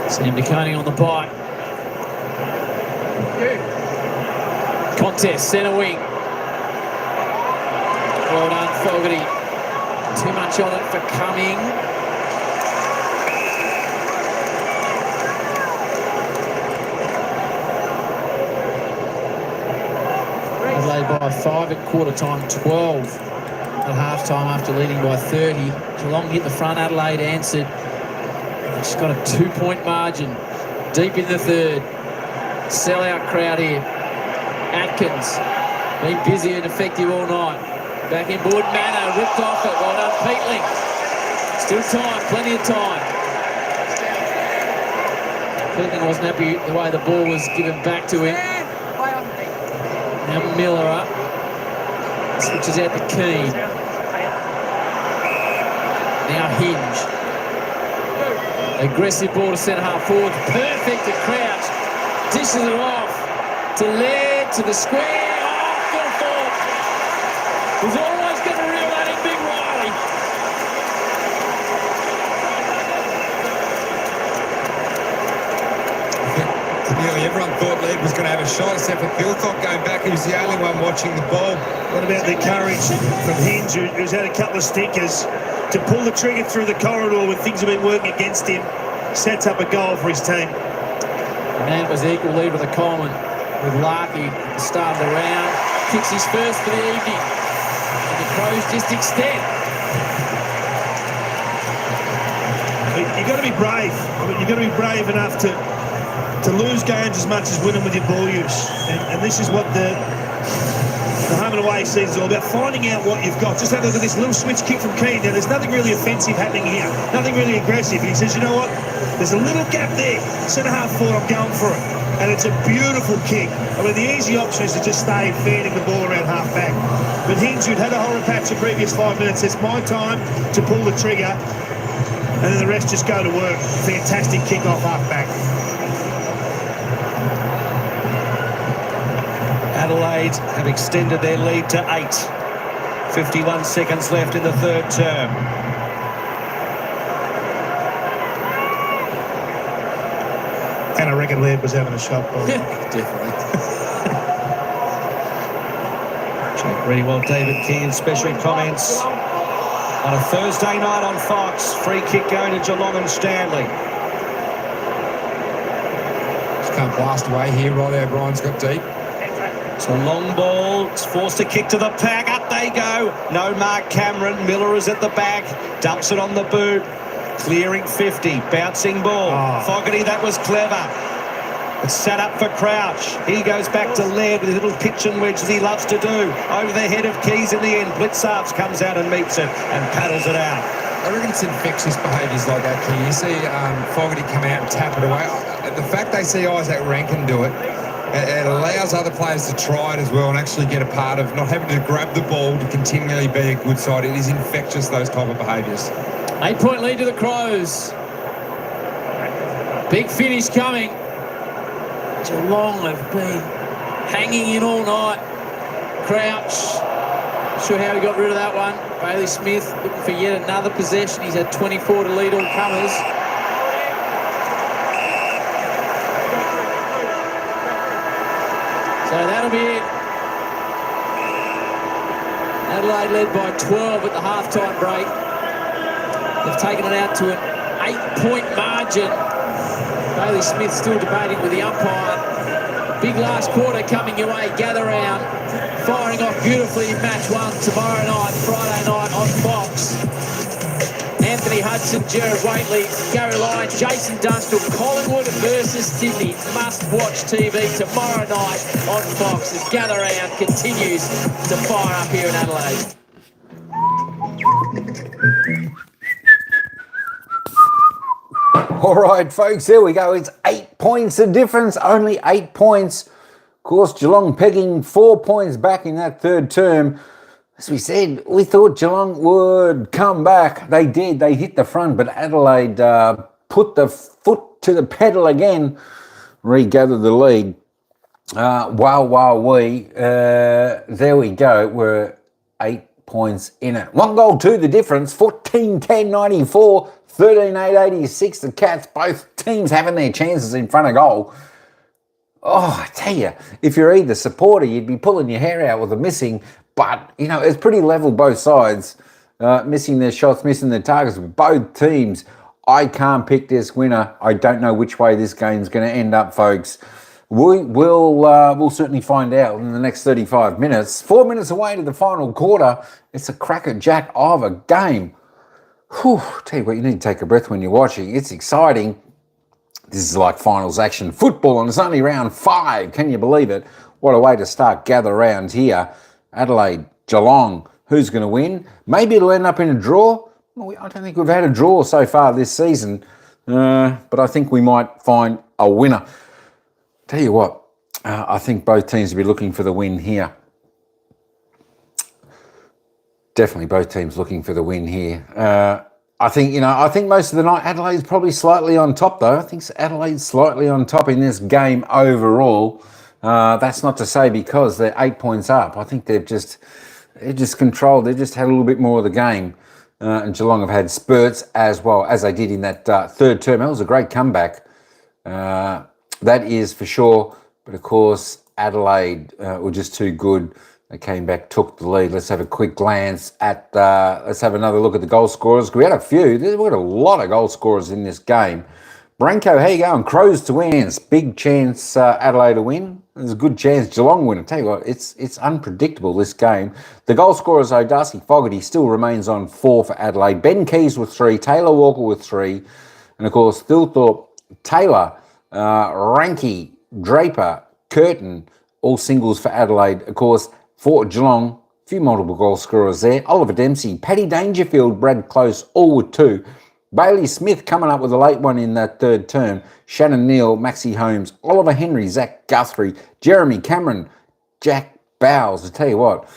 Sam DeConing on the bite. Contest, centre wing. Well done, Fogarty. Too much on it for Cumming. Adelaide by 5 at quarter time, 12 at half time after leading by 30. Geelong hit the front, Adelaide answered. She's got a 2-point margin deep in the third. Sell-out crowd here. Atkins been busy and effective all night. Back in board, Manor ripped off it. Well done, Peatling. Still time, plenty of time. Peatling wasn't happy the way the ball was given back to him. Now Miller up. Switches out to Keane. Now Hinge. Aggressive ball to centre half forward. Perfect to Crouch. Dishes it off to Laird, to the square. Oh, full forward. Was always going to reel that in, Big Riley. Nearly everyone thought Laird was going to have a shot, except for Philcock going back. He was the only one watching the ball. What about the courage from Hinge, who's had a couple of stinkers, to pull the trigger through the corridor when things have been working against him? Sets up a goal for his team. And that was equal lead with the Coleman, with Larkey starting the round. Kicks his first for the evening. And the Crows just extend. You've got to be brave. I mean, you've got to be brave enough to lose games as much as win them with your ball use. And this is what the home and away season is all about, finding out what you've got. Just have a look at this little switch kick from Keane. Now, there's nothing really offensive happening here. Nothing really aggressive. He says, you know what? There's a little gap there. Centre half forward, I'm going for it. And it's a beautiful kick. I mean, the easy option is to just stay feeding the ball around half back. But Hinge, who'd had a horror patch the previous 5 minutes, it's my time to pull the trigger. And then the rest just go to work. Fantastic kick off half back. Adelaide have extended their lead to 8. 51 seconds left in the third term. And I reckon Laird was having a shot. Definitely. Check really well, David King, special comments on a Thursday night on Fox. Free kick going to Geelong and Stanley. Just can't blast away here. Riley O'Brien's got deep. It's a long ball. It's forced to kick to the pack. Up they go. No Mark Cameron. Miller is at the back. Dumps it on the boot. Clearing 50. Bouncing ball. Fogarty, that was clever. It's set up for Crouch. He goes back to Laird with a little pitch and wedge as he loves to do. Over the head of Keys in the end. Blitzarves comes out and meets it and paddles it out. I reckon it's infectious behaviours like that, Key. You see Fogarty come out and tap it away. The fact they see Isaac Rankin do it, it allows other players to try it as well and actually get a part of not having to grab the ball to continually be a good side. It is infectious, those type of behaviours. 8-point lead to the Crows. Big finish coming. Geelong have been hanging in all night. Crouch. Not sure how he got rid of that one. Bailey Smith looking for yet another possession. He's had 24 to lead all comers. So that'll be it. Adelaide led by 12 at the halftime break. They've taken it out to an 8-point margin. Bailey Smith still debating with the umpire. Big last quarter coming your way. Gather round. Firing off beautifully in match 1 tomorrow night, Friday night on Fox. Anthony Hudson, Jared Waitley, Gary Lyon, Jason Dunstall, Collingwood versus Sydney. Must-watch TV tomorrow night on Fox as Gather Round continues to fire up here in Adelaide. All right, folks, there we go. It's 8 points the difference, only 8 points. Of course, Geelong pegging 4 points back in that third term. As we said, we thought Geelong would come back. They did. They hit the front, but Adelaide put the foot to the pedal again, regathered the lead. There we go. We're 8 points in it. 1 goal to the difference, 14-10-94, 13-8-86. The Cats, both teams having their chances in front of goal. Oh, I tell you, if you're either supporter, you'd be pulling your hair out with the missing. But, you know, it's pretty level both sides. Missing their shots, missing their targets. Both teams. I can't pick this winner. I don't know which way this game's going to end up, folks. We'll certainly find out in the next 35 minutes. 4 minutes away to the final quarter. It's a crackerjack of a game. Whew, tell you what, you need to take a breath when you're watching. It's exciting. This is like finals action football, and it's only round 5. Can you believe it? What a way to start Gather Round here. Adelaide, Geelong, who's going to win? Maybe it'll end up in a draw. Well, I don't think we've had a draw so far this season, but I think we might find a winner. Tell you what, I think both teams will be looking for the win here. Definitely both teams looking for the win here. I think most of the night Adelaide's probably slightly on top, though. I think Adelaide's slightly on top in this game overall. That's not to say because they're 8 points up. I think they're just controlled. They've just had a little bit more of the game. And Geelong have had spurts as well, as they did in that third term. That was a great comeback. That is for sure. But of course, Adelaide were just too good. They came back, took the lead. Let's have a quick glance at, let's have another look at the goal scorers. We had a few. We had a lot of goal scorers in this game. Branko, how you going? Crows to wins. Big chance Adelaide to win. There's a good chance Geelong win. I tell you what, it's unpredictable, this game. The goal scorers, though, Darcy Fogarty still remains on 4 for Adelaide. Ben Keys with 3. Taylor Walker with 3. And, of course, Thilthorpe, Taylor, Ranke, Draper, Curtin, all singles for Adelaide. Of course, for Geelong, a few multiple goal scorers there. Oliver Dempsey, Paddy Dangerfield, Brad Close, all with 2. Bailey Smith coming up with a late one in that third term. Shannon Neal, Maxie Holmes, Oliver Henry, Zach Guthrie, Jeremy Cameron, Jack Bowles. I tell you what,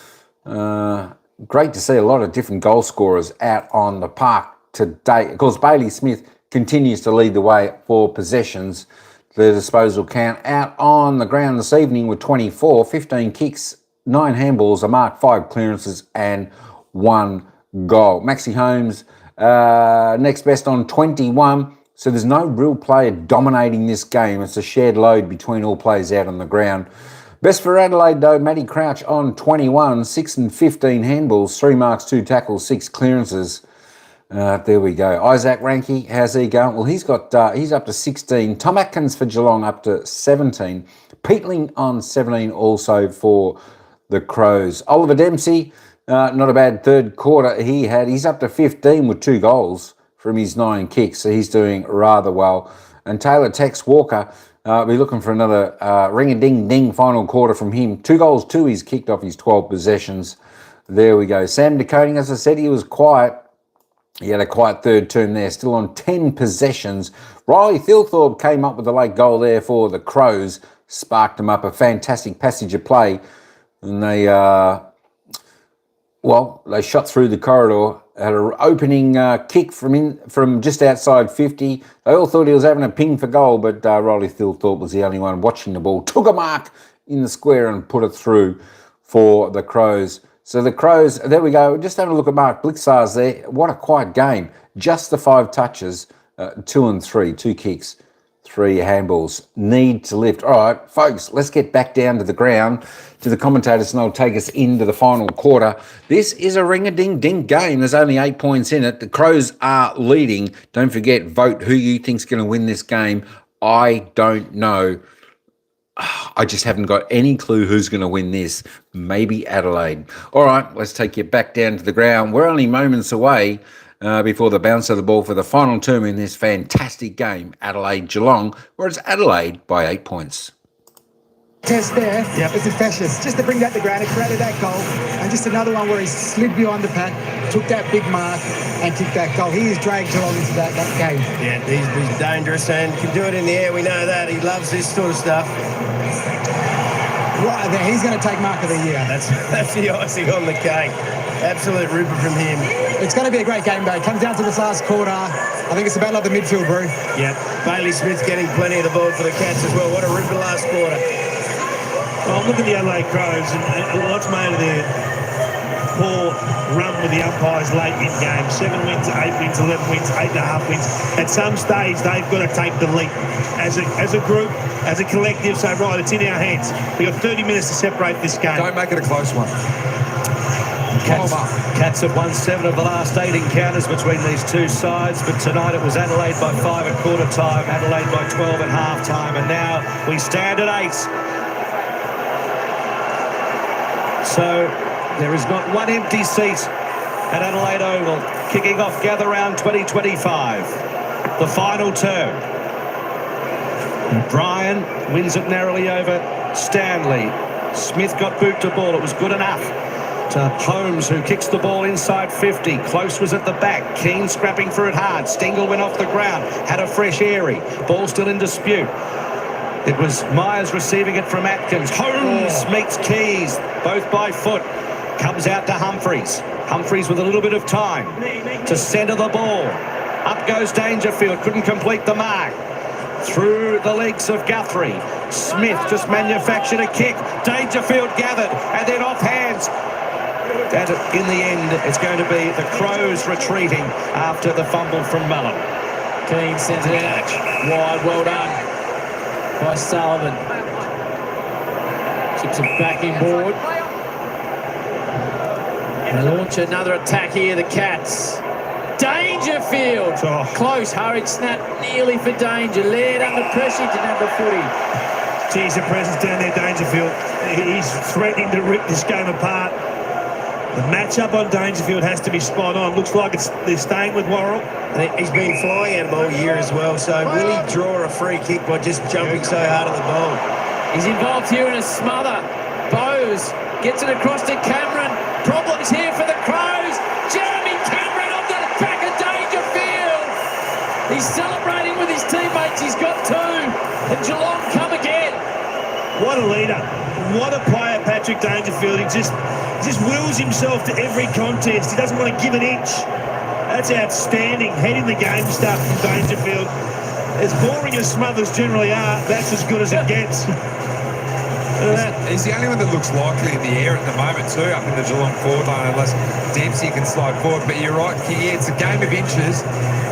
great to see a lot of different goal scorers out on the park today. Of course, Bailey Smith continues to lead the way for possessions. The disposal count out on the ground this evening with 24, 15 kicks, 9 handballs, a mark, 5 clearances and 1 goal. Maxie Holmes, next best on 21. So there's no real player dominating this game. It's a shared load between all players out on the ground. Best for Adelaide, though, Matty Crouch on 21, 6 and 15 handballs, 3 marks, 2 tackles, 6 clearances. There we go. Isaac Ranke, how's he going? Well, he's up to 16. Tom Atkins for Geelong up to 17. Peatling on 17 also for the Crows. Oliver Dempsey, not a bad third quarter he's up to 15 with 2 goals from his 9 kicks, so he's doing rather well. And Taylor Tex Walker, we're looking for another ring-a-ding-ding final quarter from him. 2 goals, 2 he's kicked off his 12 possessions. There we go. Sam DeConing, as I said, he was quiet. He had a quiet third term there, still on 10 possessions. Riley Thilthorpe came up with a late goal there for the Crows, sparked them up, a fantastic passage of play. And they shot through the corridor, had an opening kick from just outside 50. They all thought he was having a ping for goal, but Riley Thilthorpe was the only one watching the ball. Took a mark in the square and put it through for the Crows. So the Crows, there we go. Just having a look at Mark Blixars there. What a quiet game. Just the 5 touches, 2 and 3, 2 kicks, 3 handballs. Need to lift. All right, folks, let's get back down to the ground, to the commentators, and they'll take us into the final quarter. This is a ring-a-ding-ding game. There's only 8 points in it. The Crows are leading. Don't forget, vote who you think's going to win this game I don't know. I just haven't got any clue who's going to win this. Maybe Adelaide. All right, let's take you back down to the ground. We're only moments away before the bounce of the ball for the final term in this fantastic game, Adelaide-Geelong, where it's Adelaide by 8 points. Test there, it's infectious. Just to bring that to ground, it created that goal. And just another one where he slid behind the pack, took that big mark and kicked that goal. He is dragged Geelong into that game. Yeah, he's dangerous and can do it in the air. We know that. He loves this sort of stuff. Right there, he's going to take mark of the year. That's the icing on the cake. Absolute ripper from him. It's going to be a great game, though. It comes down to this last quarter. I think it's about like the midfield, bro. Yeah, Bailey Smith's getting plenty of the ball for the Cats as well. What a ripper last quarter. Well, look at the Adelaide Crows and what's made of their poor run with the umpires late in game. 7 wins, 8 wins, 11 wins, 8.5 wins. At some stage, they've got to take the leap. As a group, as a collective, say, right, it's in our hands. We've got 30 minutes to separate this game. Don't make it a close one. Cats have won 7 of the last 8 encounters between these two sides, but tonight it was Adelaide by 5 at quarter time, Adelaide by 12 at half time, and now we stand at 8. So there is not one empty seat at Adelaide Oval, kicking off Gather Round 2025, the final term. Bryan wins it narrowly over Stanley. Smith got boot to ball. It was good enough to Holmes, who kicks the ball inside 50. Close was at the back. Keane scrapping for it hard. Stengel went off the ground. Had a fresh airy. Ball still in dispute. It was Myers receiving it from Atkins. Holmes meets Keys, both by foot. Comes out to Humphreys. Humphreys with a little bit of time to centre the ball. Up goes Dangerfield. Couldn't complete the mark. Through the legs of Guthrie. Smith just manufactured a kick. Dangerfield gathered and then off hands. And in the end, it's going to be the Crows retreating after the fumble from Mullen. Keane sends it out wide. Well done by Sullivan. Chips it back inboard. They launch another attack here, the Cats. Dangerfield! Close, hurried snap, nearly for danger. Laird under pressure, didn't have the footy. Geez, the presence down there, Dangerfield. He's threatening to rip this game apart. The matchup on Dangerfield has to be spot on. Looks like they're staying with Worrell. He's been flying at him all year as well, so will he draw a free kick by just jumping so hard at the ball? He's involved here in a smother. Bowes gets it across to Cameron. Problems here for the Crows. Jeremy Cameron on the back of Dangerfield. He's celebrating with his teammates. He's got 2. And Geelong come again. What a leader. What a player, Patrick Dangerfield. He just wills himself to every contest. He doesn't want to give an inch. That's outstanding. Heading the game stuff from Dangerfield. As boring as Smothers generally are, that's as good as it gets. He's the only one that looks likely in the air at the moment too, up in the Geelong forward line, unless Dempsey can slide forward. But you're right, it's a game of inches,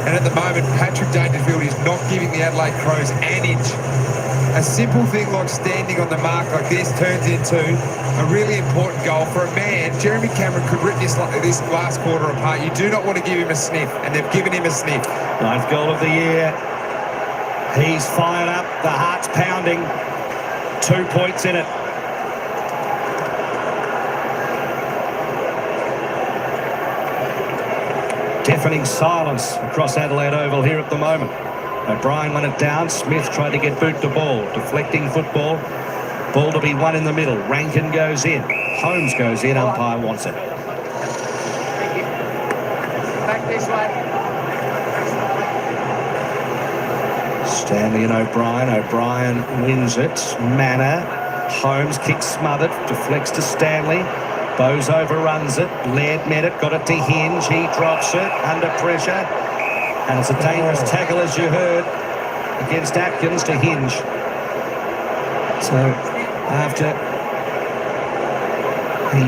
and at the moment Patrick Dangerfield is not giving the Adelaide Crows an inch. A simple thing like standing on the mark like this turns into a really important goal for a man. Jeremy Cameron could rip this last quarter apart. You do not want to give him a sniff, and they've given him a sniff. 9th goal of the year. He's fired up, the heart's pounding. 2 points in it. Deafening silence across Adelaide Oval here at the moment. O'Brien won it down. Smith tried to get boot to ball. Deflecting football. Ball to be won in the middle. Rankin goes in. Holmes goes in. Umpire wants it. Back this way. Stanley and O'Brien. O'Brien wins it. Manor. Holmes kicks smothered. Deflects to Stanley. Bowes overruns it. Laird met it. Got it to Hinge. He drops it. Under pressure. And it's a dangerous tackle, as you heard, against Atkins to Hinge. So after he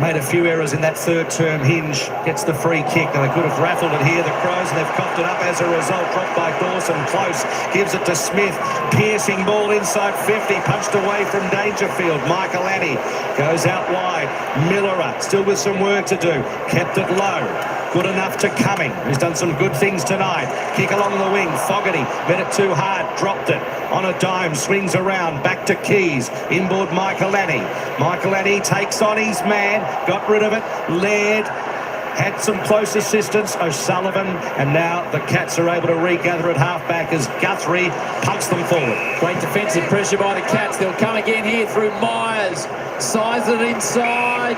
made a few errors in that third term, Hinge gets the free kick. Now they could have raffled it here, the Crows, and they've coughed it up as a result. Dropped by Dawson. Close gives it to Smith. Piercing ball inside 50. Punched away from Dangerfield. Michael Annie goes out wide. Millerer still with some work to do. Kept it low. Good enough to Cumming, who's done some good things tonight. Kick along the wing. Fogarty met it too hard, dropped it. On a dime, swings around, back to Keys. Inboard Michaelani. Michaelani takes on his man, got rid of it. Laird had some close assistance, O'Sullivan, and now the Cats are able to regather at halfback as Guthrie pumps them forward. Great defensive pressure by the Cats. They'll come again here through Myers. Size it inside.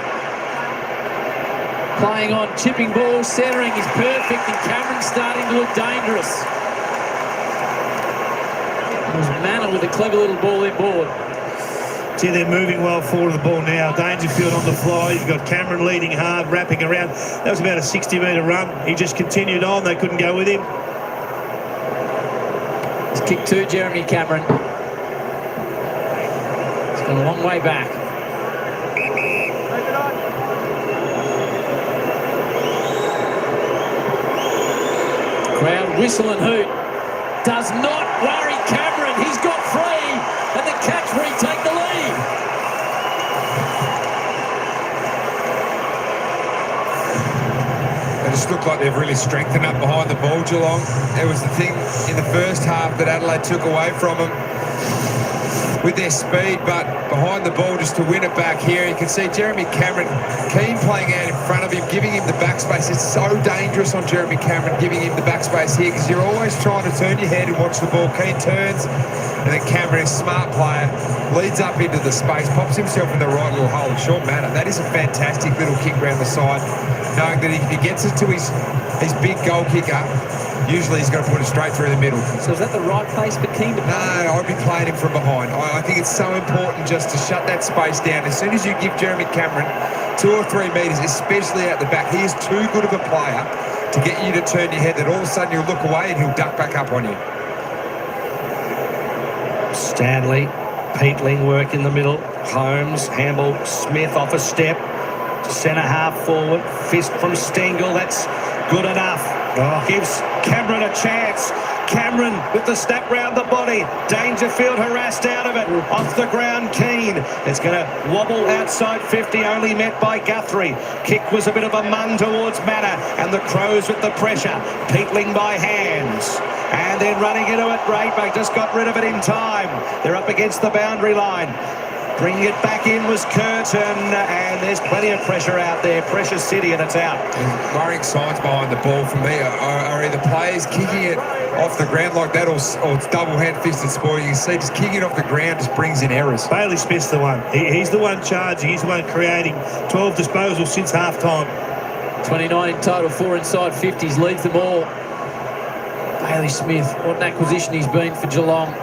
Playing on chipping ball, centering is perfect, and Cameron's starting to look dangerous. It was Manor with a clever little ball inboard. See, they're moving well forward of the ball now. Dangerfield on the fly. You've got Cameron leading hard, wrapping around. That was about a 60-metre run. He just continued on. They couldn't go with him. It's kick 2, Jeremy Cameron. It's gone a long way back. Crowd whistle and hoot. Does not worry Cameron. He's got free, and the Cats retake the lead. They just look like they've really strengthened up behind the ball, Geelong. It was the thing in the first half that Adelaide took away from them with their speed, but behind the ball just to win it back here. You can see Jeremy Cameron, Keane playing out in front of him, giving him the backspace. It's so dangerous on Jeremy Cameron giving him the backspace here because you're always trying to turn your head and watch the ball. Keane turns, and then Cameron, a smart player, leads up into the space, pops himself in the right little hole. Short matter. That is a fantastic little kick round the side, knowing that if he gets it to his big goal kicker, usually he's going to put it straight through the middle. So is that the right place for Keane to play? No, I'd be playing him from behind. I think it's so important just to shut that space down. As soon as you give Jeremy Cameron 2 or 3 metres, especially out the back, he is too good of a player to get you to turn your head that all of a sudden you'll look away and he'll duck back up on you. Stanley, Peatling work in the middle. Holmes, handball, Smith off a step. Centre half forward. Fist from Stengel. That's good enough. Gives Cameron a chance. Cameron with the snap round the body. Dangerfield harassed out of it. Off the ground, Keane. It's going to wobble outside 50, only met by Guthrie. Kick was a bit of a mung towards Manor, and the Crows with the pressure. Peatling by hands. And then running into it, Braidbank just got rid of it in time. They're up against the boundary line. Bringing it back in was Curtin, and there's plenty of pressure out there. Pressure City, and it's out. Worrying signs behind the ball for me are either players kicking it off the ground like that, or it's double hand-fisted sport. You can see just kicking it off the ground just brings in errors. Bailey Smith's the one. He's the one charging. He's the one creating 12 disposals since half-time. 29 in total, 4 inside 50s, leads them all. Bailey Smith, what an acquisition he's been for Geelong.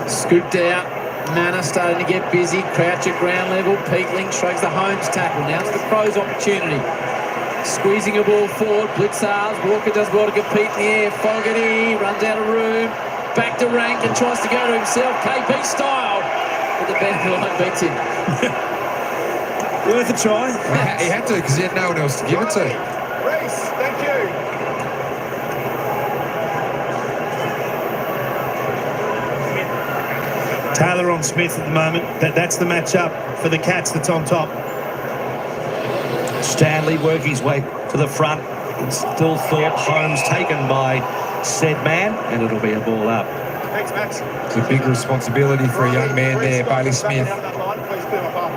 Scooped out. Manor starting to get busy. Crouch at ground level. Peatling shrugs the Holmes tackle. Now it's the Crows' opportunity. Squeezing a ball forward. Blitzars. Walker does well to compete in the air. Fogarty runs out of room. Back to Rank and tries to go to himself. KP style. But the boundary line beats him. Worth a try. He had to because he had no one else to give it to. Reece, thank you. Taylor on Smith at the moment. That's the match-up for the Cats that's on top. Stanley work his way to the front. It's still Thorpe. Holmes taken by said man, and it'll be a ball up. Thanks, Max. It's a big responsibility for a young man there, Bailey Smith. Please clear my path.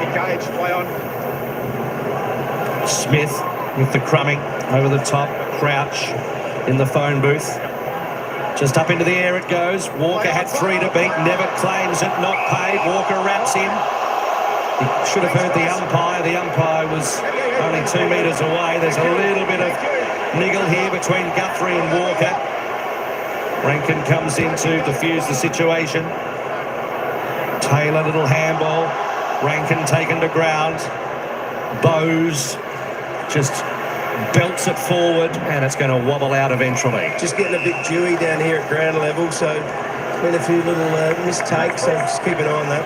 Engage, play on. Smith with the crumbing over the top. Crouch in the phone booth. Just up into the air it goes. Walker had 3 to beat. Never claims it. Not paid. Walker wraps in. He should have heard the umpire. The umpire was only 2 metres away. There's a little bit of niggle here between Guthrie and Walker. Rankin comes in to defuse the situation. Taylor, little handball. Rankin taken to ground. Bowes just belts it forward, and it's going to wobble out eventually. Just getting a bit dewy down here at ground level, so been a few little mistakes, so just keep an eye on that.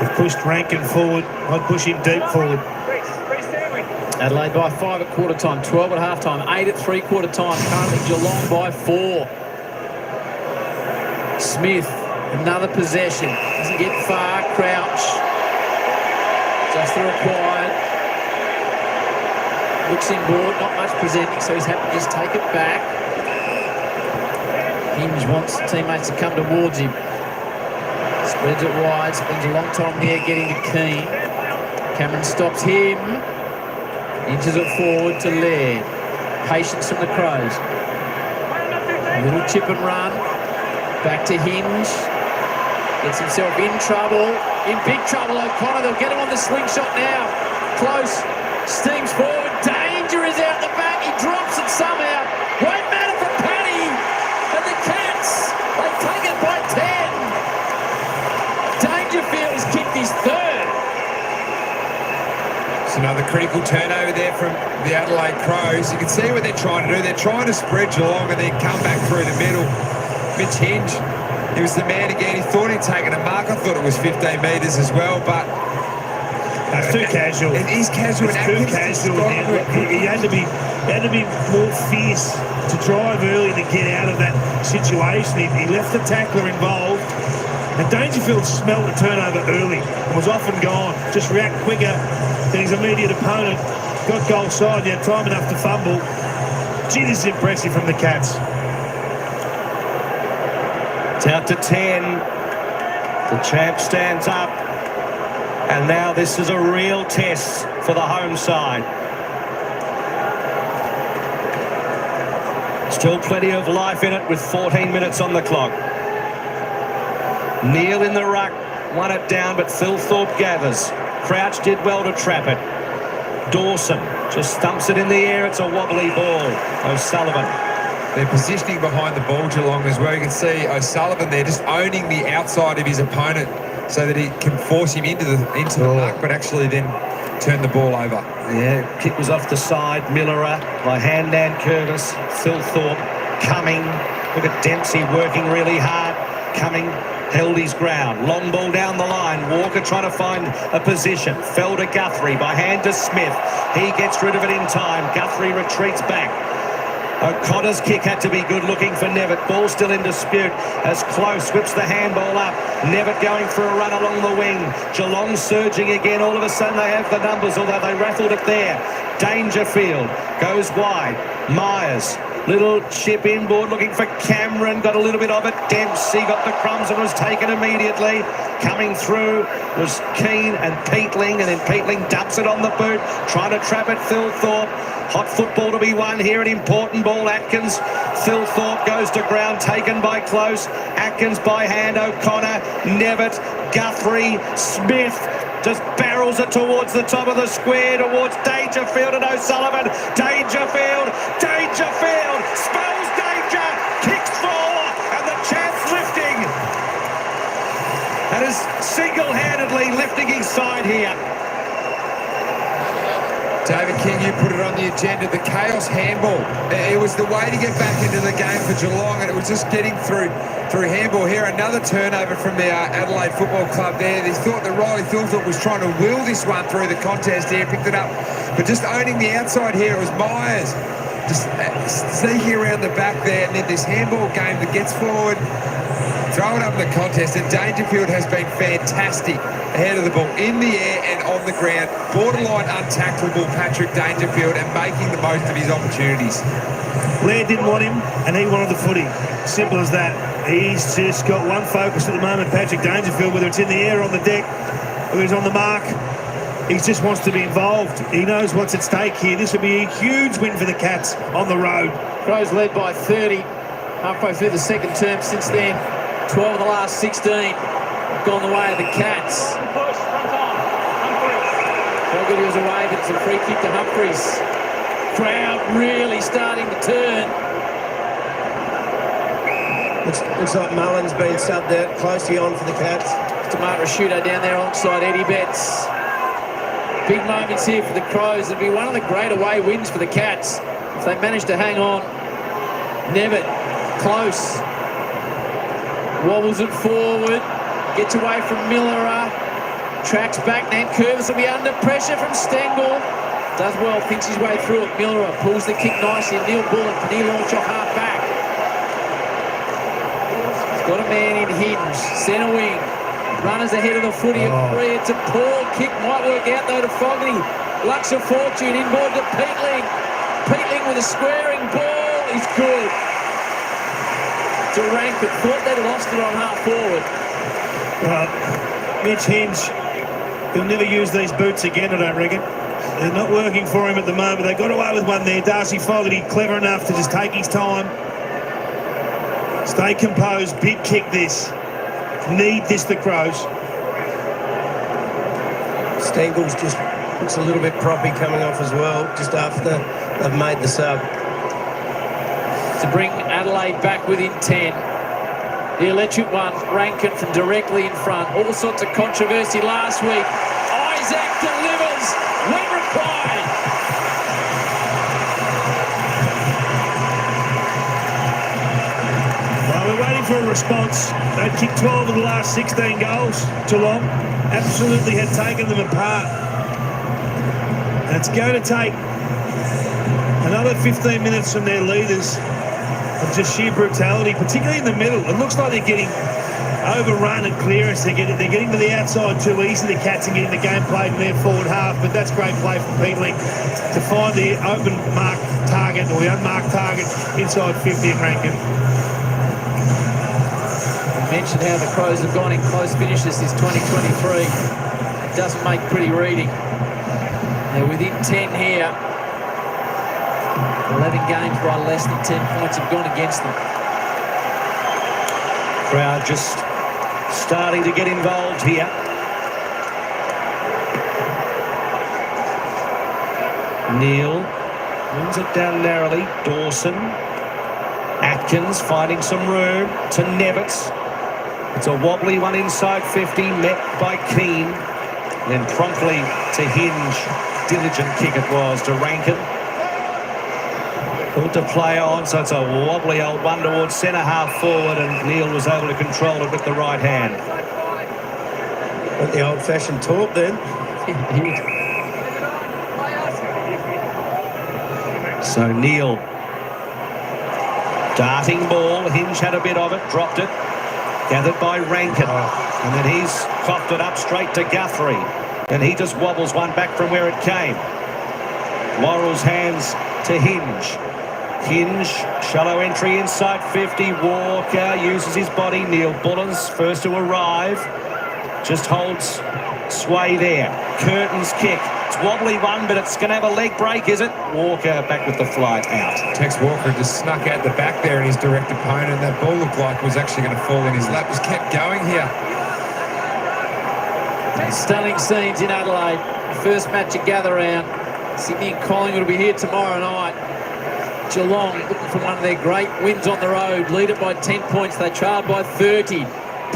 They've pushed Rankin forward. I'd push him deep forward. Adelaide by 5 at quarter time, 12 at half time, 8 at 3/4 time. Currently Geelong by 4. Smith Another possession. Doesn't get far. Crouch. Just the required. Looks inboard. Not much presenting, so he's happy to just take it back. Hinge wants teammates to come towards him. Spreads it wide. Spends a long time there getting to Keane. Cameron stops him. Inches it forward to Laird. Patience from the Crows. A little chip and run. Back to Hinge. Gets himself in trouble. In big trouble, O'Connor. They'll get him on the slingshot now. Close. Steams forward. Danger is out the back. He drops it somehow. Won't matter for Paddy. And the Cats, they take it by 10. Dangerfield has kicked his third. It's another critical turnover there from the Adelaide Crows. You can see what they're trying to do. They're trying to spread Geelong and then come back through the middle. Mitch Hinge, he was the man again. He thought he'd taken a mark. I thought it was 15 metres as well, but that's too casual. It is casual. It's too casual. He had to be more fierce to drive early to get out of that situation. He left the tackler involved. And Dangerfield smelled the turnover early and was off and gone. Just react quicker than his immediate opponent. Got goal side, yet time enough to fumble. Gee, this is impressive from the Cats. It's out to 10. The champ stands up. And now this is a real test for the home side. Still plenty of life in it with 14 minutes on the clock. Neil in the ruck, won it down, but Phil Thorpe gathers. Crouch did well to trap it. Dawson just stumps it in the air. It's a wobbly ball. O'Sullivan. They're positioning behind the ball, Geelong, as well. You can see O'Sullivan there just owning the outside of his opponent so that he can force him into the mark, but actually then turn the ball over. Yeah, kick was off the side. Millerer by Handan Curtis. Phil Thorpe coming. Look at Dempsey working really hard. Coming. Held his ground. Long ball down the line. Walker trying to find a position. Fell to Guthrie by hand to Smith. He gets rid of it in time. Guthrie retreats back. O'Connor's kick had to be good looking for Nevitt. Ball still in dispute as Close whips the handball up. Nevitt going for a run along the wing. Geelong surging again. All of a sudden they have the numbers, although they raffled it there. Dangerfield goes wide. Myers. Little chip inboard looking for Cameron. Got a little bit of it. Dempsey got the crumbs and was taken immediately. Coming through was Keane and Peatling. And then Peatling dumps it on the boot. Trying to trap it, Phil Thorpe. Hot football to be won here. An important ball, Atkins. Phil Thorpe goes to ground. Taken by Close. Atkins by hand. O'Connor. Nevitt. Guthrie. Smith. Just barrels it towards the top of the square, towards Dangerfield and O'Sullivan. Dangerfield spells danger, kicks forward, and the champ's lifting. That is single-handedly lifting his side here. David King, you put it on the agenda, the chaos handball. It was the way to get back into the game for Geelong, and it was just getting through handball here. Another turnover from the Adelaide Football Club there. They thought that Riley Thilthorpe was trying to will this one through the contest here, picked it up. But just owning the outside here, it was Myers. Just sneaking around the back there, and then this handball game that gets forward, throw it up in the contest, and Dangerfield has been fantastic ahead of the ball, in the air and on the ground. Borderline untackleable Patrick Dangerfield, and making the most of his opportunities. Laird didn't want him, and he wanted the footy. Simple as that. He's just got one focus at the moment, Patrick Dangerfield, whether it's in the air or on the deck, whether he's on the mark. He just wants to be involved. He knows what's at stake here. This will be a huge win for the Cats on the road. Crows led by 30, halfway through the second term. Since then, 12 of the last 16 gone the way of the Cats. Fogarty was away, but it's a free kick to Humphries. Crowd really starting to turn. Looks like Mullen's been subbed out. Closely on for the Cats. Tomato shooter down there alongside Eddie Betts. Big moments here for the Crows. It'll be one of the great away wins for the Cats if they manage to hang on. Nevitt, Close. Wobbles it forward. Gets away from Millerer. Tracks back. Nankervis will be under pressure from Stengel. Does well, thinks his way through it. Millerer pulls the kick nicely. Neil Bullock, can he launch off half back? He's Got a man in Hinge, centre wing. Runners ahead of the footy at 3. It's a poor kick. Might work out though to Fogarty. Lux of Fortune inboard to Peatling. Peatling with a squaring ball is good. Durant thought they'd lost it on half forward. Mitch Hinge, he'll never use these boots again, I don't reckon. They're not working for him at the moment. They got away with one there. Darcy Fogarty, clever enough to just take his time. Stay composed. Big kick this. Need this, the Crows. Stengels just looks a little bit proppy coming off as well, just after they've made the sub. To bring Adelaide back within 10. The electric one, Rankin from directly in front. All sorts of controversy last week. Isaac delivers when required. Well, we're waiting for a response. They've kicked 12 of the last 16 goals. Geelong absolutely had taken them apart. And it's going to take another 15 minutes from their leaders of just sheer brutality, particularly in the middle. It looks like they're getting overrun and clearance. They're getting to the outside too easy, the Cats, and getting the game played in their forward half. But that's great play from Peatling to find the open mark target or the unmarked target inside 50 and Rankin. I mentioned how the Crows have gone in close finishes this 2023. It doesn't make pretty reading. They're within 10 here. 11 games by less than 10 points have gone against them. Crowd just starting to get involved here. Neil wins it down narrowly. Dawson. Atkins finding some room to Nevitz. It's a wobbly one inside 50, met by Keane. Then promptly to Hinge. Diligent kick it was to Rankin. Put to play on, so it's a wobbly old one towards centre half forward, and Neil was able to control it with the right hand. Got the old-fashioned talk then. So Neil, darting ball, Hinge had a bit of it, dropped it, gathered by Rankin, and then he's coughed it up straight to Guthrie, and he just wobbles one back from where it came. Worrell's hands to Hinge. Hinge, shallow entry inside 50. Walker uses his body. Neil Bullens first to arrive. Just holds sway there. Curtin's kick. It's wobbly one, but it's going to have a leg break, is it? Walker back with the flight out. Tex Walker just snuck out the back there in his direct opponent. That ball looked like it was actually going to fall in his lap. Just kept going here. Stunning scenes in Adelaide. First match at Gather Round. Sydney and Collingwood will be here tomorrow night. Geelong looking for one of their great wins on the road. Lead it by 10 points. They trailed by 30.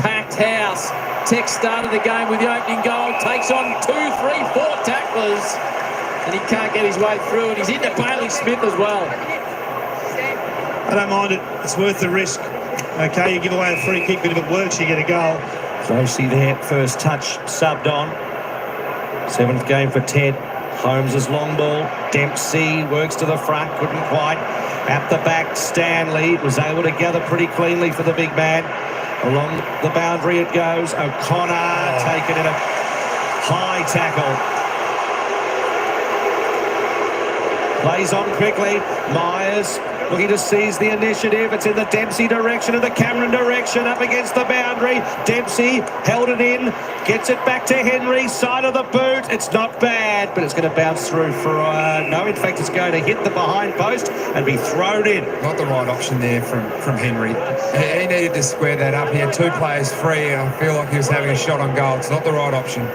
Packed house. Tex started the game with the opening goal. Takes on 2, 3, 4 tacklers. And he can't get his way through it. He's into Bailey Smith as well. I don't mind it. It's worth the risk. Okay, you give away a free kick, but if it works, you get a goal. Tracy there, first touch, subbed on. 7th game for Ted. Holmes' long ball. Dempsey works to the front, couldn't quite. At the back, Stanley was able to gather pretty cleanly for the big man. Along the boundary it goes. O'Connor taken in a high tackle. Plays on quickly. Myers looking to seize the initiative. It's in the Dempsey direction and the Cameron direction, up against the boundary. Dempsey held it in, gets it back to Henry, side of the boot. It's not bad, but it's going to bounce through for no. In fact, it's going to hit the behind post and be thrown in. Not the right option there from Henry. He needed to square that up. He had 2 players free, and I feel like he was having a shot on goal. It's not the right option.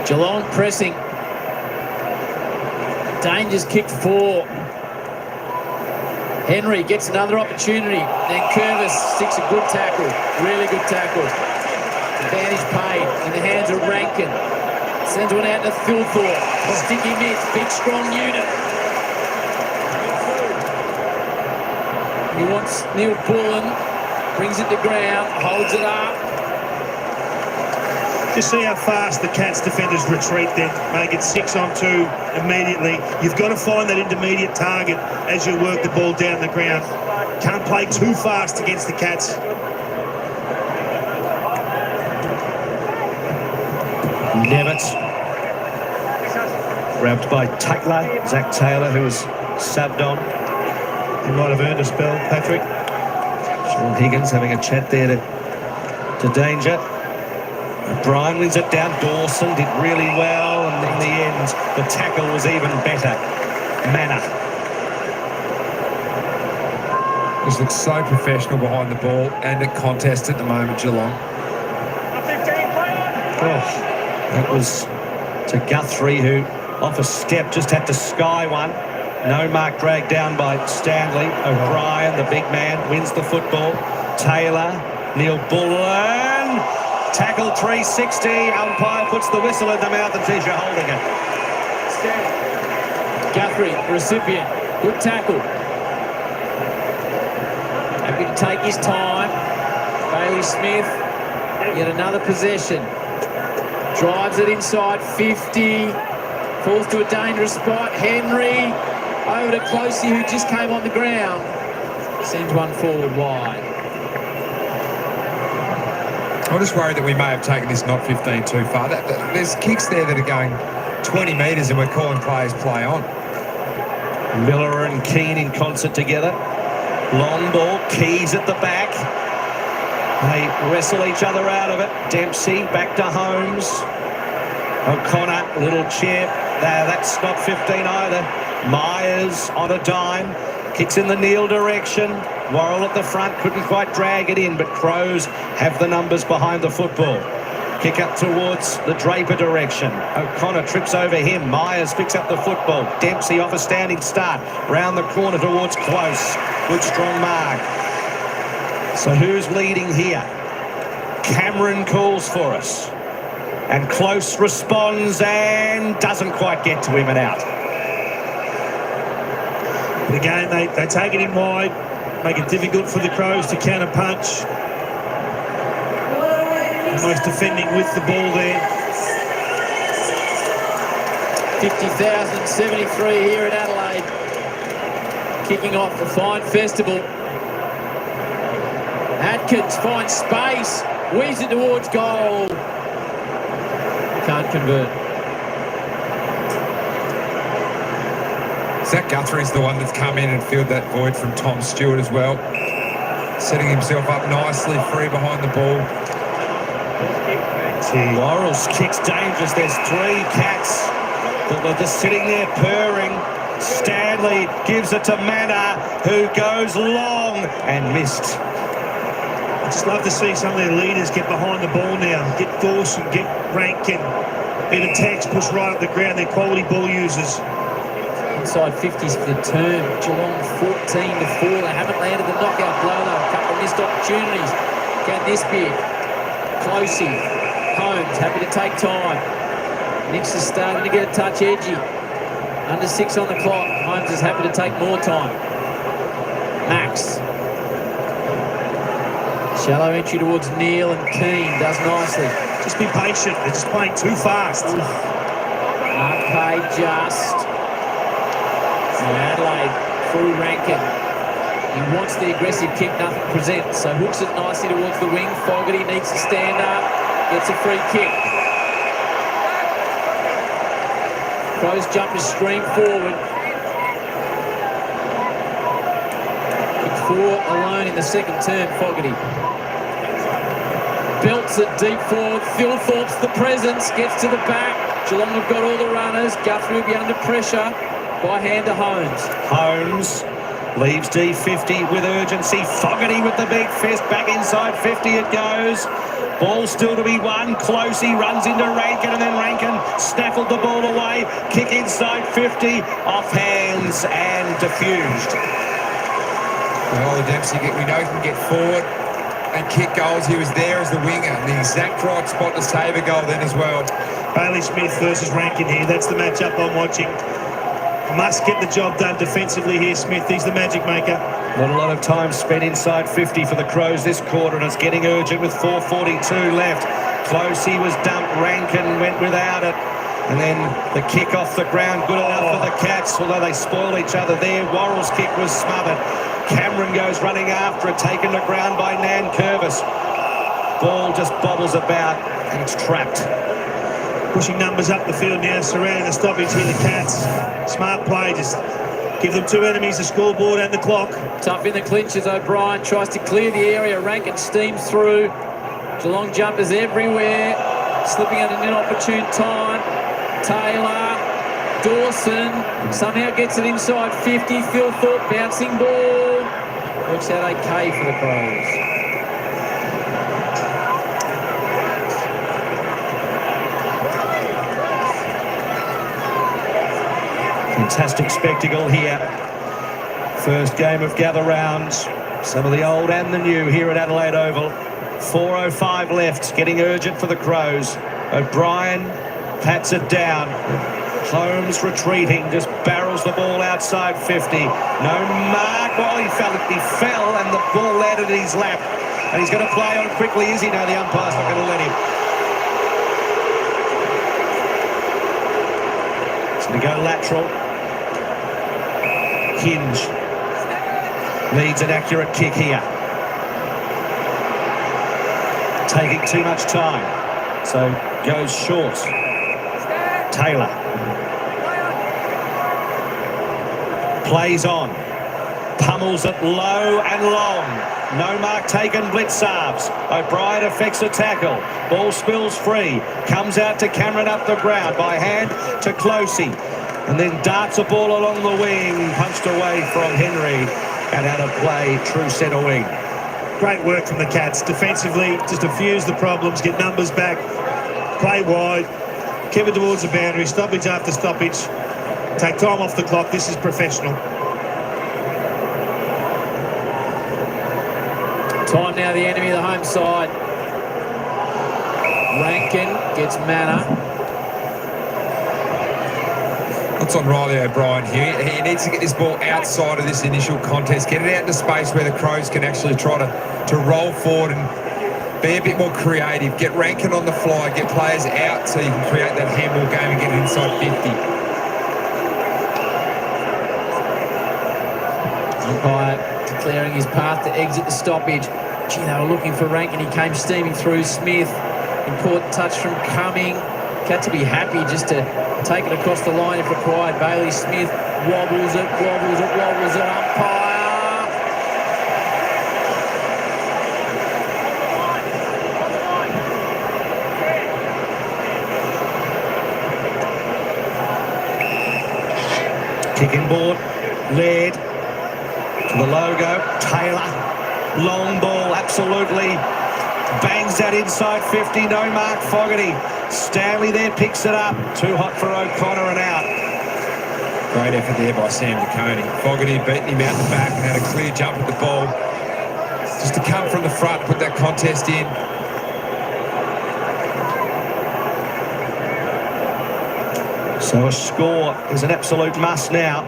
Geelong pressing. Danger's kicked 4. Henry gets another opportunity. Then Curvis sticks a good tackle. Really good tackle. Advantage paid in the hands of Rankin. Sends one out to Thilthorpe. Sticky mitts. Big strong unit. He wants Neil Bullen. Brings it to ground. Holds it up. Just see how fast the Cats defenders retreat then, make it 6 on 2 immediately. You've got to find that intermediate target as you work the ball down the ground. Can't play too fast against the Cats. Nevitz. Grabbed by Taylor, Zach Taylor, who was subbed on. He might have earned a spell, Patrick. Sean Higgins having a chat there to Danger. Brian wins it down. Dawson did really well, and in the end, the tackle was even better. Manor. Just looks so professional behind the ball and at contest at the moment, Geelong. That was to Guthrie, who off a step just had to sky one. No mark dragged down by Stanley. O'Brien, the big man, wins the football. Taylor, Neil Bullen, tackle 360. Umpire puts the whistle in the mouth and says you're holding it. Guthrie, recipient, good tackle. Happy to take his time. Bailey Smith, yet another possession. Drives it inside 50. Falls to a dangerous spot. Henry over to Closey, who just came on the ground. Sends one forward wide. I'm just worried that we may have taken this not 15 too far. There's kicks there that are going 20 metres and we're calling players play on. Miller and Keane in concert together. Long ball, Keys at the back. They wrestle each other out of it. Dempsey back to Holmes. O'Connor, little chip. That's not 15 either. Myers on a dime. Kicks in the Neil direction. Worrell at the front, couldn't quite drag it in, but Crows have the numbers behind the football. Kick up towards the Draper direction. O'Connor trips over him. Myers picks up the football. Dempsey off a standing start. Round the corner towards Close. Good strong mark. So who's leading here? Cameron calls for us. And Close responds and doesn't quite get to him and out. But again, they take it in wide, make it difficult for the Crows to counter punch. Almost defending with the ball there. 50,073 here at Adelaide. Kicking off the fine festival. Atkins finds space, weaves it towards goal. Can't convert. Zach Guthrie's the one that's come in and filled that void from Tom Stewart as well. Setting himself up nicely, free behind the ball. Worrell's kick's dangerous. There's 3 Cats that are just sitting there purring. Stanley gives it to Manor, who goes long and missed. I just love to see some of their leaders get behind the ball now. Get Dawson, get Rankin. Bit of Tex, push right up the ground. They're quality ball users. Inside 50s for the turn. Geelong 14-4. They haven't landed the knockout blow though. A couple of missed opportunities. Can this be? Closey. Holmes happy to take time. Nix is starting to get a touch edgy. Under 6 on the clock. Holmes is happy to take more time. Max. Shallow entry towards Neil and Keane. Does nicely. Just be patient. They're just playing too fast. Unpaid just. Adelaide through Rankin. He wants the aggressive kick, nothing presents. So hooks it nicely towards the wing. Fogarty needs to stand up. Gets a free kick. Crows jumpers stream forward. Kick 4 alone in the second turn, Fogarty. Belts it deep forward. Phil Thorpe's the presence. Gets to the back. Geelong have got all the runners. Guthrie will be under pressure. By hand to Holmes. Holmes leaves D50 with urgency. Fogarty with the big fist. Back inside 50 it goes. Ball still to be won. Close, he runs into Rankin, and then Rankin snaffled the ball away. Kick inside 50. Off hands and diffused. Well, Dempsey, we know he can get forward and kick goals. He was there as the winger. The exact right spot to save a goal then as well. Bailey Smith versus Rankin here. That's the matchup I'm watching. Must get the job done defensively here, Smith. He's the magic maker. Not a lot of time spent inside 50 for the Crows this quarter, and it's getting urgent with 4:42 left. Closey was dumped. Rankin went without it. And then the kick off the ground, good enough for the Cats, although they spoil each other there. Worrell's kick was smothered. Cameron goes running after it, taken to ground by Nan Curvis. Ball just bobbles about and it's trapped. Pushing numbers up the field now, surrounding the stoppage here, the Cats. Smart play, just give them two enemies, the scoreboard and the clock. Tough in the clinches, O'Brien tries to clear the area. Rankin steams through. Geelong jumpers everywhere, slipping at an inopportune time. Taylor, Dawson, somehow gets it inside 50. Phil Thorpe, bouncing ball. Works out okay for the Crows. Fantastic spectacle here. First game of gather rounds. Some of the old and the new here at Adelaide Oval. 4:05 left, getting urgent for the Crows. O'Brien pats it down. Holmes retreating, just barrels the ball outside 50. No mark. Well, he fell and the ball landed in his lap. And he's going to play on quickly, is he? No, the umpire's not going to let him. It's going to go lateral. Hinge needs an accurate kick here. Taking too much time, so goes short. Taylor plays on, pummels it low and long. No mark taken, blitz serves. O'Brien affects a tackle. Ball spills free, comes out to Cameron up the ground, by hand to Closey, and then darts a ball along the wing, punched away from Henry, and out of play, true centre wing. Great work from the Cats. Defensively, just diffuse the problems, get numbers back, play wide, keep it towards the boundary, stoppage after stoppage, take time off the clock. This is professional. Time now, the enemy of the home side. Rankin gets Manor. What's on Riley O'Brien here? He needs to get this ball outside of this initial contest, get it out into space where the Crows can actually try to roll forward and be a bit more creative. Get Rankin on the fly, get players out so you can create that handball game and get it inside 50. Umpire declaring his path to exit the stoppage. Gee, they were looking for Rankin. He came steaming through. Smith, important touch from Cumming. Cats will be happy just to take it across the line if required. Bailey Smith wobbles it. Umpire. Kicking board, led to the logo. Taylor, long ball, absolutely. Bangs that inside 50, no mark, Fogarty. Stanley there picks it up. Too hot for O'Connor and out. Great effort there by Sam DeConey. Fogarty beating him out the back and had a clear jump at the ball. Just to come from the front, put that contest in. So a score is an absolute must now.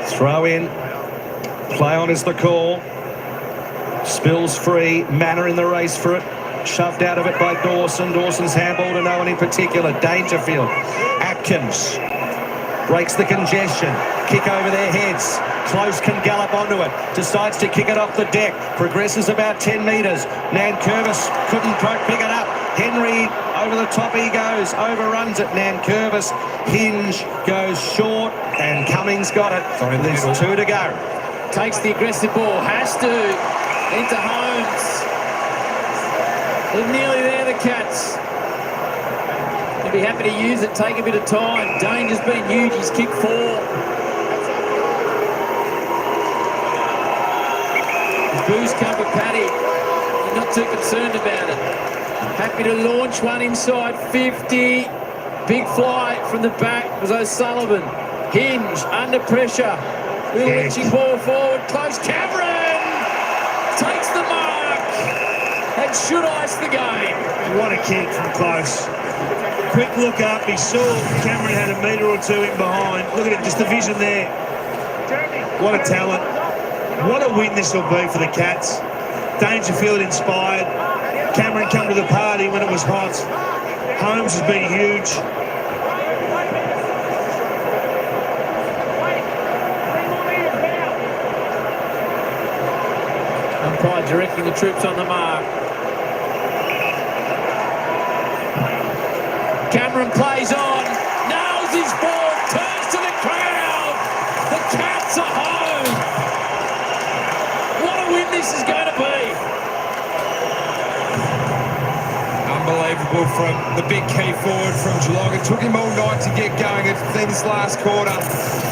Throw in. Play on is the call. Spills free. Manor in the race for it. Shoved out of it by Dawson. Dawson's handball to no one in particular. Dangerfield. Atkins breaks the congestion. Kick over their heads. Close can gallop onto it. Decides to kick it off the deck. Progresses about 10 metres. Nankervis couldn't pick it up. Henry over the top he goes. Overruns it. Nankervis. Hinge goes short. And Cummings got it. There's two to go. Takes the aggressive ball. Has to. Into Holmes. They're nearly there, the Cats. They'll be happy to use it, take a bit of time. Danger's been huge, he's kicked 4. Boost cover Paddy. They're not too concerned about it. Happy to launch one inside 50. Big fly from the back was O'Sullivan. Hinge, under pressure. Little reaching ball forward, close. Cameron takes the mark and should ice the game. What a kick from close. Quick look up, he saw Cameron had a metre or two in behind. Look at it, just the vision there. What a talent. What a win this will be for the Cats. Dangerfield inspired. Cameron come to the party when it was hot. Holmes has been huge. Umpire directing the troops on the mark. Cameron plays on, nails his ball, turns to the crowd. The Cats are home. What a win this is going to be. Unbelievable from the big key forward from Geelong. It took him all night to get going. It's in this last quarter.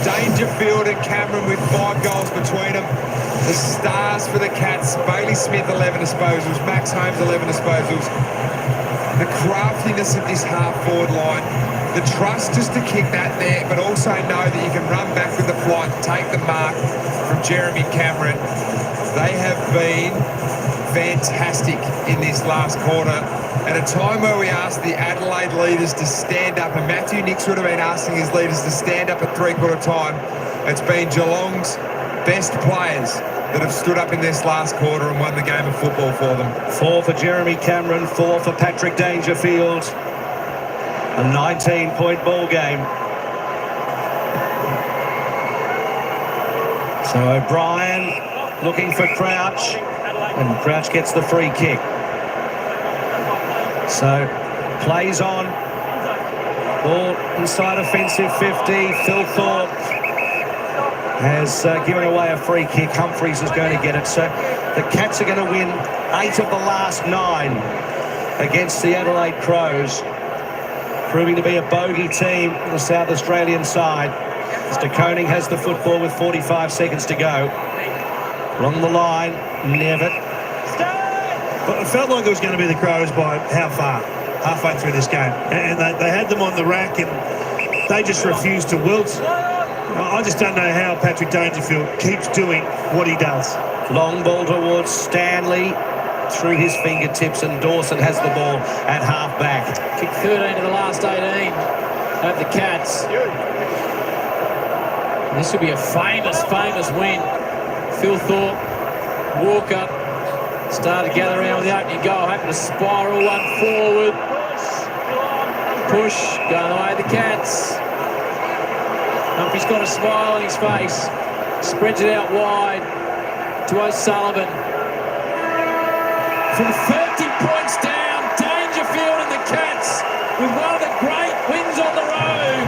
Dangerfield and Cameron with 5 goals between them. The stars for the Cats. Bailey Smith, 11 disposals. Max Holmes, 11 disposals. The craftiness of this half-forward line. The trust just to kick that there, but also know that you can run back with the flight and take the mark from Jeremy Cameron. They have been fantastic in this last quarter. At a time where we asked the Adelaide leaders to stand up, and Matthew Nicks would have been asking his leaders to stand up at three-quarter time, it's been Geelong's best players that have stood up in this last quarter and won the game of football for them. 4 for Jeremy Cameron, 4 for Patrick Dangerfield. A 19-point ball game. So O'Brien looking for Crouch, and Crouch gets the free kick. So plays on. Ball inside offensive 50. Phil Thorpe has given away a free kick. Humphries is going to get it. So the Cats are going to win 8 of the last 9 against the Adelaide Crows, proving to be a bogey team on the South Australian side. Mr. Koning has the football with 45 seconds to go. Along the line, Nevitt. But it felt like it was going to be the Crows by how far? Halfway through this game. And they had them on the rack and they just refused to wilt. I just don't know how Patrick Dangerfield keeps doing what he does. Long ball towards Stanley through his fingertips, and Dawson has the ball at half-back. Kick 13 of the last 18 of the Cats. This will be a famous, famous win. Phil Thorpe, Walker, started to gather around with the opening goal, happened to spiral one forward. Push, going away the Cats. Humphrey's got a smile on his face. Spreads it out wide to O'Sullivan. From 30 points down, Dangerfield and the Cats with one of the great wins on the road.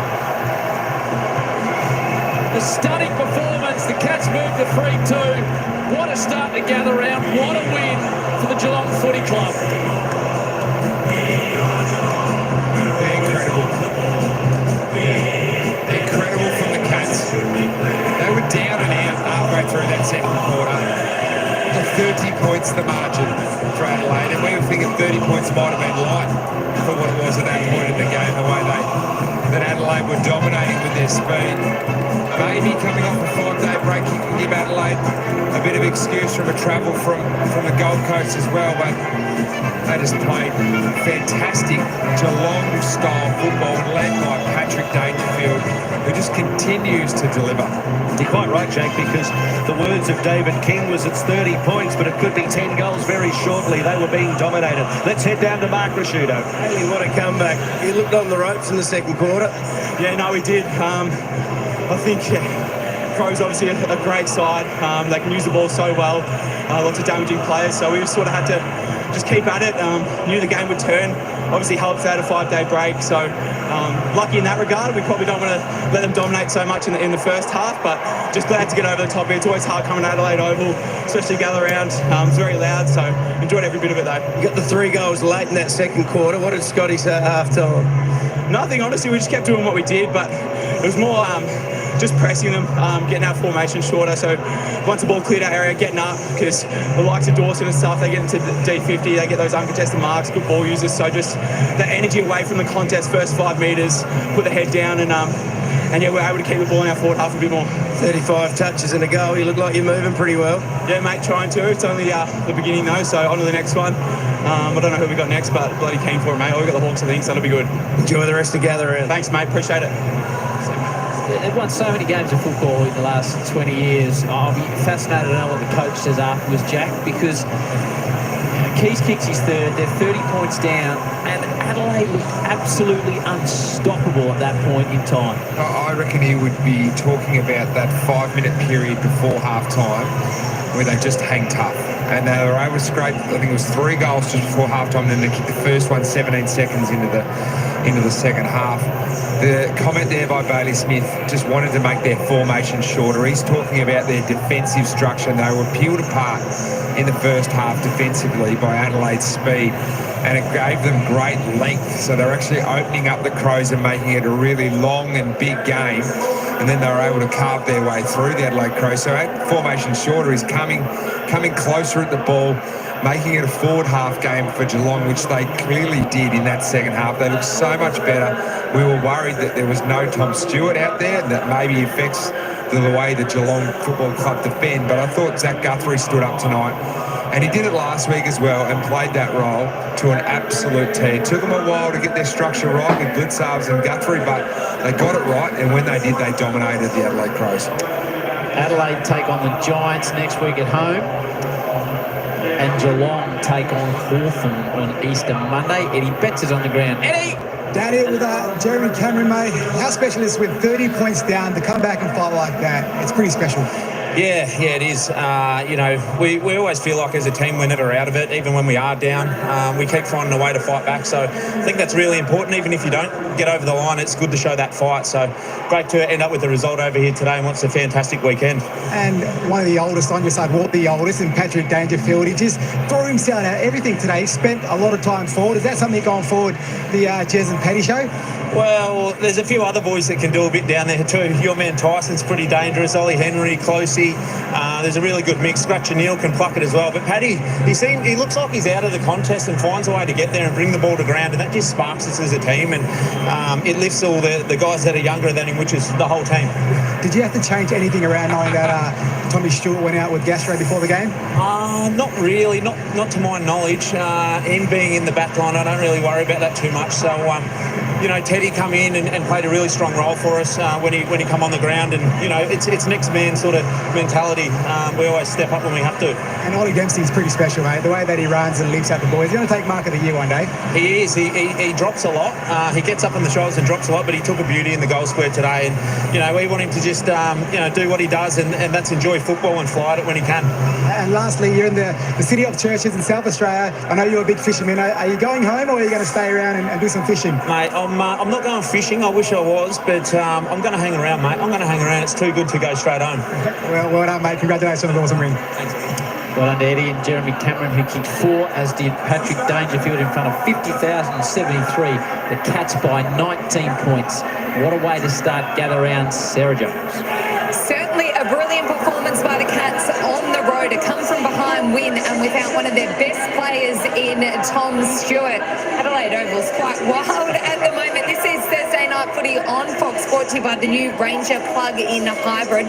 A stunning performance. The Cats moved to 3-2. What a start to gather round. What a win for the Geelong Footy Club. Incredible from the Cats. They were down and out halfway through that second quarter. 30 points the margin for Adelaide, and we were thinking 30 points might have been light for what it was at that point in the game, the way that Adelaide were dominating with their speed. Maybe coming off a 5-day break, you can give Adelaide a bit of excuse from a travel from the Gold Coast as well, but they just played fantastic Geelong-style football led by Patrick Dangerfield, who just continues to deliver. You're quite right, Jake, because the words of David King was it's 30 points, but it could be 10 goals very shortly. They were being dominated. Let's head down to Mark Rasciuto. Hey, what a comeback. He looked on the ropes in the second quarter. Yeah, no, we did. I think Crows obviously a great side. They can use the ball so well. Lots of damaging players, so we just sort of had to just keep at it. Knew the game would turn. Obviously helps out a 5-day break, so lucky in that regard. We probably don't want to let them dominate so much in the first half, but just glad to get over the top here. It's always hard coming to Adelaide Oval, especially gather around. It's very loud, so enjoyed every bit of it though. You got the 3 goals late in that second quarter. What did Scotty say at half-time? Nothing, honestly. We just kept doing what we did, but it was more just pressing them, getting our formation shorter. So once the ball cleared our area, getting up, because the likes of Dawson and stuff, they get into the D50, they get those uncontested marks, good ball users. So just the energy away from the contest, first 5 metres, put the head down, and yeah, we're able to keep the ball in our forward half a bit more. 35 touches and a goal. You look like you're moving pretty well. Yeah, mate, trying to. It's only the beginning though, so on to the next one. I don't know who we got next, but bloody keen for it, mate. We've got the Hawks, I think, so that'll be good. Enjoy the rest of gather round. Thanks, mate. Appreciate it. They've won so many games of football in the last 20 years. I'll be fascinated to know what the coach says afterwards, Jack, because Keys kicks his third. They're 30 points down, and Adelaide was absolutely unstoppable at that point in time. I reckon he would be talking about that 5-minute period before half-time where they just hang tough. And they were able to scrape, I think it was 3 goals just before half-time, and then they kicked the first one 17 seconds into the second half. The comment there by Bailey Smith, just wanted to make their formation shorter. He's talking about their defensive structure, and they were peeled apart in the first half defensively by Adelaide's speed, and it gave them great length. So they're actually opening up the Crows and making it a really long and big game, and then they were able to carve their way through the Adelaide Crows. So formation shorter is coming closer at the ball, making it a forward half game for Geelong, which they clearly did in that second half. They looked so much better. We were worried that there was no Tom Stewart out there, and that maybe affects the way the Geelong Football Club defend. But I thought Zach Guthrie stood up tonight, and he did it last week as well, and played that role to an absolute T. It took them a while to get their structure right with Blitzarves and Guthrie, but they got it right, and when they did, they dominated the Adelaide Crows. Adelaide take on the Giants next week at home, and Geelong take on Hawthorn on Easter Monday. Eddie Betts is on the ground. Eddie! Down here with Jeremy Cameron, mate. How special is it with 30 points down to come back and fight like that? It's pretty special. Yeah, it is. You know, we always feel like as a team we're never out of it, even when we are down. We keep finding a way to fight back. So I think that's really important. Even if you don't get over the line, it's good to show that fight. So great to end up with the result over here today, and what's a fantastic weekend. And one of the oldest on your side, well, the oldest, and Patrick Dangerfield, he just threw himself out everything today. He spent a lot of time forward. Is that something going forward, the Jez and Paddy show? Well, there's a few other boys that can do a bit down there too. Your man Tyson's pretty dangerous. Ollie Henry, Closey. There's a really good mix. Scratcher Neal can pluck it as well. But Paddy, he looks like he's out of the contest and finds a way to get there and bring the ball to ground, and that just sparks us as a team, and it lifts all the guys that are younger than him, which is the whole team. Did you have to change anything around knowing that Tommy Stewart went out with gastro before the game? Not really, not to my knowledge. Him being in the back line, I don't really worry about that too much. So, you know, Teddy come in and played a really strong role for us when he come on the ground, and you know, it's next man sort of mentality. We always step up when we have to. And Ollie Dempsey's pretty special, mate. The way that he runs and lifts out the boys. He's going to take Mark of the Year one day. He is. He drops a lot. He gets up on the shoulders and drops a lot, but he took a beauty in the goal square today. And you know, we want him to just do what he does, and that's enjoy football and fly at it when he can. And lastly, you're in the city of churches in South Australia. I know you're a big fisherman. Are you going home, or are you going to stay around and do some fishing? Mate, I'm not going fishing. I wish I was, but I'm going to hang around, mate. I'm going to hang around. It's too good to go straight home. Well done, mate. Congratulations on the awesome ring. Thanks. Well done to Eddie and Jeremy Cameron, who kicked 4, as did Patrick Dangerfield in front of 50,073. The Cats by 19 points. What a way to start gather round, Sarah Jones. Certainly a brilliant performance by the Cats on the road. A come-from-behind win, and without one of their best players in Tom Stewart. Adelaide Oval's quite wild at the moment. This is Thursday Night Footy on Fox, brought to you by the new Ranger plug-in hybrid.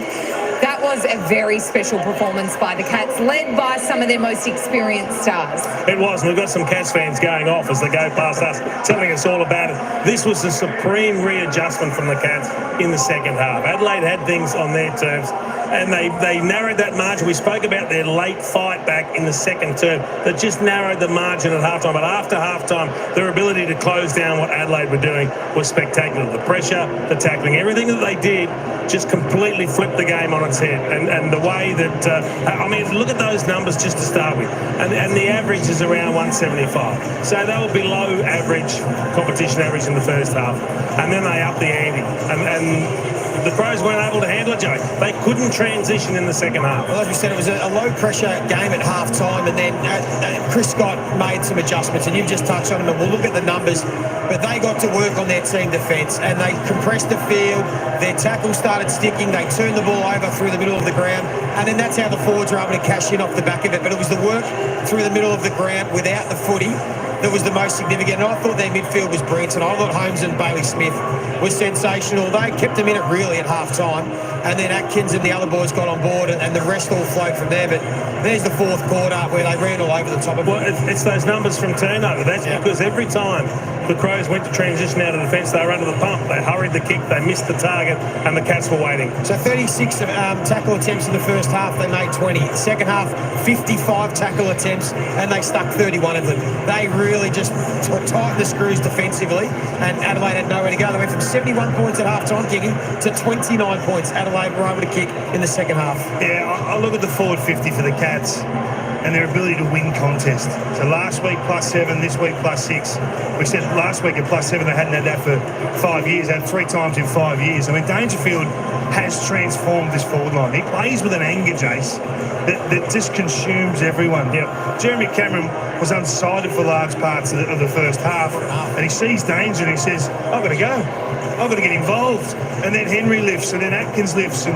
That was a very special performance by the Cats, led by some of their most experienced stars. It was, and we've got some Cats fans going off as they go past us, telling us all about it. This was a supreme readjustment from the Cats in the second half. Adelaide had things on their terms, and they narrowed that margin. We spoke about their late fight back in the second term that just narrowed the margin at halftime. But after halftime, their ability to close down what Adelaide were doing was spectacular. The pressure, the tackling, everything that they did just completely flipped the game on its head. And the way that, I mean, look at those numbers just to start with. And the average is around 175. So they were below average, competition average in the first half. And then they upped the ante. And the Crows weren't able to handle it, Joe. They couldn't transition in the second half. Well, as we said, it was a low-pressure game at half-time, and then Chris Scott made some adjustments, and you've just touched on them, and we'll look at the numbers. But they got to work on their team defence, and they compressed the field. Their tackles started sticking. They turned the ball over through the middle of the ground, and then that's how the forwards were able to cash in off the back of it. But it was the work through the middle of the ground without the footy that was the most significant. And I thought their midfield was brilliant, and I thought Holmes and Bailey Smith was sensational. They kept them in it really at half-time. and then Atkins and the other boys got on board, and the rest all flowed from there. But there's the fourth quarter where they ran all over the top of it. Well, it's those numbers from turnover. That's because every time the Crows went to transition out of defence, they were under the pump. They hurried the kick, they missed the target, and the Cats were waiting. So 36 tackle attempts in the first half, they made 20. Second half, 55 tackle attempts, and they stuck 31 of them. They really just tightened the screws defensively, and Adelaide had nowhere to go. They went from 71 points at half-time kicking to 29 points. Adelaide were able to kick in the second half. Yeah, I look at the forward 50 for the Cats and their ability to win contests. So last week +7, this week +6. We said last week at +7 they hadn't had that for 5 years. They had 3 times in 5 years. I mean, Dangerfield has transformed this forward line. He plays with an anger, Jace, that just consumes everyone. Yeah. Jeremy Cameron was unsighted for large parts of the first half, and he sees danger and he says, I've got to go. I've got to get involved. And then Henry lifts, and then Atkins lifts, and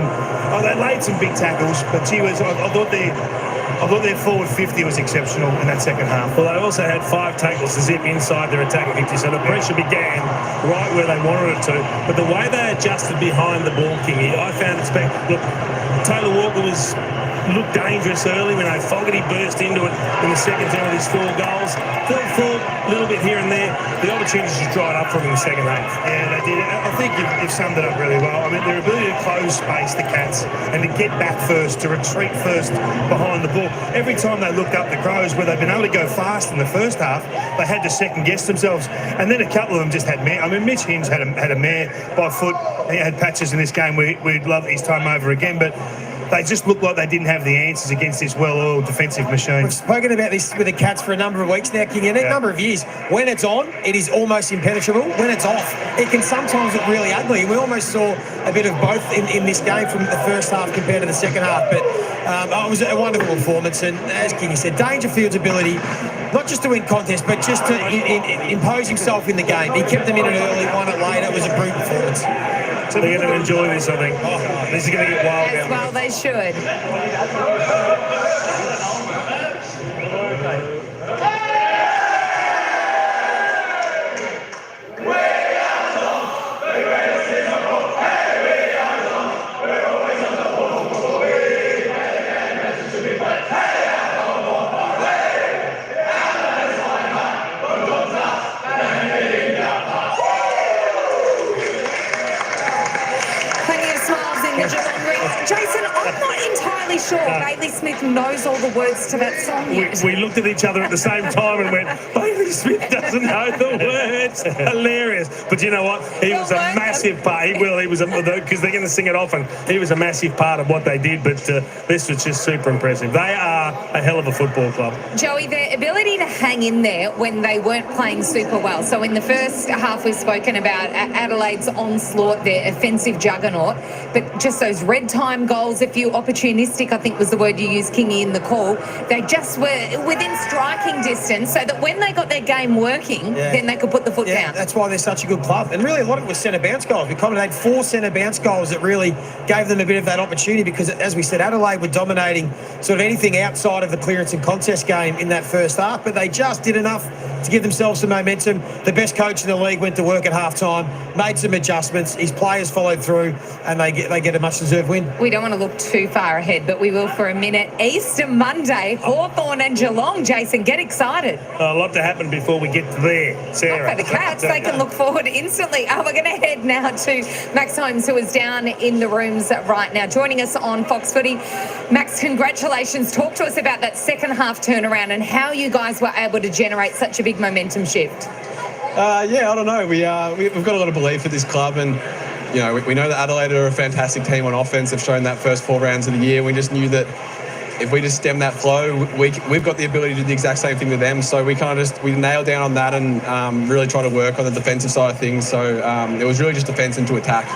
they laid some big tackles, but gee whiz, I thought their forward 50 was exceptional in that second half. Well, they also had 5 tackles to zip inside their attacking 50, so the pressure began right where they wanted it to. But the way they adjusted behind the ball, Kingy, I found it spectacular. Look, Taylor Walker looked dangerous early when Fogarty burst into it in the second term of his 4 goals. Fell forward a little bit here and there. The opportunities just dried up from him in the second half. Yeah, they did. I think you've summed it up really well. I mean, their ability to close space, the Cats, and to get back first, to retreat first behind the ball. Every time they looked up the Crows, where they've been able to go fast in the first half, they had to second-guess themselves. And then a couple of them just had mare. I mean, Mitch Hinge had a mare by foot. He had patches in this game. We'd love his time over again, but they just looked like they didn't have the answers against this well-oiled defensive machine. We've spoken about this with the Cats for a number of weeks now, King, and a number of years. When it's on, it is almost impenetrable. When it's off, it can sometimes look really ugly. We almost saw a bit of both in this game from the first half compared to the second half. But it was a wonderful performance, and as King said, Dangerfield's ability not just to win contests, but just to impose himself in the game. He kept them in it early, won it late. It was a brute performance. So they're going to enjoy this, I think. This is going to get wild As well they should. Jason, I'm not entirely sure Bailey Smith knows all the words to that song yet. We looked at each other at the same time and went, Bailey Smith doesn't know the words. Hilarious. But you know what? He was a massive part. He was, because they're going to sing it often. He was a massive part of what they did, but this was just super impressive. They are a hell of a football club. Joey, their ability to hang in there when they weren't playing super well. So in the first half, we've spoken about Adelaide's onslaught, their offensive juggernaut, but just those red time goals, if you opportunistic, I think was the word you used, Kingy, in the call. They just were within striking distance so that when they got their game working, then they could put the foot down. That's why they're such a good club. And really, a lot of it was centre bounce goals. We accommodated 4 centre bounce goals that really gave them a bit of that opportunity because, as we said, Adelaide were dominating sort of anything outside of the clearance and contest game in that first half, but they just did enough to give themselves some momentum. The best coach in the league went to work at half-time, made some adjustments. His players followed through, and they get a much-deserved win. We don't want to look too far ahead, but we will for a minute. Easter Monday, Hawthorn and Geelong. Jason, get excited. A lot to happen before we get to there, Sarah. For the Cats, they can look forward instantly. We're going to head now to Max Holmes, who is down in the rooms right now, joining us on Fox Footy. Max, congratulations. Talk to us about that second half turnaround and how you guys were able to generate such a big momentum shift. I don't know. We've got a lot of belief in this club, and you know, we know that Adelaide are a fantastic team on offense. They've shown that first 4 rounds of the year. We just knew that if we just stem that flow, we've got the ability to do the exact same thing to them. So we nailed down on that and really try to work on the defensive side of things. So it was really just defense into attack.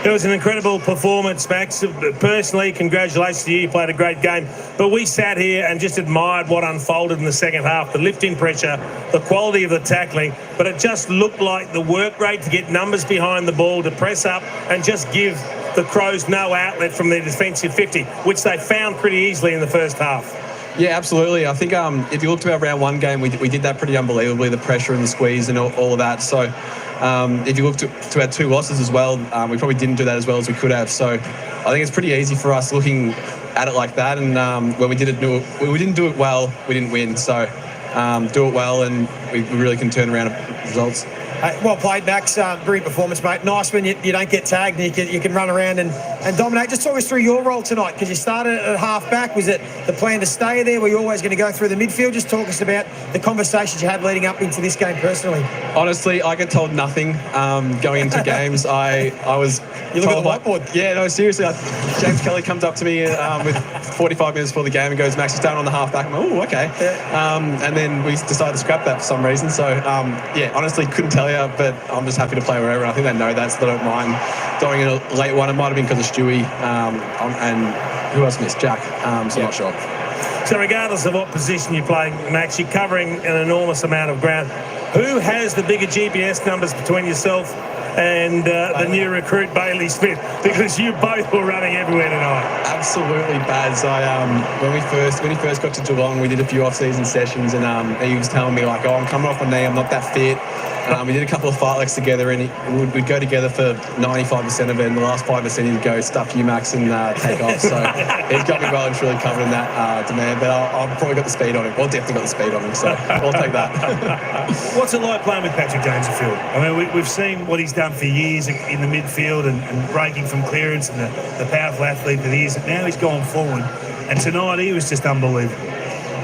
It was an incredible performance, Max. Personally, congratulations to you. You played a great game. But we sat here and just admired what unfolded in the second half. The lifting pressure, the quality of the tackling. But it just looked like the work rate to get numbers behind the ball, to press up and just give the Crows no outlet from their defensive 50, which they found pretty easily in the first half. Yeah, absolutely. I think if you look to our round 1 game, we did that pretty unbelievably, the pressure and the squeeze and all of that. So if you look to our 2 losses as well, we probably didn't do that as well as we could have. So I think it's pretty easy for us looking at it like that. And when we didn't do it well, we didn't win. So do it well, and we really can turn around results. Well played, Max. Brilliant performance, mate. Nice when you don't get tagged and you can run around and dominate. Just talk us through your role tonight, because you started at half-back. Was it the plan to stay there? Were you always going to go through the midfield? Just talk us about the conversations you had leading up into this game personally. Honestly, I get told nothing going into games. I was... You look at the whiteboard. Yeah, no, seriously. James Kelly comes up to me with 45 minutes before the game and goes, "Max, you're starting on the half-back." I'm like, "Oh, okay." Yeah. And then we decided to scrap that for some reason. So, yeah, honestly, couldn't tell you, but I'm just happy to play wherever. I think they know that, so they don't mind going in a late one. It might have been because of Stewie and who else missed? Jack. So I'm not sure. So regardless of what position you play, Max, you're covering an enormous amount of ground. Who has the bigger GPS numbers between yourself and the new recruit Bailey Smith? Because you both were running everywhere tonight. Absolutely, Baz. When he first got to Geelong, we did a few off-season sessions, and he was telling me like, "Oh, I'm coming off my knee. I'm not that fit." We did a couple of fight legs together, and we'd go together for 95% of it, and the last 5% he'd go, "Stuff you, Max," and take off. So he's got me well and truly covered in that demand, but I've probably got the speed on him. Well, definitely got the speed on him, so I'll take that. What's it like playing with Patrick Dangerfield? I mean, we've seen what he's done for years in the midfield and breaking from clearance and the powerful athlete that he is. Now he's gone forward, and tonight he was just unbelievable.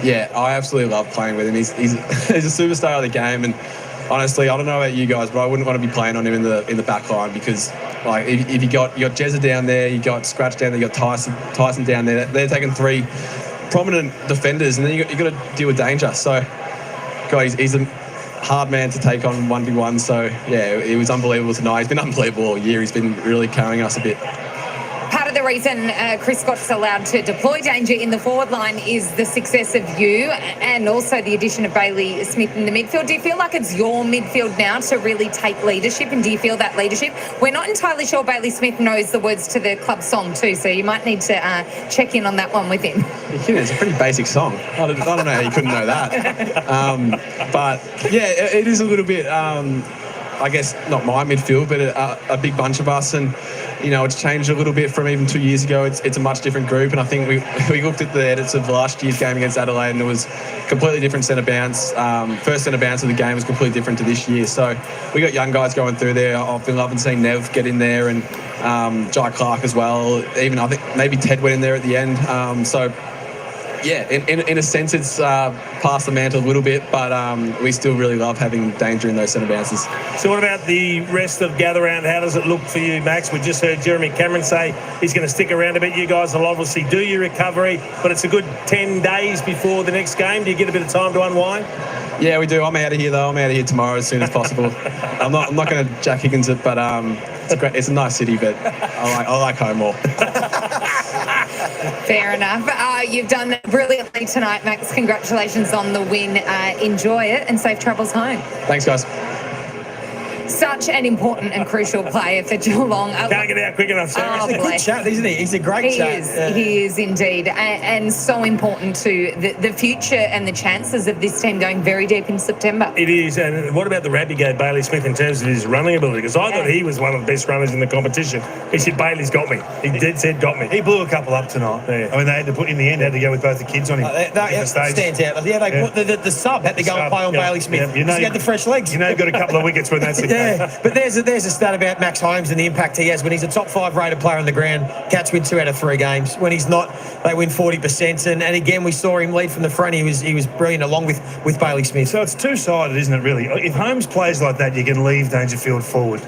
Yeah, I absolutely love playing with him. He's a superstar of the game, and honestly, I don't know about you guys, but I wouldn't want to be playing on him in the back line, because like if you got Jezza down there, you got Scratch down there, you got Tyson down there. They're taking three prominent defenders, and then you got to deal with danger. So, God, he's a hard man to take on 1v1. So yeah, it was unbelievable tonight. He's been unbelievable all year. He's been really carrying us a bit. Part of the reason Chris Scott's allowed to deploy Danger in the forward line is the success of you and also the addition of Bailey Smith in the midfield. Do you feel like it's your midfield now to really take leadership, and do you feel that leadership? We're not entirely sure Bailey Smith knows the words to the club song too, so you might need to check in on that one with him. It's a pretty basic song. I don't know how you couldn't know that. But yeah, it is a little bit, I guess, not my midfield, but a big bunch of us, and you know, it's changed a little bit from even 2 years ago. It's a much different group, and I think we looked at the edits of last year's game against Adelaide, and it was completely different centre bounce. First centre bounce of the game was completely different to this year. So we got young guys going through there. I've been loving seeing Nev get in there, and Jai Clark as well. Even I think maybe Ted went in there at the end. So yeah, in a sense, it's passed the mantle a little bit, but we still really love having Danger in those centre bounces. So what about the rest of Gather Round? How does it look for you, Max? We just heard Jeremy Cameron say he's going to stick around a bit. You guys will obviously do your recovery, but it's a good 10 days before the next game. Do you get a bit of time to unwind? Yeah, we do. I'm out of here, though. I'm out of here tomorrow as soon as possible. I'm not going to Jack Higgins it, but it's a nice city, but I like home more. Fair enough. You've done brilliantly tonight, Max. Congratulations on the win. Enjoy it and safe travels home. Thanks, guys. Such an important and crucial player for Geelong. Can't get out quick enough, Sarah. He's a good chat, isn't he? He's a great chat. He is indeed. And so important to the future and the chances of this team going very deep in September. It is. And what about the Rabbigate Bailey Smith in terms of his running ability? Because I thought he was one of the best runners in the competition. He said, Bailey's got me. He said, got me. He blew a couple up tonight. Yeah. I mean, they had to put, in the end, had to go with both the kids on him. That stands out. Yeah, they put the sub had to go and play on Bailey Smith. You know, he had the fresh legs. You know, you've got a couple of wickets when that's the case. But there's a stat about Max Holmes and the impact he has when he's a top 5 rated player on the ground. Cats win 2 out of 3 games. When he's not, they win 40%. And again, we saw him lead from the front. He was brilliant along with Bailey Smith. So it's two-sided, isn't it, really? If Holmes plays like that, you can leave Dangerfield forward.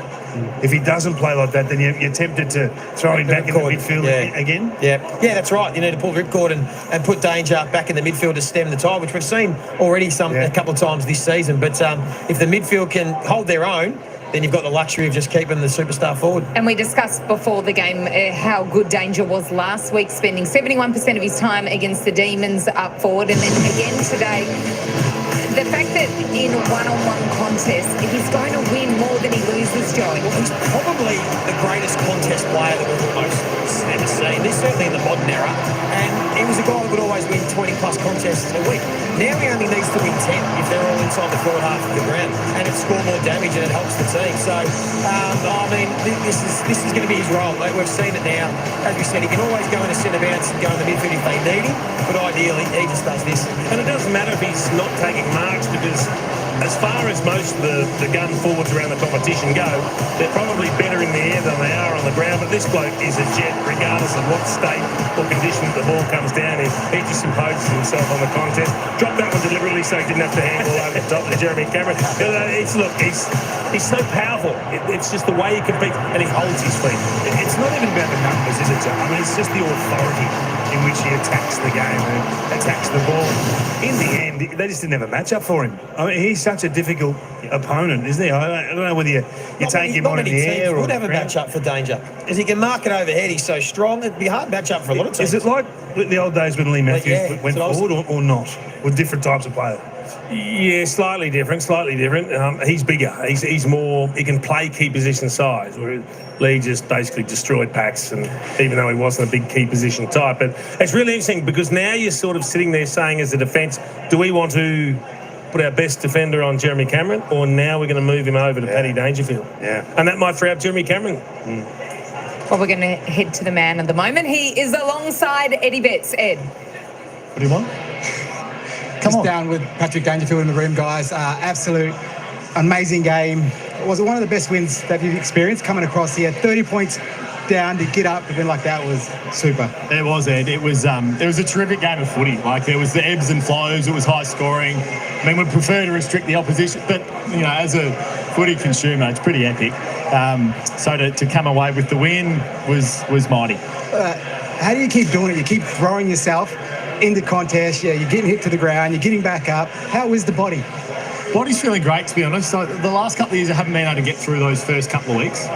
If he doesn't play like that, then you're tempted to throw him back in the midfield again. Yeah, that's right. You need to pull ripcord and put Danger back in the midfield to stem the tide, which we've seen already a couple of times this season. But if the midfield can hold their own, then you've got the luxury of just keeping the superstar forward. And we discussed before the game how good Danger was last week, spending 71% of his time against the Demons up forward. And then again today, the fact that in a one-on-one contest, he's going to win more than he loses, Joey. Well, he's probably the greatest contest player that we've almost ever seen. This certainly in the modern era. And he was a guy that would always win 20-plus contests a week. Now he only needs to win 10 if they're all inside the forward half of the ground, and it score more damage and it helps the team. So, I mean, this is going to be his role. Like, we've seen it now. As we said, he can always go in a centre bounce and go in the midfield if they need him, but ideally he just does this. And it doesn't matter if he's not taking marks, because as far as most of the gun forwards around the competition go, they're probably better in the air than they are on the ground. But this bloke is a jet, regardless of what state or condition the ball comes down in. He just imposes himself on the contest. Dropped that one deliberately so he didn't have to handle over the top of Jeremy Cameron. He's so powerful. It's just the way he competes, and he holds his feet. It's not even about the numbers, is it, Joe? I mean, it's just the authority in which he attacks the game and attacks the ball. In the end, they just didn't have a matchup for him. I mean, he's such a difficult opponent, isn't he? I don't know whether you take him on in the air or... Would have a matchup for danger. As he can mark it overhead, he's so strong. It'd be a hard matchup for a lot of teams. Is it like the old days when Lee Matthews went forward or not? With different types of players? Yeah, slightly different. He's bigger. He's more... He can play key position size, where Lee just basically destroyed packs, and even though he wasn't a big key position type. But it's really interesting, because now you're sort of sitting there saying, as a defence, do we want to put our best defender on Jeremy Cameron, or now we're going to move him over to Paddy Dangerfield? Yeah. And that might free up Jeremy Cameron. Well, we're going to head to the man at the moment. He is alongside Eddie Betts. Ed. What do you want? Just down with Patrick Dangerfield in the room, guys. Absolute amazing game. Was it one of the best wins that you've experienced coming across here? 30 points down to get up to win like that was super. It was, Ed. It was a terrific game of footy. Like, there was the ebbs and flows. It was high scoring. I mean, we'd prefer to restrict the opposition, but, you know, as a footy consumer, it's pretty epic. So to come away with the win was mighty. How do you keep doing it? You keep throwing yourself into contest. Yeah, you're getting hit to the ground. You're getting back up. How is the body? Body's feeling great, to be honest. So the last couple of years I haven't been able to get through those first couple of weeks.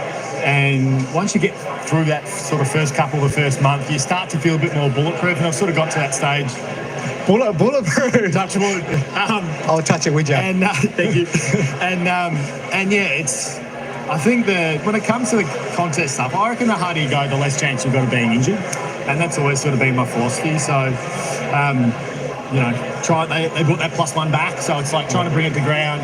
And once you get through that sort of first couple, the first month, you start to feel a bit more bulletproof. And I've sort of got to that stage. Bulletproof. Touch wood. I'll touch it with you. And thank you. And yeah, it's... I think when it comes to the contest stuff, I reckon the harder you go, the less chance you've got of being injured. And that's always sort of been my philosophy. So, you know, they brought that +1 back. So it's like trying to bring it to ground.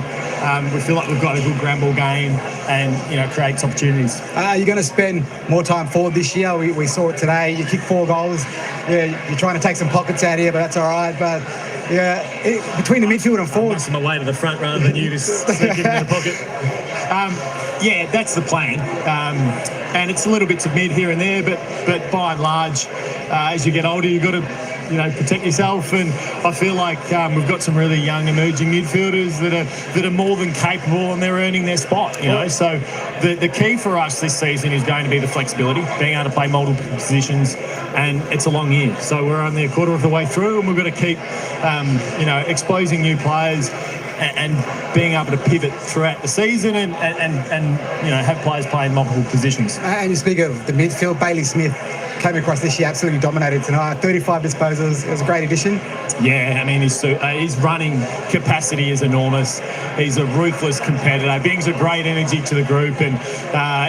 We feel like we've got a good ground ball game and, you know, creates opportunities. You're going to spend more time forward this year. We saw it today. You kicked 4 goals. Yeah, you're trying to take some pockets out here, but that's all right. But yeah, between the midfield and forward, I'm my way to the front rather than you just sneaking in the pocket. Yeah, that's the plan. And it's a little bits of mid here and there, but by and large, as you get older, you've got to, you know, protect yourself. And I feel like we've got some really young emerging midfielders that are more than capable, and they're earning their spot, you know. So the key for us this season is going to be the flexibility, being able to play multiple positions, and it's a long year. So we're only a quarter of the way through, and we've got to keep, you know, exposing new players and being able to pivot throughout the season and you know, have players playing multiple positions. And you speak of the midfield, Bailey Smith came across this year, absolutely dominated tonight. 35 disposals. It was a great addition. Yeah, I mean, his running capacity is enormous. He's a ruthless competitor. Brings a great energy to the group, and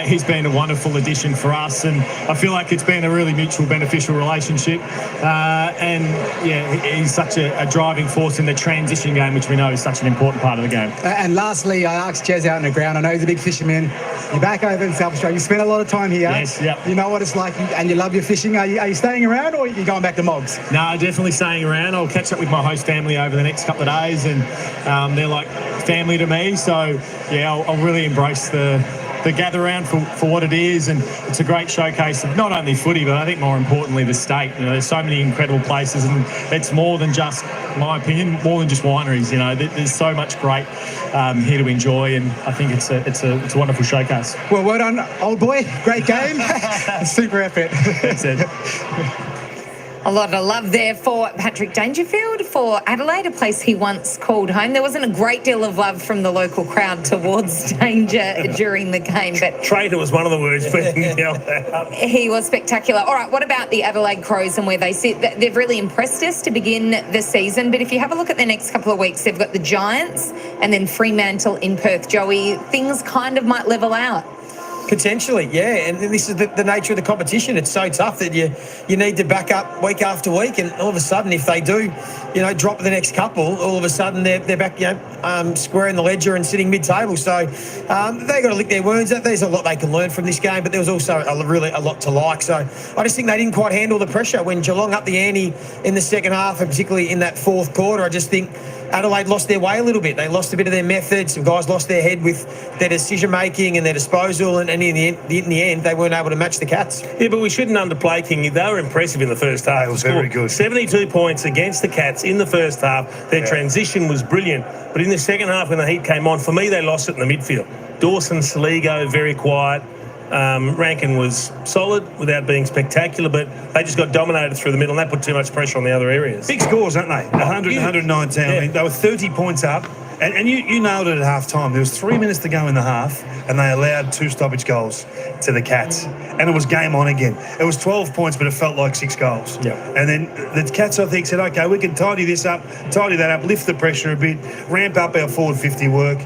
he's been a wonderful addition for us. And I feel like it's been a really mutual beneficial relationship. And yeah, he's such a driving force in the transition game, which we know is such an important part of the game. And lastly, I asked Jez out on the ground. I know he's a big fisherman. You're back over in South Australia. You spent a lot of time here. Yes, yep. You know what it's like, and you love your fishing. Are you staying around, or are you going back to Mogs? No, definitely staying around. I'll catch up with my host family over the next couple of days, and they're like family to me. So yeah, I'll really embrace the gather round for what it is, and it's a great showcase of not only footy, but I think more importantly the state. You know, there's so many incredible places, and it's more than just, in my opinion, more than just wineries. You know, there's so much great here to enjoy, and I think it's a wonderful showcase. Well done, old boy. Great game. Super effort. That's it. A lot of love there for Patrick Dangerfield for Adelaide, a place he once called home. There wasn't a great deal of love from the local crowd towards Danger during the game, but Traitor was one of the words being yelled out. he was spectacular. All right, what about the Adelaide Crows and where they sit? They've really impressed us to begin the season, but if you have a look at the next couple of weeks, they've got the Giants and then Fremantle in Perth. Joey, things kind of might level out. Potentially, yeah, and this is the nature of the competition. It's so tough that you need to back up week after week, and all of a sudden, if they do, drop the next couple, all of a sudden they're back, squaring the ledger and sitting mid-table. So they got to lick their wounds. There's a lot they can learn from this game, but there was also a lot to like. So I just think they didn't quite handle the pressure when Geelong upped the ante in the second half, and particularly in that fourth quarter. I just think Adelaide lost their way a little bit. They lost a bit of their method. Some guys lost their head with their decision-making and their disposal, and in the end, they weren't able to match the Cats. Yeah, but we shouldn't underplay King. They were impressive in the first half. It was very good. 72 points against the Cats in the first half. Their transition was brilliant. But in the second half, when the heat came on, for me, they lost it in the midfield. Dawson, Saligo, very quiet. Rankin was solid without being spectacular, but they just got dominated through the middle, and that put too much pressure on the other areas. Big scores, aren't they? 100, 119. Yeah. I mean, they were 30 points up, and you nailed it at half-time. There was 3 minutes to go in the half, and they allowed 2 stoppage goals to the Cats, and it was game on again. It was 12 points, but it felt like 6 goals. Yeah. And then the Cats, I think, said, OK, we can tidy this up, tidy that up, lift the pressure a bit, ramp up our forward 50 work,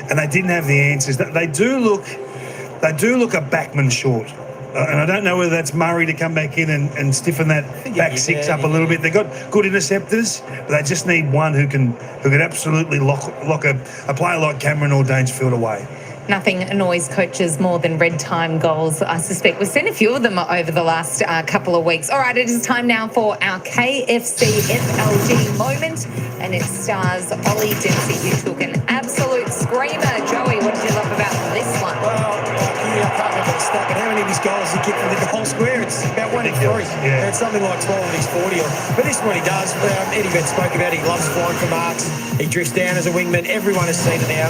and they didn't have the answers. They do look a backman short. And I don't know whether that's Murray to come back in and stiffen that back six up a little bit. They've got good interceptors, but they just need one who can absolutely lock a player like Cameron or Dangerfield away. Nothing annoys coaches more than red time goals, I suspect. We've seen a few of them over the last couple of weeks. All right, it is time now for our KFC FLG moment, and it stars Ollie Dempsey, who took an absolute screamer. Joey, what did you love about this one? Well, I can't remember the stat, but how many of his goals he kicked from the goal square? It's about 1 in 3. Yeah. It's something like 12 of his 40. But this is what he does. Eddie Bett spoke about it. He loves flying for marks. He drifts down as a wingman. Everyone has seen it now.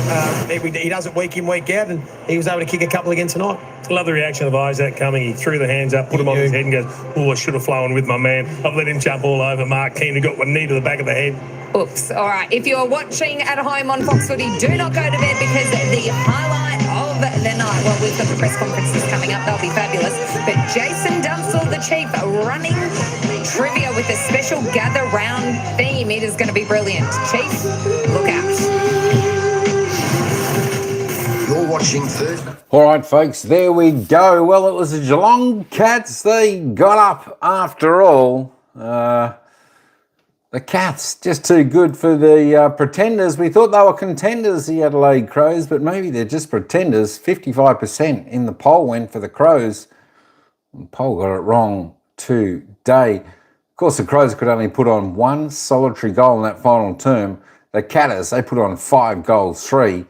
He does it week in, week out, and he was able to kick a couple again tonight. Love the reaction of Isaac coming. He threw the hands up, put him on his head and goes, oh, I should have flown with my man. I've let him jump all over Mark Keane, who got one knee to the back of the head. Oops. All right. If you're watching at home on Fox Footy, do not go to bed, because the highlight of the night, well, we've got the press conferences coming up. They'll be fabulous. But Jason Dunstall, the Chief, running trivia with a special gather round theme. It is going to be brilliant. Chief, look out. You're watching Thursday. All right, folks, there we go. Well, it was the Geelong Cats. They got up after all. The Cats, just too good for the pretenders. We thought they were contenders, the Adelaide Crows, but maybe they're just pretenders. 55% in the poll went for the Crows. The poll got it wrong today. Of course, the Crows could only put on 1 solitary goal in that final term. The Catters, they put on 5 goals, 3.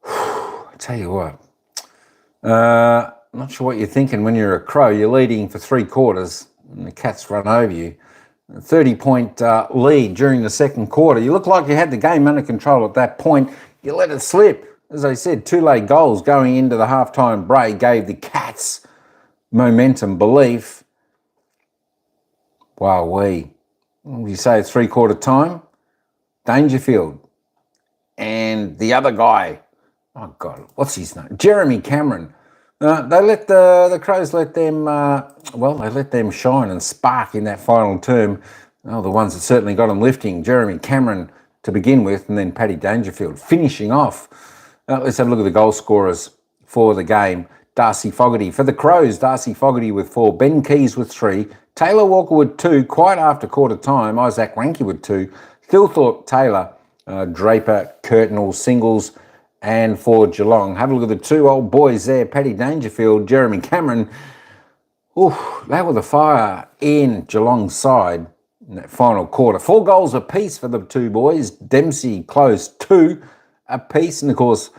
I tell you what, I'm not sure what you're thinking when you're a Crow. You're leading for 3 quarters and the Cats run over you. A 30-point lead during the second quarter. You look like you had the game under control at that point. You let it slip. As I said, 2 late goals going into the halftime break gave the Cats momentum, belief. Wow, what do you say, 3-quarter time? Dangerfield and the other guy, oh God, what's his name? Jeremy Cameron. They let the Crows let them, they let them shine and spark in that final term. Oh, the ones that certainly got them lifting, Jeremy Cameron to begin with, and then Paddy Dangerfield finishing off. Let's have a look at the goal scorers for the game. Darcy Fogarty. For the Crows, Darcy Fogarty with 4, Ben Keys with 3, Taylor Walker with 2, quite after quarter time, Isaac Ranke with 2, Thilthorpe, Taylor, Draper, Curtinall, Singles, and for Geelong. Have a look at the 2 old boys there, Paddy Dangerfield, Jeremy Cameron. They were the fire in Geelong's side in that final quarter. 4 goals apiece for the 2 boys. Dempsey close 2 apiece. And of course,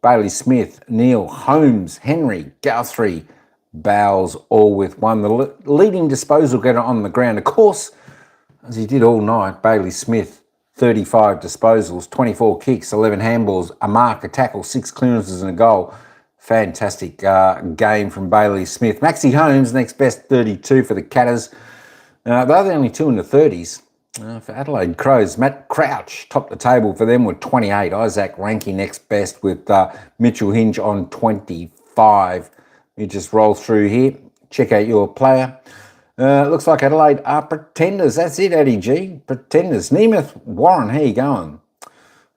Bailey Smith, Neil, Holmes, Henry, Guthrie, Bowles, all with 1. The leading disposal getter on the ground. Of course, as he did all night, Bailey Smith, 35 disposals, 24 kicks, 11 handballs, a mark, a tackle, 6 clearances and a goal. Fantastic game from Bailey Smith. Maxie Holmes, next best, 32 for the Catters. They're the only two in the 30s. For Adelaide Crows, Matt Crouch topped the table for them with 28. Isaac Ranky next best with Mitchell Hinge on 25. You just roll through here. Check out your player. Looks like Adelaide are pretenders. That's it, Eddie G. Pretenders. Nemeth Warren, how you going?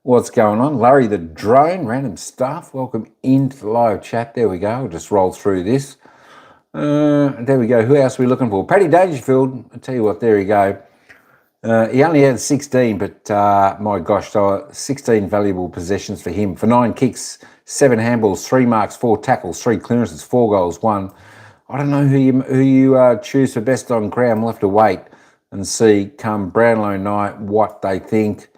What's going on? Larry the Drone, random stuff. Welcome into the live chat. There we go. I'll just roll through this. There we go. Who else are we looking for? Paddy Dangerfield. I'll tell you what, there we go. He only had 16, but my gosh, there were 16 valuable possessions for him. For 9 kicks, 7 handballs, 3 marks, 4 tackles, 3 clearances, 4 goals, 1. I don't know who you choose for best on ground. We'll have to wait and see come Brownlow night what they think,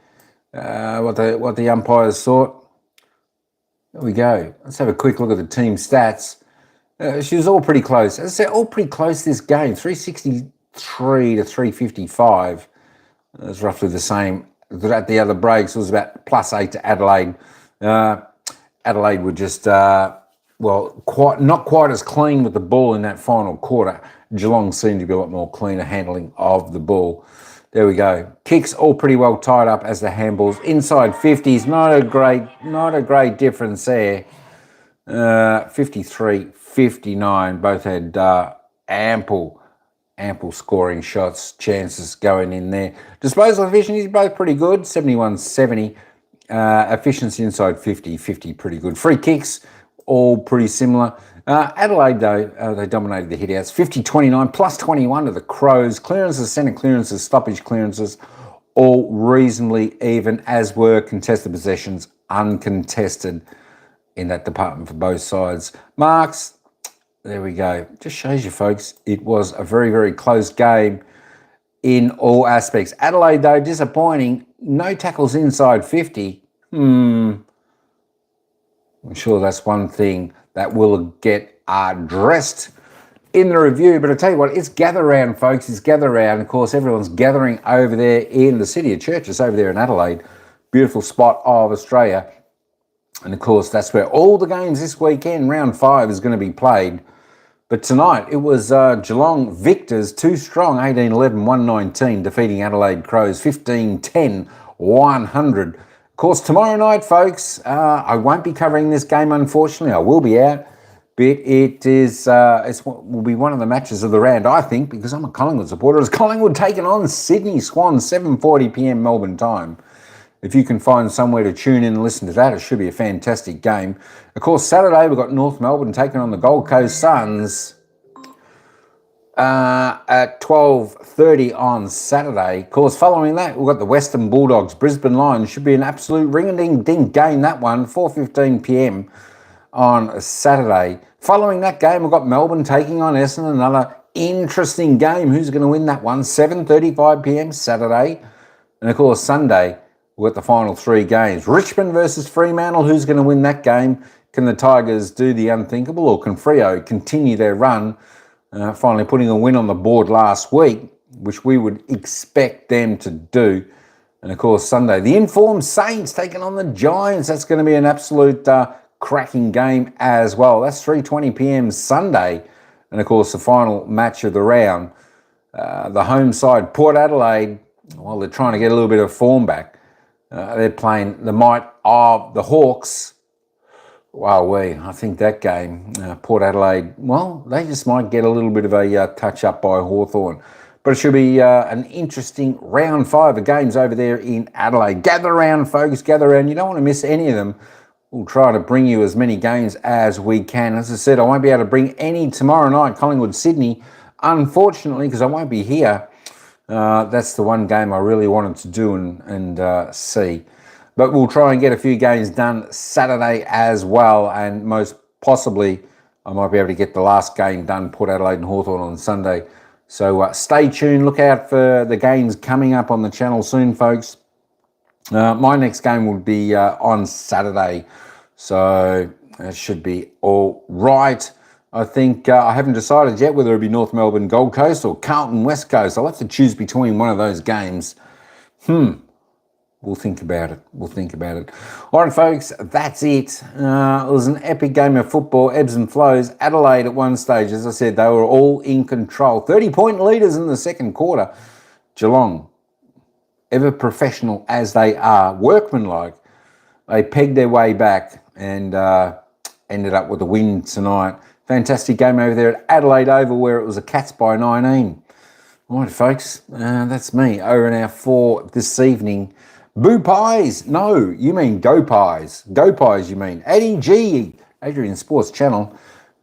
what the umpires thought. There we go. Let's have a quick look at the team stats. She was all pretty close. As I said, all pretty close this game. 363 to 355. It's roughly the same. At the other breaks, it was about +8 to Adelaide. Adelaide were just, not quite as clean with the ball in that final quarter. Geelong seemed to be a lot more cleaner handling of the ball. There we go. Kicks all pretty well tied up as the handballs. Inside 50s, not a great difference there. 53, 59, both had ample scoring shots, chances going in there. Disposal efficiency is both pretty good, 71-70. Efficiency inside 50, pretty good. Free kicks, all pretty similar. Adelaide, though, they dominated the hitouts. 50-29, +21 to the Crows. Clearances, centre clearances, stoppage clearances, all reasonably even, as were contested possessions, uncontested in that department for both sides. Marks, there we go. Just shows you, folks, it was a very, very close game in all aspects. Adelaide, though, disappointing. No tackles inside 50. I'm sure that's one thing that will get addressed in the review. But I tell you what, it's gather round, folks. It's gather round. Of course, everyone's gathering over there in the City of Churches over there in Adelaide. Beautiful spot of Australia. And, of course, that's where all the games this weekend, round 5, is going to be played. But tonight, it was Geelong Victors, 2 strong, 18-11, 119, defeating Adelaide Crows, 15-10, 100. Of course, tomorrow night, folks, I won't be covering this game, unfortunately. I will be out. But it will be one of the matches of the round, I think, because I'm a Collingwood supporter. It's Collingwood taking on Sydney Swans, 7:40 p.m. Melbourne time. If you can find somewhere to tune in and listen to that, it should be a fantastic game. Of course, Saturday, we've got North Melbourne taking on the Gold Coast Suns at 12:30 on Saturday. Of course, following that, we've got the Western Bulldogs, Brisbane Lions. Should be an absolute ring-a-ding-ding game, that one, 4:15 p.m. on Saturday. Following that game, we've got Melbourne taking on Essendon, another interesting game. Who's going to win that one? 7:35 p.m. Saturday. And, of course, Sunday, we've got the final 3 games. Richmond versus Fremantle. Who's going to win that game? Can the Tigers do the unthinkable, or can Freo continue their run, finally putting a win on the board last week, which we would expect them to do? And, of course, Sunday, the informed Saints taking on the Giants. That's going to be an absolute cracking game as well. That's 3:20 p.m. Sunday. And, of course, the final match of the round, the home side, Port Adelaide, well, they're trying to get a little bit of form back. They're playing the might of the Hawks. Wow, I think that game, Port Adelaide, well, they just might get a little bit of a touch-up by Hawthorn. But it should be an interesting round 5 of games over there in Adelaide. Gather around, folks, gather around. You don't want to miss any of them. We'll try to bring you as many games as we can. As I said, I won't be able to bring any tomorrow night, Collingwood-Sydney, unfortunately, because I won't be here. That's the one game I really wanted to do and see. But we'll try and get a few games done Saturday as well, and most possibly I might be able to get the last game done, Port Adelaide and Hawthorn on Sunday. So stay tuned. Look out for the games coming up on the channel soon, folks. My next game will be on Saturday, so it should be all right. I think I haven't decided yet whether it be North Melbourne Gold Coast or Carlton West Coast. I'll have to choose between one of those games. We'll think about it. We'll think about it. All right, folks, that's it. It was an epic game of football, ebbs and flows. Adelaide at one stage, as I said, they were all in control. 30-point leaders in the second quarter. Geelong, ever professional as they are, workmanlike, they pegged their way back and ended up with a win tonight. Fantastic game over there at Adelaide Oval where it was a Cats by 19. All right, folks, that's me over and out for this evening. Boo Pies. No, you mean Go Pies. Go Pies, you mean. Eddie G, Adrian Sports Channel.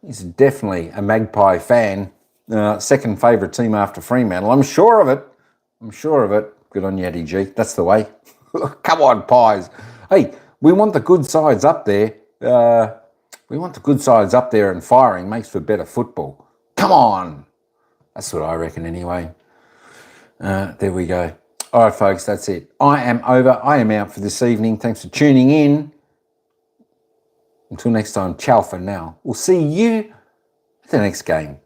He's definitely a Magpie fan. Second favourite team after Fremantle. I'm sure of it. I'm sure of it. Good on you, Eddie G. That's the way. Come on, Pies. Hey, we want the good sides up there. We want the good sides up there and firing. Makes for better football. Come on. That's what I reckon anyway. There we go. All right, folks, that's it. I am over. I am out for this evening. Thanks for tuning in. Until next time, ciao for now. We'll see you at the next game.